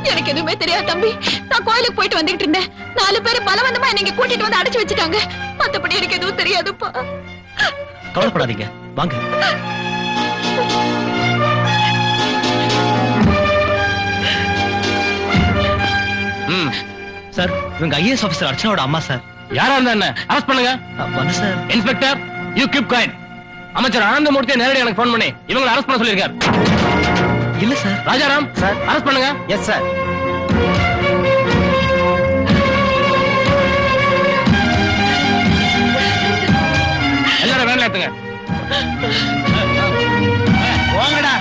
எனக்கு எதுவுமே தெரியாது தம்பி. நான் கோயிலுக்கு போயிட்டு வந்துட்டு இருந்தேன். 4 பேர் பலவந்தமா என்னை கூட்டிட்டு வந்து அடைச்சு வச்சுட்டாங்க. மத்தபடி எனக்கு எதுவும் தெரியாதுப்பா. கவலைப்படாதீங்க, வாங்க. சார், இவங்க ஐஏஎஸ் ஆபீசர் அர்ச்சனாவோட அம்மா சார். யாரா இருந்தா என்ன? அரெஸ்ட் பண்ணுங்க. வந்து sir. Inspector, you keep quiet. அமைச்சர் ஆனந்தமூர்த்தியை நேரடியாக எனக்கு போன் பண்ணி இவங்களை அரெஸ்ட் பண்ண சொல்லியிருக்காரு. இல்ல சார். ராஜாராம் சார், அரெஸ்ட் பண்ணுங்க. Yes sir. எல்லாரும் வேலை ஏத்துங்க. போங்கடா.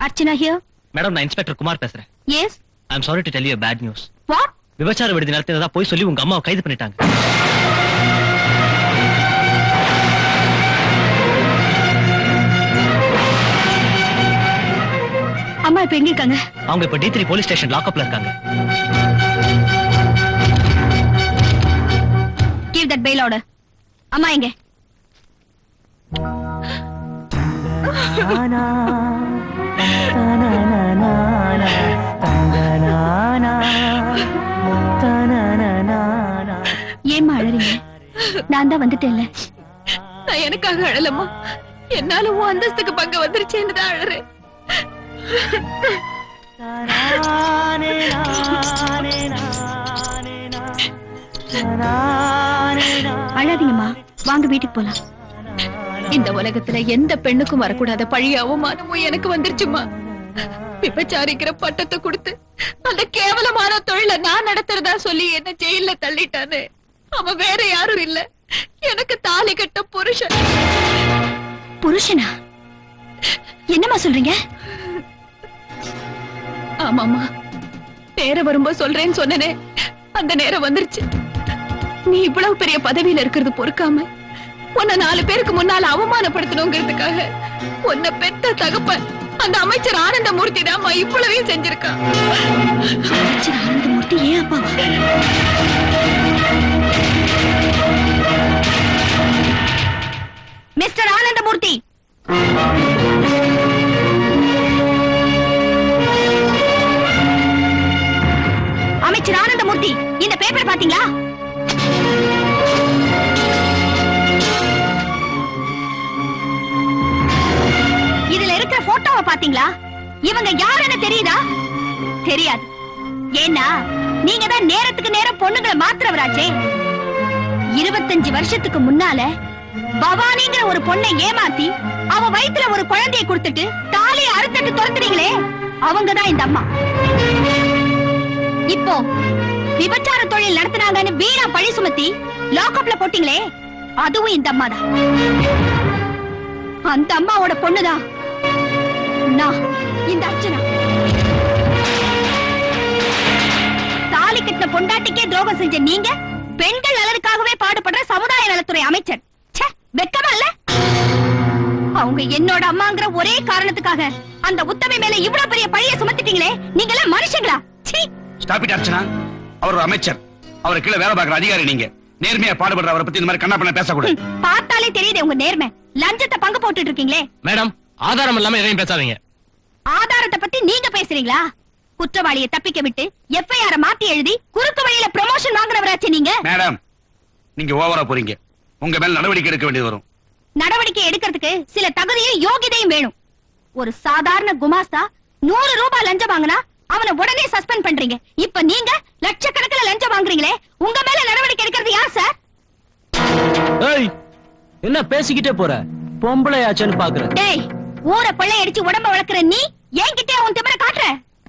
Archana here. மேடம், நான் இன்ஸ்பெக்டர் குமார் பேசுறேன். Yes. I'm sorry to tell you a bad news. What? விபச்சார விடுதி நடத்தினதா போய் சொல்லி உங்க அம்மாவை கைது பண்ணிட்டாங்க. அம்மா இப்ப எங்க இருக்காங்க? அவங்க இப்ப D3 போலீஸ் ஸ்டேஷன் லாக்அப்ல இருக்காங்க. Give that bail order. அம்மா எங்க? ஏம்மா அழறீங்க? நான் தான் வந்துட்டேன்ல. நான் எனக்காக அழலம்மா, என்னால உன் அந்தஸ்துக்கு பங்கு வந்துருச்சேன்னு தான் அழறேன். அழாதீங்கம்மா, வாங்க வீட்டுக்கு போலாம். இந்த உலகத்துல எந்த பெண்ணுக்கும் வரக்கூடாத பழி அவமானமும் எனக்கு வந்துருச்சுமா. விபச்சாரிக்கிற பட்டத்தை கொடுத்து அந்த கேவலமான தொழில நான் நடத்துறதா சொல்லி என்ன ஜெயில தள்ளிட்டானே, அவன் வேற யாரும் இல்ல, எனக்கு தாலி கட்ட புருஷன். புருஷனா? என்னம்மா சொல்றீங்க? ஆமாமா, நேரம் வரும்போது சொல்றேன்னு சொன்னனே, அந்த நேரம் வந்துருச்சு. நீ இவ்வளவு பெரிய பதவியில இருக்கிறது பொறுக்காம உன்னை 4 பேருக்கு முன்னால அவமானப்படுத்தணுங்கிறதுக்காக உன்னை பெத்த தகப்பன் அந்த அமைச்சர் ஆனந்தமூர்த்தி தான் இவ்வளவையும் செஞ்சிருக்கான். அமைச்சர் ஆனந்தமூர்த்தி ஏன் அப்பாவா? மிஸ்டர் ஆனந்தமூர்த்தி, அமைச்சர் ஆனந்தமூர்த்தி, இந்த பேப்பர் பாத்தீங்களா? இதுல இருக்கிற போட்டோவை பாத்தீங்களா? இவங்க யாருன்னு தெரியுதா? தெரியாது. ஏன்னா நீங்க தான் நேரத்துக்கு நேரம் பொண்ணுங்களை மாத்துறவராச்சே. 25 வருஷத்துக்கு முன்னால பவானிங்கிற ஒரு பொண்ணை ஏமாத்தி அவ வயித்துல ஒரு குழந்தையை கொடுத்துட்டு தாலியை அறுத்துட்டு துரத்துறீங்களே, அவங்கதான் இந்த அம்மா. இப்போ விபச்சார தொழில் நடத்தினாங்கன்னு வீணா பழி சுமத்தி லாக்அப்ல போட்டீங்களே, அதுவும் இந்த அம்மா தான். அந்த அம்மாவோட பொண்ணுதான் நான், இந்த அர்ச்சனா. தாலி கட்டின பொண்டாட்டிக்கே துரோகம் செஞ்ச நீங்க பெண்கள் நலனுக்காகவே பாடுபடுற சமுதாய நலத்துறை அமைச்சர். வெக்கமா இல்ல? அவங்க என்னோட அம்மாங்கிற ஒரே காரணத்துக்காக அந்த உத்தமை மேல இவ்வளவு பெரிய பழிய சுமத்திட்டீங்களே, நீங்க எல்லாம் மனுஷங்களா? Stop it Archana. அவர் ஒரு அமைச்சர், அவரை கீழே வேலை பார்க்கிற அதிகாரி. நீங்க நேர்மையா பாடுபடுற அவரை பத்தி இந்த மாதிரி கண்ணா பண்ண பேசக்கூடாது. பார்த்தாலே தெரியுது உங்க நேர்மை. லஞ்சத்தை பங்கு போட்டுட்டு இருக்கீங்களே. மேடம், ஆதாரம் இல்லாம எதையும் பேசாதீங்க. ஆதாரத்தை பத்தி நீங்க பேசுறீங்களா? குற்றவாளியை தப்பிக்க விட்டு எஃப்ஐஆர் மாத்தி எழுதி குறுக்கு வழியில ப்ரமோஷன் வாங்குறவராச்சு நீங்க. மேடம், நீங்க ஓவரா போறீங்க. உங்க மேல நடவடிக்கை எடுக்க வேண்டியது வரும். நடவடிக்கை எடுக்கிறதுக்கு சில தகுதியும் யோகிதையும் வேணும். ஒரு சாதாரண குமாஸ்தா 100 ரூபாய் லஞ்சம் வாங்கினா அவனை உடனே சஸ்பெண்ட் பண்றீங்க. இப்ப நீங்க லட்சக்கணக்கில் லஞ்சம் வாங்குறீங்களே, உங்க மேல நடவடிக்கை எடுக்கிறது யார் சார்? ஏய், என்ன பேசிக்கிட்டே போற? பொம்பளையாச்சன்னு பாக்குற? டேய், ஊரை கொள்ளை அடிச்சு உடம்ப வளர்க்கிற நீ என்கிட்டே உன் திமிர காட்டுற?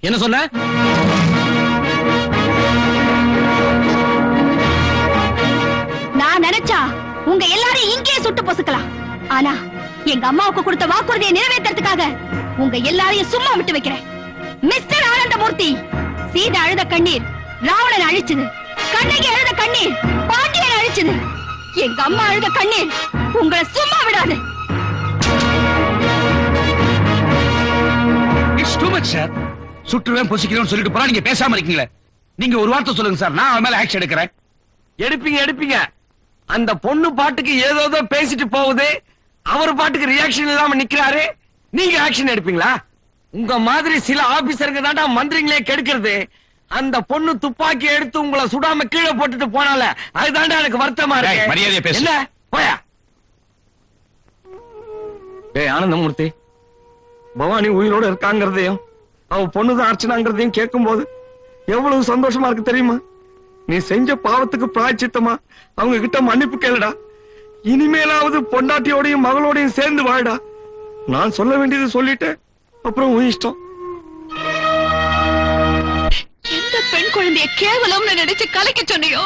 என்ன சொன்ன? நான் நினைச்சா உங்க எல்லாரையும் இங்கேயே சுட்டு பொசுக்கலாம். ஆனா எங்க அம்மாவுக்கு கொடுத்த வாக்குறுதியை நிறைவேற்றறதுக்காக உங்க எல்லாரையும் சும்மா விட்டு வைக்கிறேன். மிஸ்டர் ஆனந்தமூர்த்தி, சீதா அழுத கண்ணீர் ராவணன் அழிச்சது. கண்ணகி அழுத கண்ணீர் பாண்டியன் அழிச்சது. எங்க அம்மா அழுத கண்ணீர் உங்களை சும்மா விடாது. It's too much sir. சுற்றுவேன் பொசிக்கிறேன்னு சொல்லிட்டு போறா, நீங்க பேசாம இருக்கீங்களே. நீங்க ஒரு வார்த்தை சொல்லுங்க சார், நான் அவன் மேல ஆக்ஷன் எடுக்கிறேன். எடுப்பீங்க. அந்த பொண்ணு பாட்டுக்கு ஏதோ பேசிட்டு போகுது, அவர் பாட்டுக்கு ரியாக்ஷன் இல்லாம நிக்கிறாரு. நீங்க ஆக்ஷன் எடுப்பீங்களா? உங்க மாதிரி சில ஆபீசருங்க தாண்டா மந்திரிங்களே கெடுக்கிறது. அந்த பொண்ணு துப்பாக்கி எடுத்து உங்களை சுடாம கீழே போட்டுட்டு போனால, அதுதாண்டா எனக்கு வருத்தமா இருக்கு. மரியாதையா பேசு. என்ன போயா? டேய் ஆனந்தமூர்த்தி, பவானி உயிரோட இருக்காங்கிறதையும் அவ பொண்ணுதான் அர்ச்சனாங்கிறதையும் கேட்கும் போது எவ்வளவு சந்தோஷமா இருக்கு தெரியுமா? நீ செஞ்ச பாவத்துக்கு பிராயச்சித்தமா அவங்க கிட்ட மன்னிப்பு கேளுடா. இனிமேலாவது பொண்டாட்டியோடையும் மகளோடையும் சேர்ந்து வாழடா. நான் சொல்ல வேண்டியது சொல்லிட்டேன், அப்புறம் உன் இஷ்டம். எந்த பெண் குழந்தைய கேவலம்னு நினைச்சு கலைக்க சொன்னியோ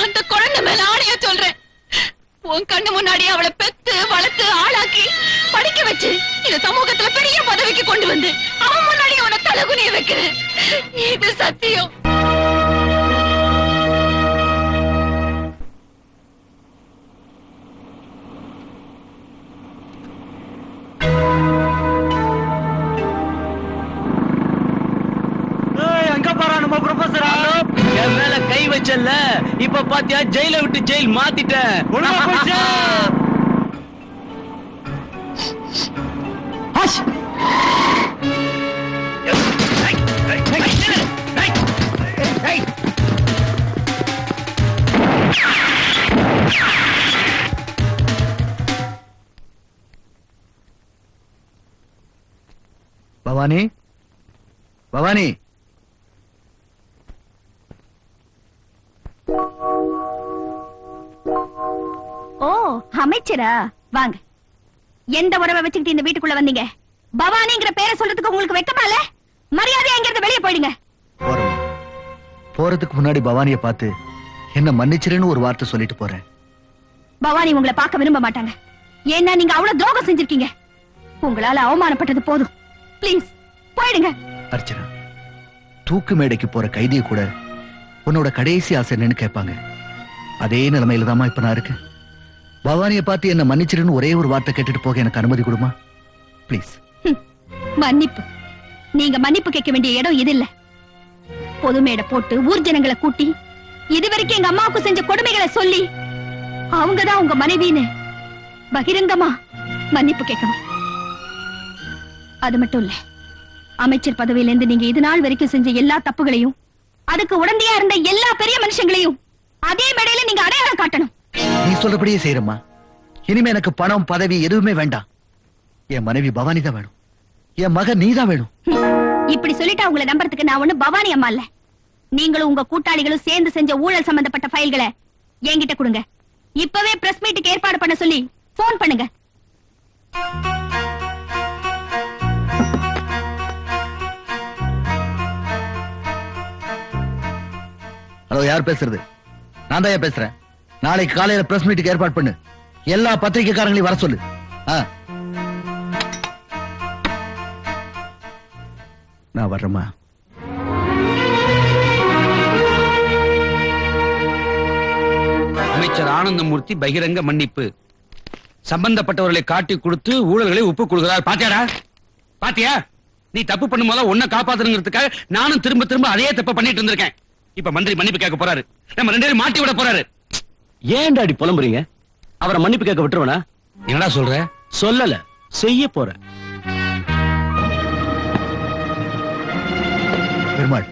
அந்த குழந்தை மேல ஆணையா சொல்றேன். உன் கண்ணு முன்னாடி அவளை பெத்து வளர்த்து ஆளாக்கி படிக்க வச்சு இந்த சமூகத்துல பெரிய பதவிக்கு கொண்டு வந்து அவன் முன்னாடி அவனை தலகுனிய வைக்கிறேன். இது சத்தியம். அங்க பாரா நம்ம ப்ரொஃபசர் என் மேல கை வச்சல்ல, இப்ப பாத்தியா ஜெயில விட்டு ஜெயில் மாத்திட்டேன். பவானி, பவானி, ஓ அமைச்சரா, வாங்க. எந்த உறவை வச்சுக்கிட்டு இந்த வீட்டுக்குள்ள வந்தீங்க? பவானிங்கிற பேரை சொல்றதுக்கு உங்களுக்கு வெக்கமா இல்ல? மரியாதையா இங்கிருந்து வெளியே போயிடுங்க. போறதுக்கு முன்னாடி பவானியை பார்த்து என்ன மன்னிச்சிருன்னு ஒரு வார்த்தை சொல்லிட்டு போறேன். பவானி உங்களை பார்க்க விரும்ப மாட்டாங்க. ஏன்னா நீங்க அவ்வளவு துரோகம் செஞ்சிருக்கீங்க. உங்களால அவமானப்பட்டது போதும். பிளீஸ் போயிடுங்க. அர்ச்சனா, தூக்கு மேடைக்கு போற கைதியை கூட உன்னோட கடைசி ஆசை என்னன்னு கேட்பாங்க. அதே நிலைமையில தாமா இப்ப நான் இருக்கேன். பவானியை பார்த்து என்ன மன்னிச்சிருன்னு ஒரே ஒரு வார்த்தை கேட்டுட்டு போக எனக்கு அனுமதி கொடுமா பிளீஸ்? மன்னிப்பு? நீங்க மன்னிப்பு கேட்க வேண்டிய இடம் இது இல்ல. பொது மேடை போட்டு ஊர் ஜனங்களை கூட்டி இதுவரைக்கும் எங்க அம்மாவுக்கு செஞ்ச கொடுமைகளை சொல்லி அவங்கதான் உங்க மனைவின்னு பகிரங்கமா மன்னிப்பு கேட்கணும். அது மட்டும் இல்ல, அமைச்சர் பதவியில இருந்து நீங்க இது நாள் வரைக்கும் செஞ்ச எல்லா தப்புகளையும், அதுக்கு உடந்தையா இருந்த எல்லா பெரிய மனுஷங்களையும் அதே மேடையில நீங்க அடையாளம் காட்டணும். நீ சொல்றபடியே செய்யறமா. இனிமே எனக்கு பணம் பதவி எதுவுமே வேண்டாம். என் மனைவி பவானி தான் வேணும். என் மகன் நீதான் வேணும். இப்படி சொல்லிட்டு உங்களை நம்புறதுக்கு நான் ஒண்ணு பவானி அம்மா இல்ல. நீங்களும் உங்க கூட்டாளிகளும் சேர்ந்து செஞ்ச ஊழல் சம்பந்தப்பட்ட ஃபைல்களை என்கிட்ட கொடுங்க. இப்பவே பிரஸ் மீட்டுக்கு ஏற்பாடு பண்ண சொல்லி போன் பண்ணுங்க. ஹலோ, யார் பேசுறது? நான் தான் பேசுறேன். நாளைக்கு காலையில பிரஸ் மீட்டுக்கு ஏற்பாடு பண்ணு. எல்லா பத்திரிகைக்காரங்களையும் வர சொல்லு. நான் வர்றேம்மா. அமைச்சர் ஆனந்தமூர்த்தி பகிரங்க மன்னிப்பு. சம்பந்தப்பட்டவர்களை காட்டி கொடுத்து ஊழல்களை ஒப்புக் கொள்கிறார். பாத்தியாடா? பாத்தியா? நீ தப்பு பண்ணும் போது உன்னை காப்பாத்துறதுக்காக நானும் திரும்ப திரும்ப அதே தப்ப பண்ணிட்டு இருந்திருக்கேன். இப்ப மந்திரி மன்னிப்பு கேட்க போறாரு. நம்ம ரெண்டு பேரும் மாட்டி விட போறாரு. ஏன் டாடி புலம்புறீங்க? அவரை மன்னிப்பு கேட்க விட்டுருவனா? என்னடா சொல்ற? சொல்லல, செய்ய போற. பெருமாள்,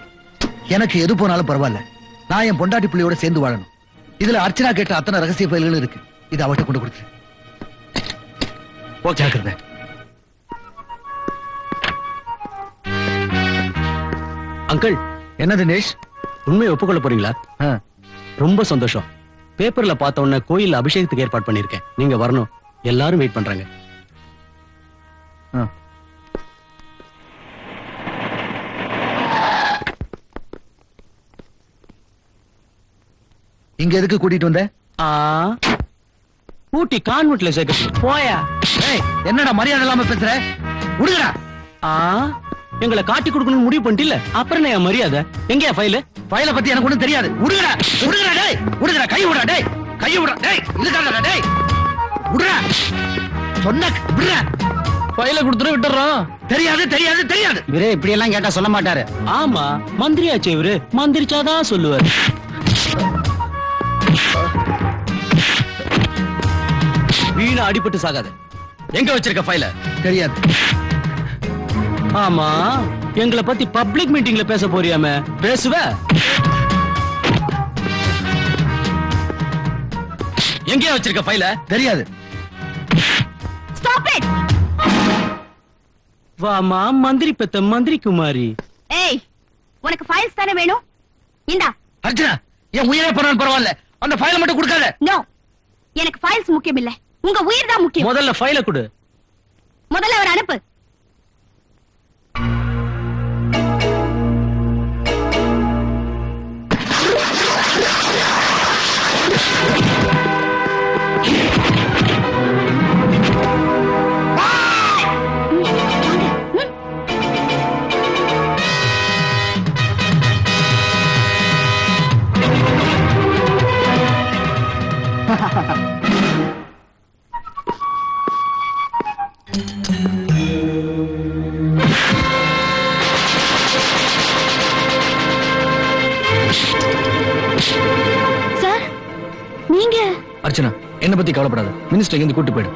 எனக்கு எது போனாலும் பரவாயில்ல. நான் என் பொண்டாட்டி பிள்ளையோட சேர்ந்து வாழணும். இதுல அர்ச்சனா கேட்ட அத்தனை ரகசிய பயில்களும் இருக்கு. இதை அவட்ட கொண்டு கொடுத்து ஜாக்கிரதை. அங்கிள், என்ன தினேஷ், உண்மையை ஒப்புக்கொள்ள போறீங்களா? ரொம்ப சந்தோஷம். பேப்பர்ல பார்த்த உடனே கோயில் அபிஷேகத்துக்கு ஏற்பாடு பண்ணிருக்கேன். நீங்க வரணும். எல்லாரும் வெயிட் பண்றாங்க. இங்க எதுக்கு கூட்டிட்டு வந்த? ஊட்டி கான்வென்ட்ல சேர்க்க. போயா. என்னடா மரியாதை இல்லாம பேசுற? உடுங்கடா. எங்களை காட்டி கொடுக்கணும்னு முடிவு பண்ணிட்டில்ல, அப்புறம் என் மரியாதை எங்கயா ஃபைல்? ஃபைலை பத்தி எனக்கு ஒண்ணும் தெரியாது. உடுங்கடா, உடுங்கடா டேய், உடுங்கடா. கை விடுடா டேய், கை விடுடா டேய். இதுதான்டா டேய், உடுடா. சொன்ன விடுடா. ஃபைலை கொடுத்துட்டு விட்டுறோம். தெரியாது தெரியாது தெரியாது. இவரே இப்படி எல்லாம் கேட்டா சொல்ல மாட்டாரு. ஆமா, மந்திரியாச்சு இவரு. மந்திரிச்சாதான் சொல்லுவாரு. வீணா அடிபட்டு சாகாத. எங்க வச்சிருக்க ஃபைல? தெரியாது. ஆமா, எங்களை பத்தி பப்ளிக் மீட்டிங்ல பேச போறியாமே, பேசுவ? எங்கேயா வச்சிருக்க ஃபைல? தெரியாது. Stop it. வாமா மந்திரி பெத்த மந்திரி குமாரி. ஏய், உனக்கு ஃபைல்ஸ் தானே வேணும்? இந்தா. அர்ச்சனா, என் உயிரே போனாலும் பரவாயில்ல, அந்த ஃபைலை மட்டும் கொடுக்காத. நோ, எனக்கு ஃபைல்ஸ் முக்கியம் இல்ல, உங்க உயிர் தான் முக்கியம். முதல்ல ஃபைலை கொடு. முதல்ல அவர் அனுப்பு. சார், நீங்க? அர்ச்சனா, என்ன பத்தி கவலைப்படாத, மினிஸ்டர் இருந்து கூட்டு போயிடு.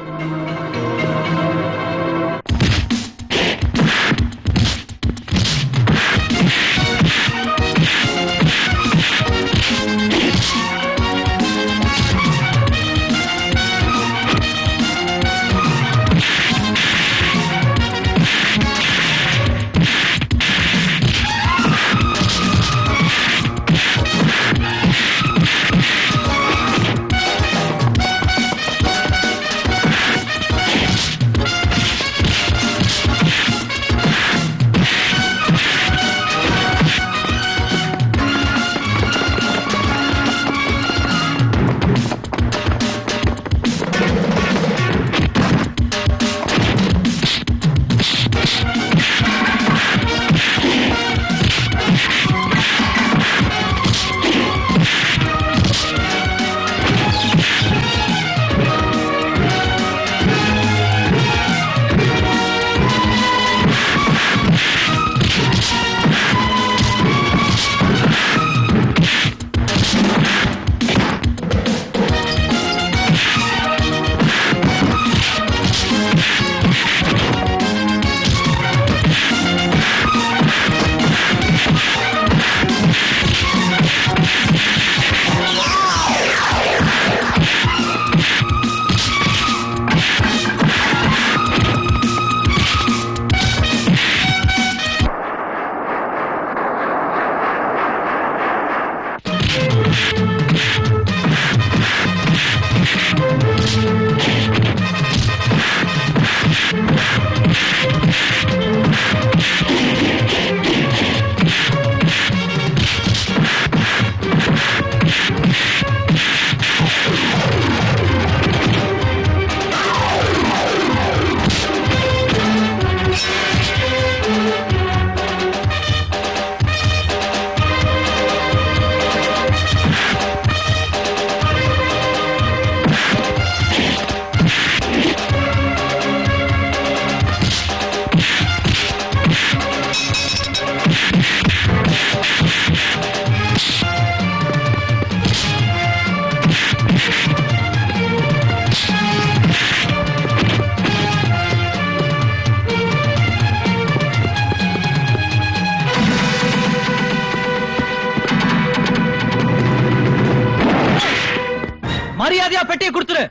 மரியாதையா பெட்டியை கொடுத்துரு.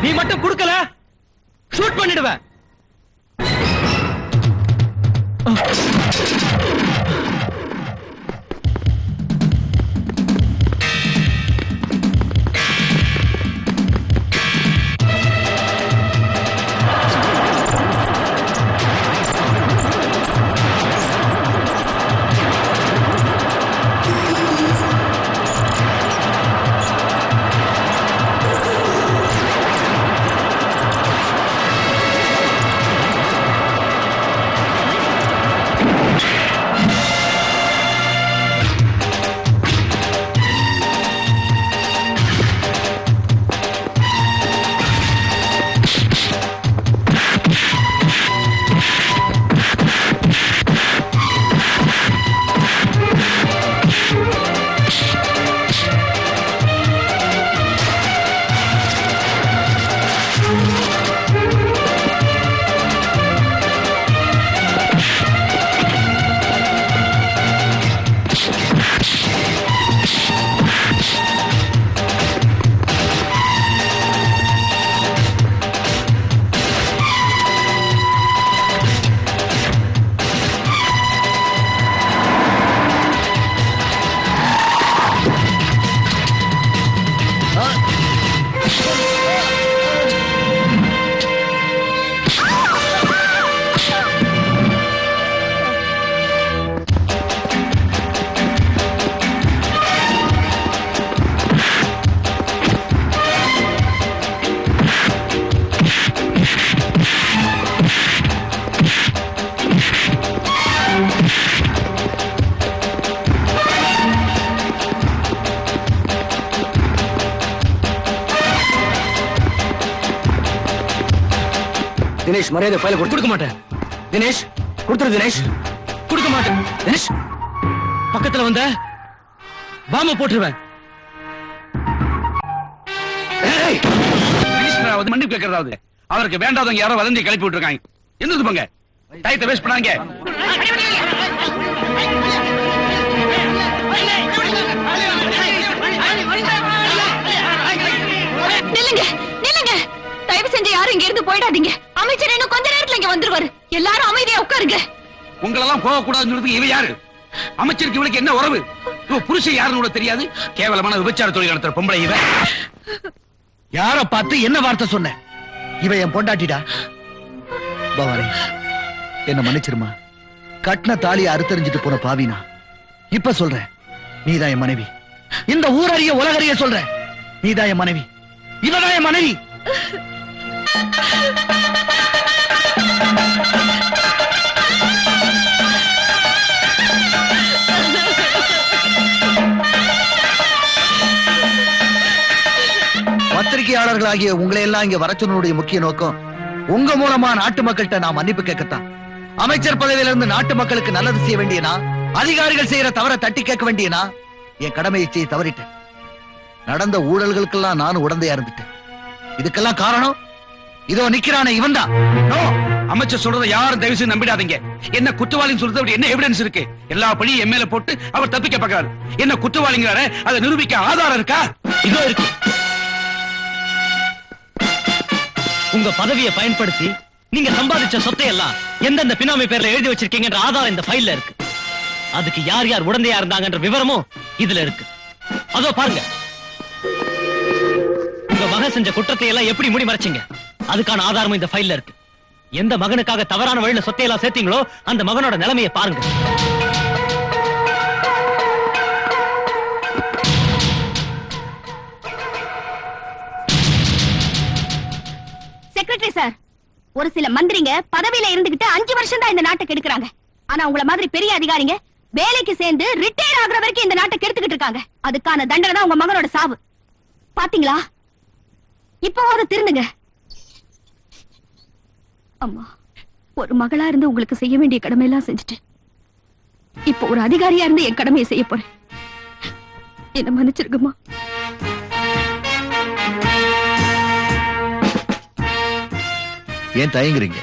நீ மட்டும் கொடுக்கல, ஷூட் பண்ணிடுவேன். தினேஷ் மரியாதை ஃபைல கொடுக்க மாட்டேன். தினேஷ் கொடுத்துரு. தினேஷ் கொடுக்க மாட்டேன். தினேஷ் பக்கத்துல வந்த பாம்பை போட்டுருவேன். மன்னிப்பு கேட்கறதாவது அவருக்கு வேண்டாதவங்க யாரோ வதந்தி கிளப்பி விட்டுருக்காங்க. எந்த போங்க டயத்தை வேஸ்ட் பண்ணாங்க. நில்லுங்க நில்லுங்க, தயவு செஞ்சு யாரும் இங்க இருந்து போயிடாதீங்க. அமைச்சர் இன்னும் கொஞ்ச நேரத்துல இங்க வந்துருவாரு. எல்லாரும் அமைதியா உட்காருங்க. உங்களெல்லாம் போக கூடாதுன்னு சொல்றதுக்கு இவ யாரு? அமைச்சருக்கு இவளுக்கு என்ன உறவு? இவ புருஷன் யாருன்னு கூட தெரியாது. கேவலமான விபச்சார தொழில் நடத்துற பொம்பளை இவ. யார பார்த்து என்ன வார்த்தை சொன்ன? இவ என் பொண்டாட்டிடா. பவானி என்ன மன்னிச்சிருமா. கட்டின தாலியை அறுத்தறிஞ்சிட்டு போன பாவினா இப்ப சொல்றேன், நீதான் என் மனைவி. இந்த ஊரறிய உலகறிய சொல்றேன், நீதான் என் மனைவி. இவதான் என் மனைவி. பத்திரிகையாளர்களாகிய உங்களை எல்லாம் இங்க வரச்சனுடைய முக்கிய நோக்கம் உங்க மூலமா நாட்டு மக்கள்கிட்ட நான் மன்னிப்பு கேட்கத்தான். அமைச்சர் பதவியிலிருந்து நாட்டு மக்களுக்கு நல்லது செய்ய வேண்டியனா, அதிகாரிகள் செய்யற தவற தட்டி கேட்க வேண்டியனா, என் கடமையை செய்ய தவறிட்டேன். நடந்த ஊழல்களுக்கெல்லாம் நானும் உடந்தையா இருந்துட்டேன். இதுக்கெல்லாம் காரணம் இதோ நிக்கிறானே இவன் தான். அமைச்சர் சொல்றதை யாரும் தயவு செய்து நம்பிடாதீங்க. என்ன குற்றவாளின்னு சொல்றது என்ன எவிடன்ஸ் இருக்கு? எல்லா பழியும் என் மேல போட்டு அவர் தப்பிக்க பார்க்கிறாரு. என்ன குற்றவாளிங்கிறாரு, அதை நிரூபிக்க ஆதாரம் இருக்கா? இதோ இருக்கு. உங்க பதவியை பயன்படுத்தி நீங்க சம்பாதிச்ச சொத்தை எல்லாம் எந்தெந்த பினாமி பேர்ல எழுதி வச்சிருக்கீங்கன்ற ஆதாரம் இந்த ஃபைல்ல இருக்கு. அதுக்கு யார் யார் உடந்தையா இருந்தாங்கன்ற விவரமும் இதுல இருக்கு. அதோ பாருங்க. உங்க மகன் செஞ்ச குற்றத்தை எல்லாம் எப்படி மூடி மறைச்சீங்க, அதுக்கான ஆதாரமும் இந்த ஃபைல்ல இருக்கு. எந்த மகனுக்காக தவறான வழியில சொத்தை எல்லாம் சேர்த்தீங்களோ அந்த மகனோட நிலைமையை பாருங்க. செக்ரட்டரி சார், ஒரு சில மந்திரிங்க பதவியில இருந்துகிட்டு 5 வருஷம் தான் இந்த நாட்டை கெடுக்கிறாங்க. ஆனா உங்கள மாதிரி பெரிய அதிகாரிங்க வேலைக்கு சேர்ந்து ரிட்டையர் ஆகுற வரைக்கும் இந்த நாட்டை கெடுத்துக்கிட்டு இருக்காங்க. அதுக்கான தண்டனை தான் உங்க மகனோட சாவு. பாத்தீங்களா? இப்போவாது திருந்துங்க. அம்மா, ஒரு மகளா இருந்து உங்களுக்கு செய்ய வேண்டிய கடமை எல்லாம் செஞ்சுட்டேன். இப்போ ஒரு அதிகாரியா இருந்து என் கடமையை செய்ய போறேன். என்ன மன்னிச்சிருக்குமா? ஏன் தயங்குறீங்க?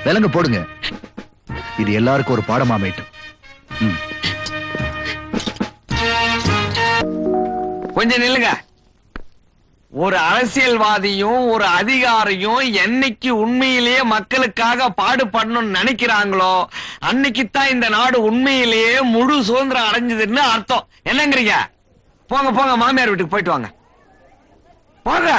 விலங்கு போடுங்க. இது எல்லாருக்கும் ஒரு பாடமா அமையட்டும். கொஞ்சம் நில்லுங்க. ஒரு அரசியல்வாதியும் ஒரு அதிகாரியும் என்னைக்கு உண்மையிலேயே மக்களுக்காக பாடுபடணும்னு நினைக்கிறாங்களோ அன்னைக்குத்தான் இந்த நாடு உண்மையிலேயே முழு சுதந்திரம் அடைஞ்சதுன்னு அர்த்தம். என்னங்கிறீங்க? போங்க போங்க, மாமியார் வீட்டுக்கு போயிட்டு வாங்க. போங்க.